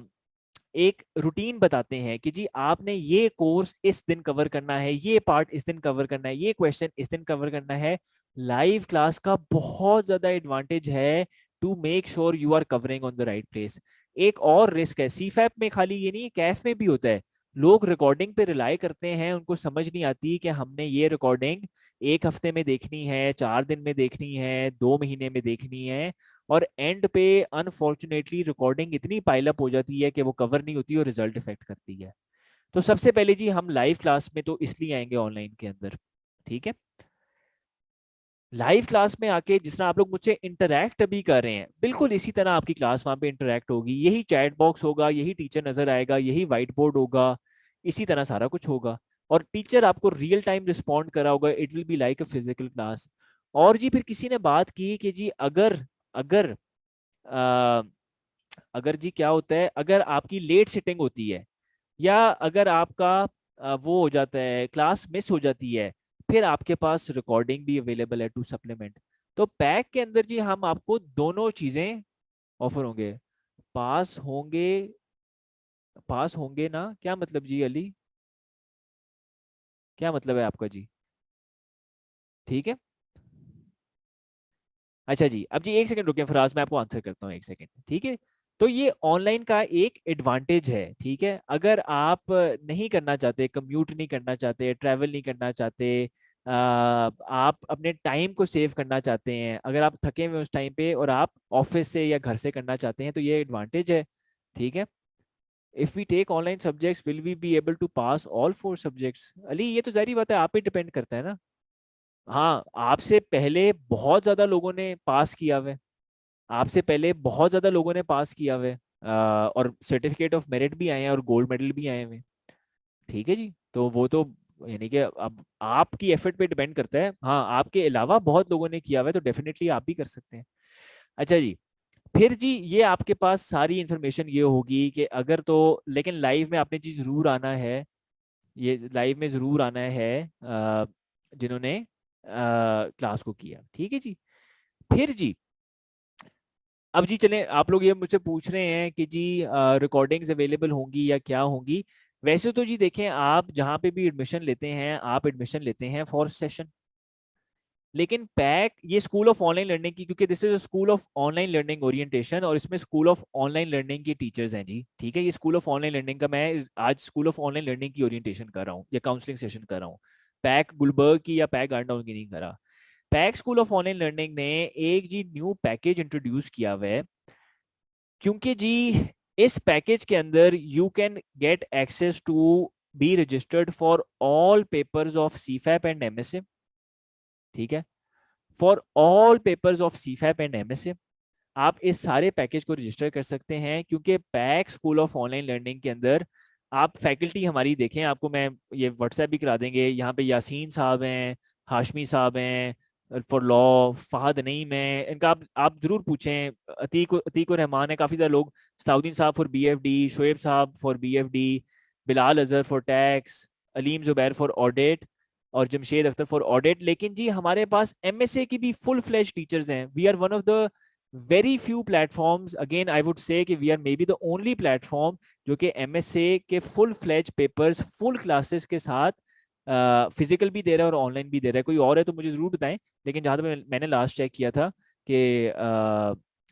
एक रूटीन बताते हैं कि जी आपने ये कोर्स इस दिन कवर करना है, ये पार्ट इस दिन कवर करना है, ये क्वेश्चन इस दिन कवर करना है। लाइव क्लास का बहुत ज्यादा एडवांटेज है to make sure you are covering on the right place. एक और रिस्क है सीफैप में, खाली ये नहीं कैफ में भी होता है। लोग रिकॉर्डिंग पे रिलाई करते हैं, उनको समझ नहीं आती कि हमने ये रिकॉर्डिंग 1 हफ्ते में देखनी है, 4 दिन में देखनी है, 2 महीने में देखनी है, और एंड पे अनफॉर्चुनेटली रिकॉर्डिंग इतनी पाइलअप हो जाती है कि वो कवर नहीं होती और रिजल्ट इफेक्ट करती है। तो सबसे पहले जी हम लाइव क्लास में तो इसलिए आएंगे ऑनलाइन के अंदर, ठीक है। लाइव क्लास में आके जिस तरह आप लोग मुझसे इंटरेक्ट अभी कर रहे हैं, बिल्कुल इसी तरह आपकी क्लास वहां पे इंटरेक्ट होगी, यही चैट बॉक्स होगा, यही टीचर नजर आएगा, यही व्हाइट बोर्ड होगा, इसी तरह सारा कुछ होगा, और टीचर आपको रियल टाइम रिस्पॉन्ड करा होगा। It will be like a physical class. और जी फिर किसी ने बात की कि जी अगर अगर अ, अगर जी क्या होता है, अगर आपकी लेट सिटिंग होती है, या अगर आपका वो हो जाता है, क्लास मिस हो जाती है, फिर आपके पास रिकॉर्डिंग भी अवेलेबल है टू सप्लीमेंट। तो पैक के अंदर जी हम आपको दोनों चीजें ऑफर होंगे। पास होंगे, पास होंगे ना, क्या मतलब जी अली, क्या मतलब है आपका जी? ठीक है। अच्छा जी, अब जी 1 सेकंड रुकिए फराज, मैं आपको आंसर करता हूँ 1 सेकंड, ठीक है। तो ये ऑनलाइन का एक एडवांटेज है, ठीक है। अगर आप नहीं करना चाहते, कम्यूट नहीं करना चाहते, ट्रैवल नहीं करना चाहते, आप अपने टाइम को सेव करना चाहते हैं, अगर आप थके हुए उस टाइम पे और आप ऑफिस से या घर से करना चाहते हैं, तो ये एडवांटेज है, ठीक है। If we take online subjects will we be able to pass all 4 subjects? Ali ये तो जाहिर बात है, आप पे डिपेंड करता है ना। हाँ, आपसे पहले बहुत ज्यादा लोगों ने पास किया हुआ है, आपसे पहले बहुत ज्यादा लोगों ने पास किया हुआ है, और सर्टिफिकेट ऑफ मेरिट भी आए हैं और गोल्ड मेडल भी आए हुए हैं, ठीक है जी। तो वो तो यानी कि अब आपकी एफर्ट पे डिपेंड करता है। हाँ, आपके अलावा बहुत लोगों ने किया हुआ है, तो डेफिनेटली आप भी कर सकते हैं। अच्छा जी, फिर जी ये आपके पास सारी इंफॉर्मेशन ये होगी कि अगर तो, लेकिन लाइव में आपने जी जरूर आना है, ये लाइव में जरूर आना है, जिन्होंने क्लास को किया, ठीक है जी। फिर जी, अब जी चलें, आप लोग ये मुझसे पूछ रहे हैं कि जी रिकॉर्डिंग्स अवेलेबल होंगी या क्या होंगी। वैसे तो जी देखें, आप जहाँ पे भी एडमिशन लेते हैं, आप एडमिशन लेते हैं फॉर सेशन, लेकिन पैक ये स्कूल ऑफ ऑनलाइन लर्निंग की, क्योंकि this is school of online learning orientation, और इसमें स्कूल ऑफ ऑनलाइन लर्निंग के टीचर्स हैं जी, ठीक है। ये स्कूल ऑफ ऑनलाइन लर्निंग का मैं आज स्कूल ऑफ ऑनलाइन लर्निंग की ओरिएंटेशन कर रहा हूँ या काउंसलिंग सेशन कर रहा हूँ, पैक गुलबर्ग की या पैक गार्डन की नहीं करा। Pack school of online learning ने एक जी न्यू पैकेज इंट्रोड्यूस किया हुआ है, क्योंकि जी इस पैकेज के अंदर you can get access to be registered for all papers of CFAP and MSA, ठीक है। For all papers of CFAP and MSA आप इस सारे पैकेज को रजिस्टर कर सकते हैं, क्योंकि pack school of online learning के अंदर आप फैकल्टी हमारी देखें, आपको मैं ये व्हाट्सएप भी करा देंगे, यहाँ पे यासीन साहब हैं, हाशमी साहब हैं फॉर लॉ, फहद नईम है, इनका आप जरूर पूछें, अतीक और रहमान है, काफ़ी सारे लोग, सलाउद्दीन साहब फॉर बीएफडी, शोएब साहब for BFD, Bilal Azhar for tax, Aleem Zubair for audit, और जमशेद अख्तर फॉर ऑडिट। लेकिन जी हमारे पास एमएसए की भी फुल फ्लैश टीचर्स हैं। We are one of the very few platforms, again I would say कि we are maybe the only platform जो कि MSA के full fledged papers full classes के साथ फिजिकल भी दे रहा है और ऑनलाइन भी दे रहा है। कोई और है तो मुझे जरूर बताएं, लेकिन जहां तक मैंने लास्ट चेक किया था कि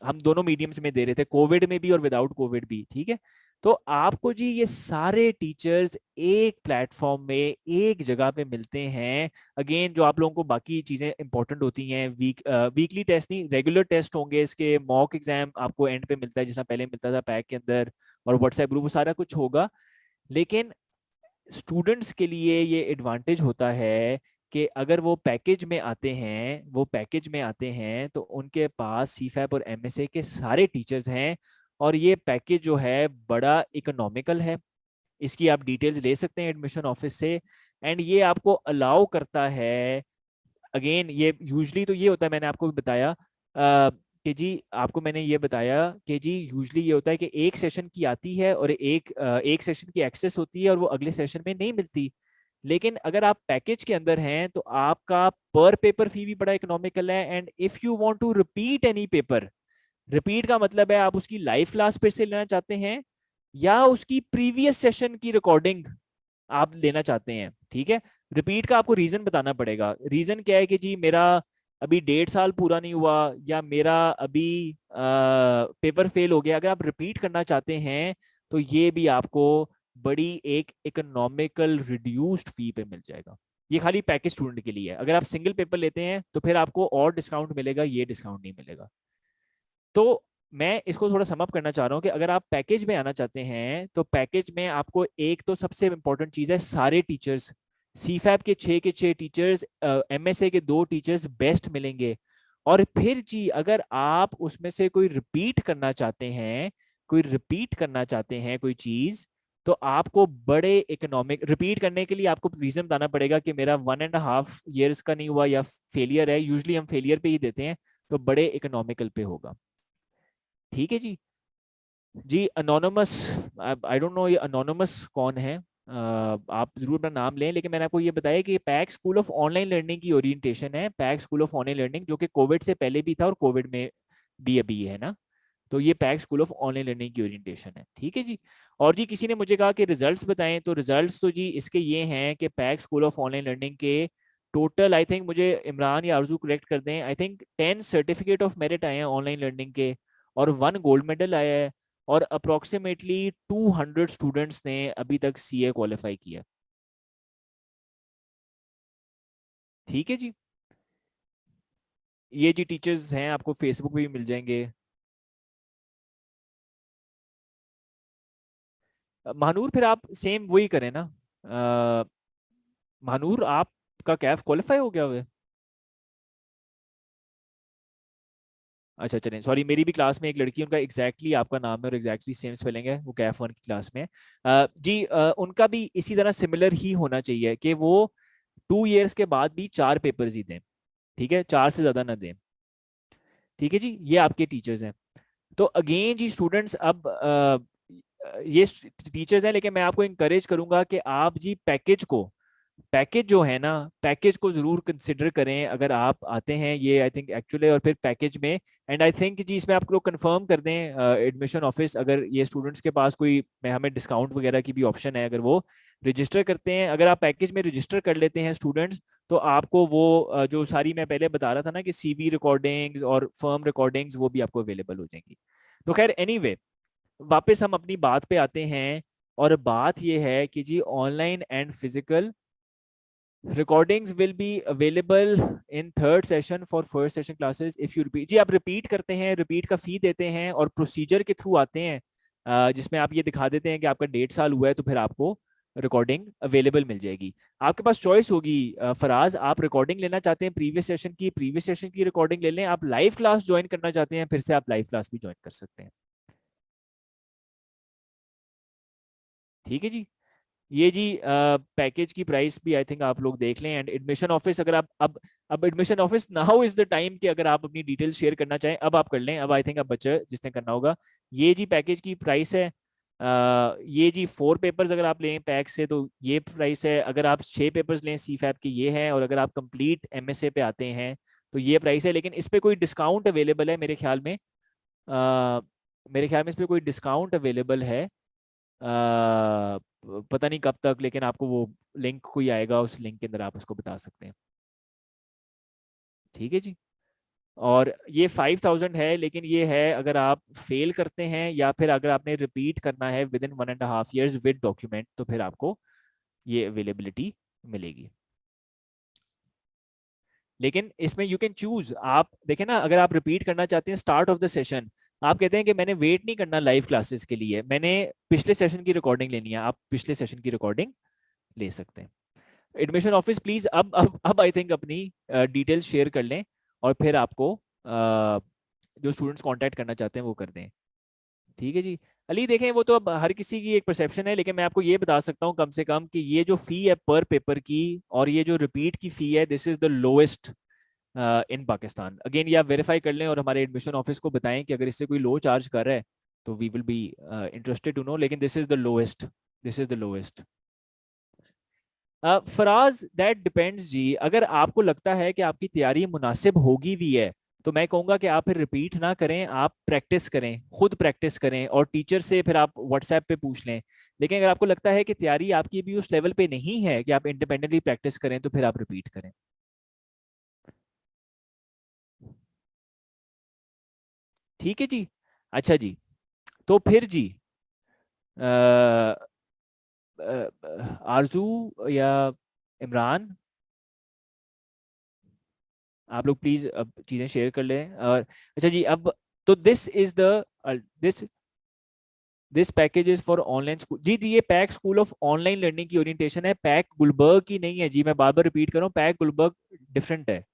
हम दोनों मीडियम्स में दे रहे थे, कोविड में भी और विदाउट कोविड भी, ठीक है। तो आपको जी ये सारे टीचर्स एक प्लेटफॉर्म में एक जगह पे मिलते हैं। अगेन जो आप लोगों को बाकी चीजें इंपॉर्टेंट होती हैं, वीकली टेस्ट नहीं, रेगुलर टेस्ट होंगे, इसके मॉक एग्जाम आपको एंड पे मिलता है, जिस पहले मिलता था पैक के अंदर, और व्हाट्सएप ग्रुप सारा कुछ होगा। लेकिन स्टूडेंट्स के लिए ये एडवांटेज होता है कि अगर वो पैकेज में आते हैं, वो पैकेज में आते हैं तो उनके पास सीफैप और एमएसए के सारे टीचर्स हैं, और ये पैकेज जो है बड़ा इकोनॉमिकल है। इसकी आप डिटेल्स ले सकते हैं एडमिशन ऑफिस से, एंड ये आपको अलाउ करता है, अगेन ये यूजली तो ये होता है, मैंने आपको भी बताया कि जी आपको मैंने ये बताया कि जी यूजली ये होता है कि एक सेशन की आती है और एक सेशन की एक्सेस होती है और वो अगले सेशन में नहीं मिलती। लेकिन अगर आप पैकेज के अंदर हैं तो आपका पर पेपर फी भी बड़ा इकोनॉमिकल है, and if you want to repeat any paper, repeat का मतलब है आप उसकी लाइव क्लास फिर से लेना चाहते हैं या उसकी प्रीवियस सेशन की रिकॉर्डिंग आप लेना चाहते हैं, ठीक है। रिपीट का आपको रीजन बताना पड़ेगा। रीजन क्या है कि जी मेरा अभी 1.5 साल पूरा नहीं हुआ, या मेरा अभी पेपर फेल हो गया, अगर आप रिपीट करना चाहते हैं तो ये भी आपको बड़ी एक इकोनॉमिकल रिड्यूस्ड फी पे मिल जाएगा। ये खाली पैकेज स्टूडेंट के लिए है। अगर आप सिंगल पेपर लेते हैं तो फिर आपको और डिस्काउंट मिलेगा, ये डिस्काउंट नहीं मिलेगा। तो मैं इसको थोड़ा समअप करना चाह रहा हूँ कि अगर आप पैकेज में आना चाहते हैं तो पैकेज में आपको एक तो सबसे इंपॉर्टेंट चीज है, सारे टीचर्स, सीफैब के 6 टीचर्स, एमएसए के 2 टीचर्स बेस्ट मिलेंगे। और फिर जी अगर आप उसमें से कोई रिपीट करना चाहते हैं, कोई चीज, तो आपको बड़े इकोनॉमिक रिपीट करने के लिए आपको रीजन बताना पड़ेगा कि मेरा 1.5 ईयर्स का नहीं हुआ या फेलियर है, यूजली हम फेलियर पे ही देते हैं, तो बड़े इकोनॉमिकल पे होगा। ठीक है जी। जी अनोनमस, आई डोंट नो ये अनोनमस कौन है, आप जरूर अपना नाम लें, लेकिन मैंने आपको ये बताया कि pack school of online learning की ओरिएंटेशन है, pack school of online learning, जो कि कोविड से पहले भी था और कोविड में भी अभी है ना। तो ये PAC school of online learning की ओरिएंटेशन है। ठीक है जी। और जी किसी ने मुझे कहा कि रिजल्ट्स बताएं, तो रिजल्ट्स तो जी इसके ये हैं कि pack school of online learning के टोटल, आई थिंक, मुझे इमरान या आरजू करेक्ट कर दें, I think 10 certificate of merit आए हैं ऑनलाइन लर्निंग के, और 1 गोल्ड मेडल आया है, और अप्रोक्सीमेटली 200 स्टूडेंट्स ने अभी तक सीए क्वालिफाई किया। ठीक है जी। ये जी टीचर्स हैं, आपको फेसबुक पे भी मिल जाएंगे। महानूर फिर आप सेम वही करें ना। अ, महानूर आपका कैफ क्वालिफाई हो गया हुआ है? अच्छा चलें, सॉरी, मेरी भी क्लास में एक लड़की, उनका एग्जैक्टली आपका नाम है और एग्जैक्टली सेम स्पेलिंग है, वो कैफ 1 की क्लास में है। जी उनका भी इसी तरह सिमिलर ही होना चाहिए कि वो 2 ईयर्स के बाद भी 4 पेपर्स ही दें। ठीक है, 4 से ज्यादा ना दें। ठीक है जी, ये आपके टीचर्स हैं। तो अगेन जी स्टूडेंट्स, अब ये टीचर्स हैं, लेकिन मैं आपको इंकरेज करूंगा कि आप जी पैकेज जो है ना, पैकेज को जरूर कंसिडर करें अगर आप आते हैं, ये आई थिंक एक्चुअली, और फिर पैकेज में, एंड आई थिंक जी इसमें आप लोग कंफर्म कर दें एडमिशन ऑफिस, अगर ये स्टूडेंट्स के पास कोई में हमें डिस्काउंट वगैरह की भी ऑप्शन है, अगर वो रजिस्टर करते हैं, अगर आप पैकेज में रजिस्टर कर लेते हैं स्टूडेंट्स, तो आपको वो जो सारी मैं पहले बता रहा था ना कि सीवी रिकॉर्डिंग्स और फर्म रिकॉर्डिंग्स, वो भी आपको अवेलेबल हो जाएंगी। तो खैर एनीवे, वापस हम अपनी बात पे आते हैं, और बात ये है कि जी online and physical recordings will be available in third session for first session classes if you repeat। जी आप रिपीट करते हैं, रिपीट का फी देते हैं और प्रोसीजर के थ्रू आते हैं, जिसमें आप ये दिखा देते हैं कि आपका 1.5 साल हुआ है, तो फिर आपको रिकॉर्डिंग अवेलेबल मिल जाएगी। आपके पास चॉइस होगी, फराज, आप रिकॉर्डिंग लेना चाहते हैं प्रीवियस सेशन की रिकॉर्डिंग ले लें, आप लाइव क्लास ज्वाइन करना चाहते हैं, फिर से आप लाइव क्लास भी ज्वाइन कर सकते हैं। ठीक है जी। ये जी पैकेज की प्राइस भी आई थिंक आप लोग देख लें, एंड एडमिशन ऑफिस, अगर आप अब admission office, now is the time कि अगर आप अपनी डिटेल्स शेयर करना चाहें अब आप कर लें, अब आई थिंक अब बच्चे जिसने करना होगा। ये जी पैकेज की प्राइस है। ये जी 4 पेपर्स अगर आप लें पैक से तो ये प्राइस है, अगर आप 6 पेपर्स लें सी फैब की ये है, और अगर आप कंप्लीट एमएसए पे आते हैं तो ये प्राइस है, लेकिन इस पे कोई डिस्काउंट अवेलेबल है मेरे ख्याल में, इस पे कोई डिस्काउंट अवेलेबल है, पता नहीं कब तक, लेकिन आपको वो लिंक कोई आएगा, उस लिंक के अंदर आप उसको बता सकते हैं। ठीक है जी। और ये 5,000 है, लेकिन ये है अगर आप फेल करते हैं या फिर अगर आपने रिपीट करना है with in 1.5 years with document, तो फिर आपको ये अवेलेबिलिटी मिलेगी। लेकिन इसमें यू कैन चूज, आप देखें ना, अगर आप रिपीट करना चाहते हैं स्टार्ट ऑफ द सेशन, आप कहते हैं कि मैंने वेट नहीं करना लाइव क्लासेस के लिए, मैंने पिछले सेशन की रिकॉर्डिंग लेनी है, आप पिछले सेशन की रिकॉर्डिंग ले सकते हैं। एडमिशन ऑफिस प्लीज अब आई थिंक अपनी डिटेल्स शेयर कर लें, और फिर आपको जो स्टूडेंट्स कांटेक्ट करना चाहते हैं वो कर दें। ठीक है जी। अली देखें, वो तो अब हर किसी की एक परसेप्शन है, लेकिन मैं आपको ये बता सकता हूँ कम से कम कि ये जो फी है पर पेपर की, और ये जो रिपीट की फी है, this is the lowest in Pakistan. Again ये आप वेरीफाई कर लें और हमारे एडमिशन ऑफिस को बताएं कि अगर इससे कोई लो चार्ज कर रहा है तो we will be interested to know, लेकिन this is the lowest, this is the lowest. Faraz, that depends जी, अगर आपको लगता है कि आपकी तैयारी मुनासिब होगी भी है, तो मैं कहूँगा कि आप फिर रिपीट ना करें, आप प्रैक्टिस करें, खुद प्रैक्टिस करें, और टीचर से फिर आप व्हाट्सएप पे पूछ लें। लेकिन अगर आपको लगता है कि तैयारी आपकी भी उस लेवल पे नहीं है कि आप इंडिपेंडेंटली प्रैक्टिस करें, तो फिर आप रिपीट करें। ठीक है जी। अच्छा जी, तो फिर जी अ, आरजू या इमरान, आप लोग प्लीज अब चीजें शेयर कर लें। और अच्छा जी, अब तो this this package is for online school. जी जी, ये PAC school of online learning की ओरिएंटेशन है, पैक गुलबर्ग की नहीं है जी। मैं बार बार रिपीट कर रहा हूँ, पैक गुलबर्ग डिफरेंट है।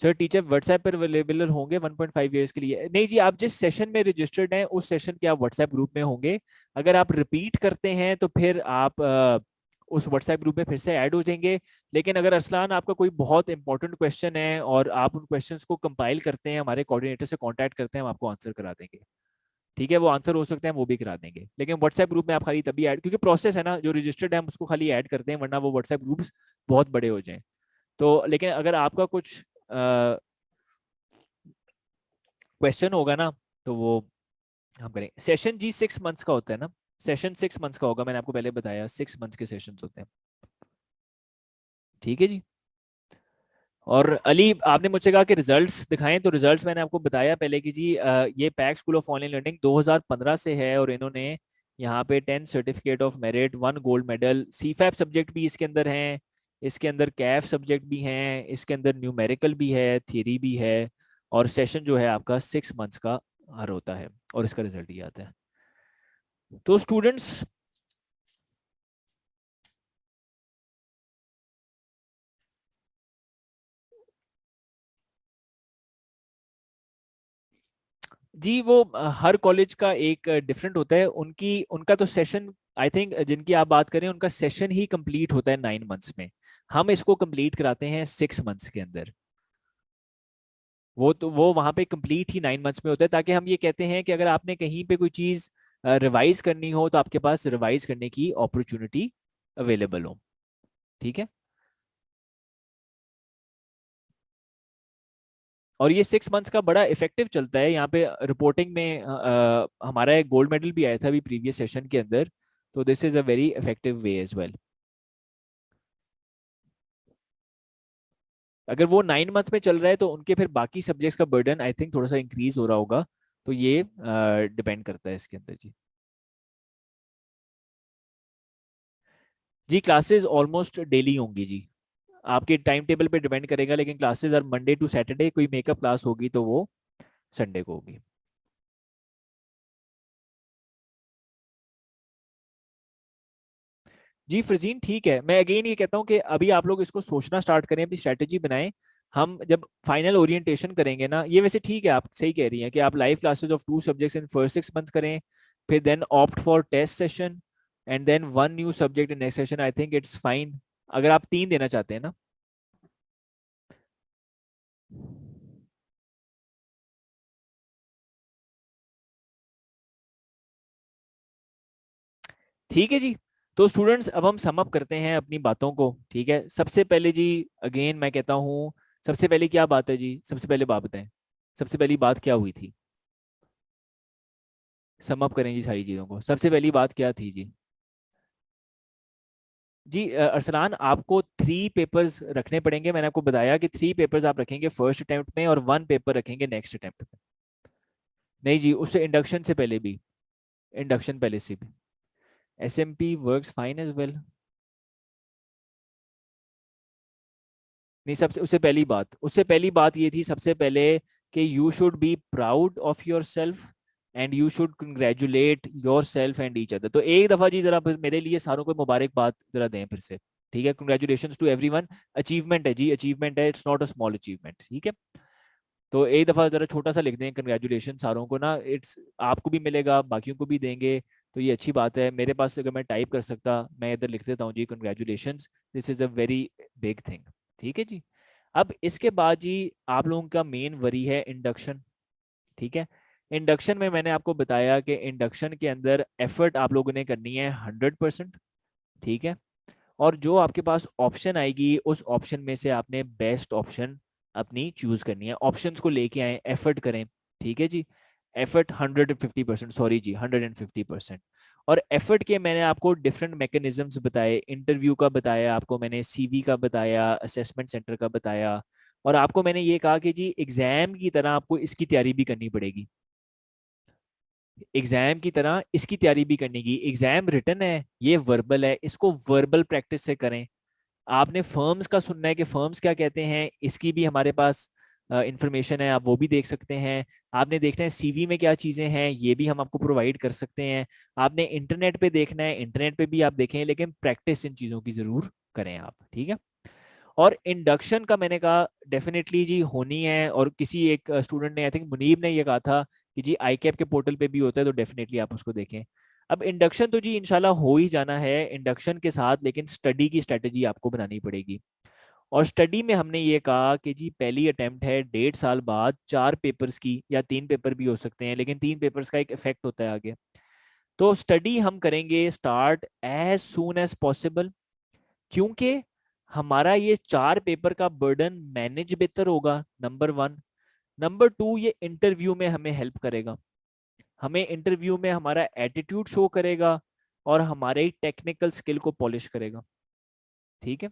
सर टीचर व्हाट्सएप पर अवेलेबल होंगे 1.5 ईयर्स के लिए? नहीं जी, आप जिस सेशन में रजिस्टर्ड हैं उस सेशन के आप व्हाट्सएप ग्रुप में होंगे। अगर आप रिपीट करते हैं तो फिर आप उस व्हाट्सएप ग्रुप में फिर से ऐड हो जाएंगे। लेकिन अगर अरसलान आपका कोई बहुत इंपॉर्टेंट क्वेश्चन है और आप उन क्वेश्चंस को कंपाइल करते हैं, हमारे कोऑर्डिनेटर से कांटेक्ट करते हैं, हम आपको आंसर करा देंगे। ठीक है, वो आंसर हो सकते हैं, वो भी करा देंगे। लेकिन व्हाट्सएप ग्रुप में आप खाली तभी ऐड, क्योंकि प्रोसेस है ना, जो रजिस्टर्ड है हम उसको खाली ऐड करते हैं, वरना वो व्हाट्सएप ग्रुप्स बहुत बड़े हो जाएं। तो लेकिन अगर आपका कुछ क्वेश्चन होगा ना, तो वो हम करेंगे। सेशन जी 6 मंथ्स का होता है ना, सेशन 6 मंथ्स का होगा, मैंने आपको पहले बताया 6 मंथ्स के सेशंस होते हैं। ठीक है जी। और अली, आपने मुझसे कहा कि रिजल्ट्स दिखाएं, तो रिजल्ट्स मैंने आपको बताया पहले कि जी ये PAC school of online learning 2015 से है, और इन्होंने यहाँ पे 10 certificate of merit, 1 gold medal, CFAP subject भी इसके अंदर हैं, इसके अंदर कैफ सब्जेक्ट भी हैं, इसके अंदर न्यूमेरिकल भी है, थियरी भी है। और सेशन जो है आपका 6 मंथ्स का हर होता है, और इसका रिजल्ट ये आता है। तो स्टूडेंट्स, जी वो हर कॉलेज का एक डिफरेंट होता है, उनकी उनका तो सेशन, आई थिंक जिनकी आप बात करें उनका सेशन ही कंप्लीट होता है 9 मंथ्स में। हम इसको कंप्लीट कराते हैं 6 मंथ्स के अंदर। वो तो वो वहां पे कंप्लीट ही 9 मंथ्स में होता है, ताकि हम ये कहते हैं कि अगर आपने कहीं पे कोई चीज रिवाइज करनी हो तो आपके पास रिवाइज करने की अपॉर्चुनिटी अवेलेबल हो। ठीक है। और ये 6 मंथ्स का बड़ा इफेक्टिव चलता है यहाँ पे रिपोर्टिंग में। हमारा एक गोल्ड मेडल भी आया था अभी प्रीवियस सेशन के अंदर। तो this is a very effective way as well. अगर वो 9 मंथ्स में चल रहा है तो उनके फिर बाकी सब्जेक्ट्स का बर्डन आई थिंक थोड़ा सा इंक्रीज हो रहा होगा। तो ये डिपेंड करता है इसके अंदर जी। जी क्लासेस ऑलमोस्ट डेली होंगी जी, आपके टाइम टेबल पे डिपेंड करेगा, लेकिन क्लासेस हर मंडे टू सैटरडे, कोई मेकअप क्लास होगी तो वो संडे को होगी। जी फ्रजीन ठीक है, मैं अगेन ये कहता हूँ कि अभी आप लोग इसको सोचना स्टार्ट करें, अपनी स्ट्रैटेजी बनाएं। हम जब फाइनल ओरिएंटेशन करेंगे ना, ये वैसे ठीक है, आप सही कह रही हैं कि आप live classes of 2 subjects in first 6 months करें, फिर then opt for test session, and then 1 new subject in next session. I think it's fine, अगर आप 3 देना चाहते हैं ना। ठीक है जी। तो स्टूडेंट्स, अब हम सम अप करते हैं अपनी बातों को। ठीक है, सबसे पहले जी अगेन मैं कहता हूँ, सबसे पहले क्या बात है जी, सबसे पहले बात बताएं, सबसे पहली बात क्या हुई थी? सम अप करें जी सारी चीज़ों को, सबसे पहली बात क्या थी जी? जी अरसलान, आपको 3 पेपर्स रखने पड़ेंगे। मैंने आपको बताया कि 3 पेपर्स आप रखेंगे फर्स्ट अटेम्प्ट में, और 1 पेपर रखेंगे नेक्स्ट अटेम्प्ट में। नहीं जी, उससे इंडक्शन से पहले भी, इंडक्शन पहले से भी। S M P work fine as well. नहीं, सबसे उससे पहली बात ये थी सबसे पहले कि you should be proud of your self, and you should congratulate your self and each other. तो एक दफा जी जरा फिर मेरे लिए सारों को मुबारकबाद जरा दें फिर से। ठीक है, कंग्रेचुलेशन टू एवरीवन। अचीवमेंट है जी, अचीवमेंट है, it's not a small achievement. ठीक है। तो एक दफा जरा छोटा सा लिख दें कंग्रेचुलेशन सारों को ना, इट्स आपको भी मिलेगा, बाकियों को भी देंगे। तो ये अच्छी बात है। मेरे पास अगर मैं टाइप कर सकता, मैं इधर लिख देता हूँ जी, congratulation, this is a very big thing. ठीक है जी। अब इसके बाद जी आप लोगों का मेन वरी है इंडक्शन। ठीक है। इंडक्शन में मैंने आपको बताया कि इंडक्शन के अंदर एफर्ट आप लोगों ने करनी है 100%। ठीक है। और जो आपके पास ऑप्शन आएगी उस ऑप्शन में से आपने बेस्ट ऑप्शन अपनी चूज करनी है। ऑप्शंस को लेके आए, एफर्ट करें। ठीक है जी। एफर्ट 150%, सॉरी जी 150%। और एफर्ट के मैंने आपको डिफरेंट मैकेनिज्म्स बताए, इंटरव्यू का बताया आपको मैंने, सीवी का बताया, असेसमेंट सेंटर का बताया। और आपको मैंने ये कहा कि जी एग्जाम की तरह आपको इसकी तैयारी भी करनी पड़ेगी। एग्जाम की तरह इसकी तैयारी भी करने की। एग्जाम रिटन है, ये वर्बल है, इसको वर्बल प्रैक्टिस से करें। आपने फर्म्स का सुनना है कि फर्म्स क्या कहते हैं, इसकी भी हमारे पास इंफॉर्मेशन है, आप वो भी देख सकते हैं। आपने देखना है सीवी में क्या चीज़ें हैं, ये भी हम आपको प्रोवाइड कर सकते हैं। आपने इंटरनेट पे देखना है, इंटरनेट पे भी आप देखें, लेकिन प्रैक्टिस इन चीज़ों की ज़रूर करें आप, ठीक है। और इंडक्शन का मैंने कहा डेफिनेटली जी होनी है, और किसी एक स्टूडेंट ने, आई थिंक मुनीब ने ये कहा था कि जी आई कैप के पोर्टल पे भी होता है, तो डेफिनेटली आप उसको देखें। अब इंडक्शन तो जी इंशाल्लाह हो ही जाना है इंडक्शन के साथ, लेकिन स्टडी की स्ट्रेटजी आपको बनानी पड़ेगी। और स्टडी में हमने ये कहा कि जी पहली अटेम्प्ट है 1.5 साल बाद 4 पेपर्स की, या 3 पेपर भी हो सकते हैं, लेकिन 3 पेपर्स का एक इफेक्ट होता है आगे। तो स्टडी हम करेंगे start as soon as possible, क्योंकि हमारा ये 4 पेपर का बर्डन मैनेज बेहतर होगा, नंबर 1। नंबर 2, ये इंटरव्यू में हमें हेल्प करेगा, हमें इंटरव्यू में हमारा एटीट्यूड शो करेगा और हमारे टेक्निकल स्किल को पॉलिश करेगा, ठीक है।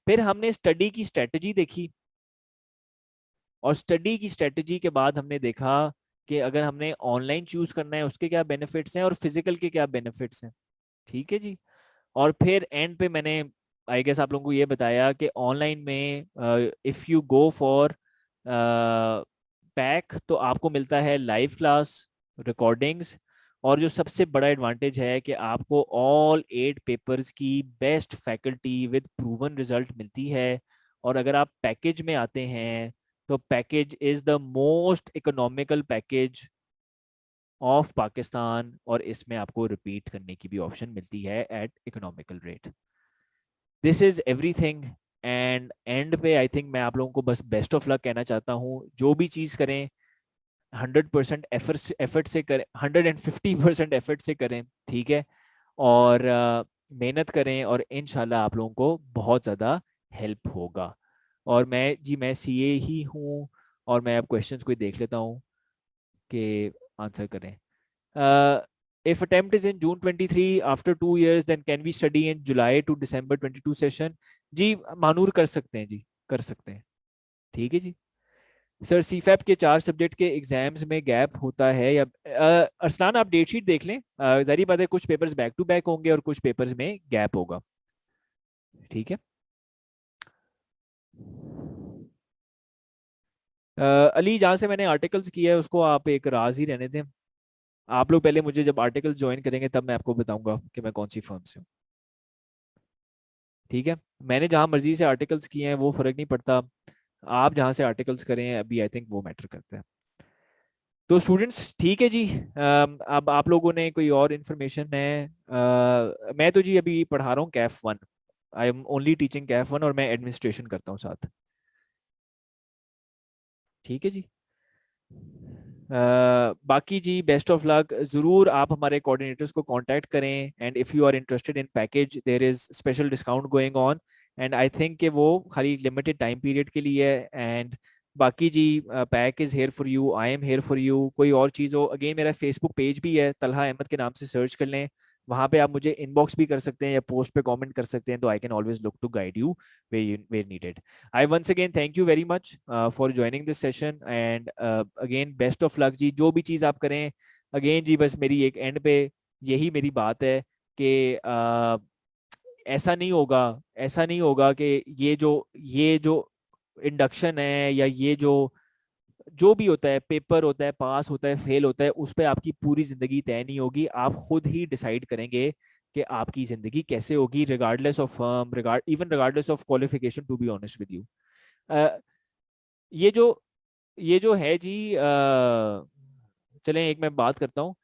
फिर हमने स्टडी की स्ट्रेटजी देखी, और स्टडी की स्ट्रेटजी के बाद हमने देखा कि अगर हमने ऑनलाइन चूज करना है उसके क्या बेनिफिट्स हैं और फिजिकल के क्या बेनिफिट्स हैं, ठीक है जी। और फिर एंड पे मैंने आई गेस आप लोगों को ये बताया कि ऑनलाइन में if you go for pack तो आपको मिलता है लाइव क्लास रिकॉर्डिंग्स, और जो सबसे बड़ा एडवांटेज है कि आपको ऑल 8 पेपर्स की best faculty with proven result मिलती है। और अगर आप पैकेज में आते हैं तो package is the most economical package of Pakistan, और इसमें आपको रिपीट करने की भी ऑप्शन मिलती है at economical rate. This is everything. And end पे आई थिंक मैं आप लोगों को बस बेस्ट ऑफ लक कहना चाहता हूँ। जो भी चीज़ करें 100% एफर्ट से करें, 150% एफर्ट से करें, ठीक है। और मेहनत करें, और इनशाला आप लोगों को बहुत ज़्यादा हेल्प होगा। और मैं सीए ही हूँ, और मैं अब क्वेश्चंस को देख लेता हूँ कि आंसर करें। If attempt is in June 23 after 2 years, then can we study in July to December 22 session? जी मानूर कर सकते हैं जी, कर सकते हैं, ठीक है जी। सर सीफैप के 4 सब्जेक्ट के एग्जाम्स में गैप होता है या अरसलान आप डेट शीट देख लें, जारी बात है कुछ पेपर्स बैक टू बैक होंगे और कुछ पेपर्स में गैप होगा, ठीक है। अली जहाँ से मैंने आर्टिकल्स किया है उसको आप एक राज ही रहने दें। आप लोग पहले मुझे जब आर्टिकल ज्वाइन करेंगे तब मैं आपको बताऊंगा कि मैं कौन सी फर्म से हूँ, ठीक है। मैंने जहां मर्जी से आर्टिकल्स किए हैं वो फर्क नहीं पड़ता, आप जहां से आर्टिकल्स करें अभी आई थिंक वो मैटर करता है। तो स्टूडेंट्स ठीक है जी, अब आप लोगों ने कोई और इन्फॉर्मेशन है? मैं तो जी अभी पढ़ा रहा हूँ Kaif 1, I am only teaching Kaif 1, और मैं एडमिनिस्ट्रेशन करता हूँ साथ, ठीक है जी। बाकी जी बेस्ट ऑफ लक, ज़रूर आप हमारे कोऑर्डिनेटर्स को कांटेक्ट करें, and if you are interested in package there is special discount going on, and I think कि वो खाली लिमिटेड टाइम पीरियड के लिए है। एंड बाकी जी PAC is here for you, I am here for you. कोई और चीज़ हो, अगेन मेरा फेसबुक पेज भी है, तलहा अहमद के नाम से सर्च कर लें, वहाँ पे आप मुझे इनबॉक्स भी कर सकते हैं या पोस्ट पे कमेंट कर सकते हैं, तो I can always look to guide you where needed. I once again thank you very much for joining this session, and again best of luck जी, जो भी चीज़ आप करें। अगेन जी बस मेरी एक एंड पे यही मेरी बात है कि ऐसा नहीं होगा, ऐसा नहीं होगा कि ये जो इंडक्शन है या ये जो भी होता है, पेपर होता है, पास होता है, फेल होता है, उस पर आपकी पूरी जिंदगी तय नहीं होगी। आप खुद ही डिसाइड करेंगे कि आपकी जिंदगी कैसे होगी, regardless of firm, even regardless of qualification, to be honest with you. ये जो ये जो है जी चलें एक मैं बात करता हूँ,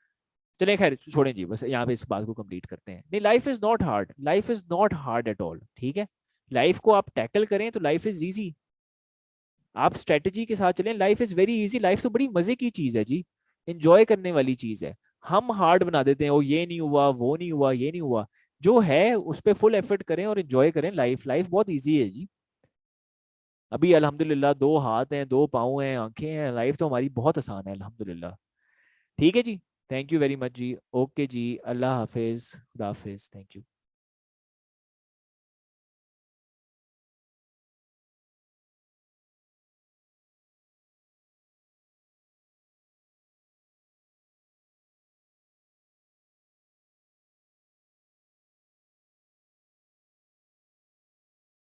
चलें खैर छोड़ें जी, बस यहाँ पे इस बात को कंप्लीट करते हैं। नहीं, life is not hard, life is not hard at all, ठीक है। लाइफ को आप टैकल करें तो लाइफ इज इजी, आप स्ट्रेटजी के साथ चलें, life is very easy. Life तो बड़ी मजे की चीज है जी, इंजॉय करने वाली चीज है। हम हार्ड बना देते हैं, ओ ये नहीं हुआ, वो नहीं हुआ, ये नहीं हुआ। जो है उस पर फुल एफर्ट करें और एंजॉय करें लाइफ, लाइफ बहुत इजी है जी। अभी अल्हम्दुलिल्लाह 2 हाथ हैं, 2 पाँव हैं, आंखें हैं, लाइफ तो हमारी बहुत आसान है अल्हम्दुलिल्लाह, ठीक है जी। थैंक यू वेरी मच जी, ओके जी, अल्लाह हाफिज, खुदा हाफिज, थैंक यू।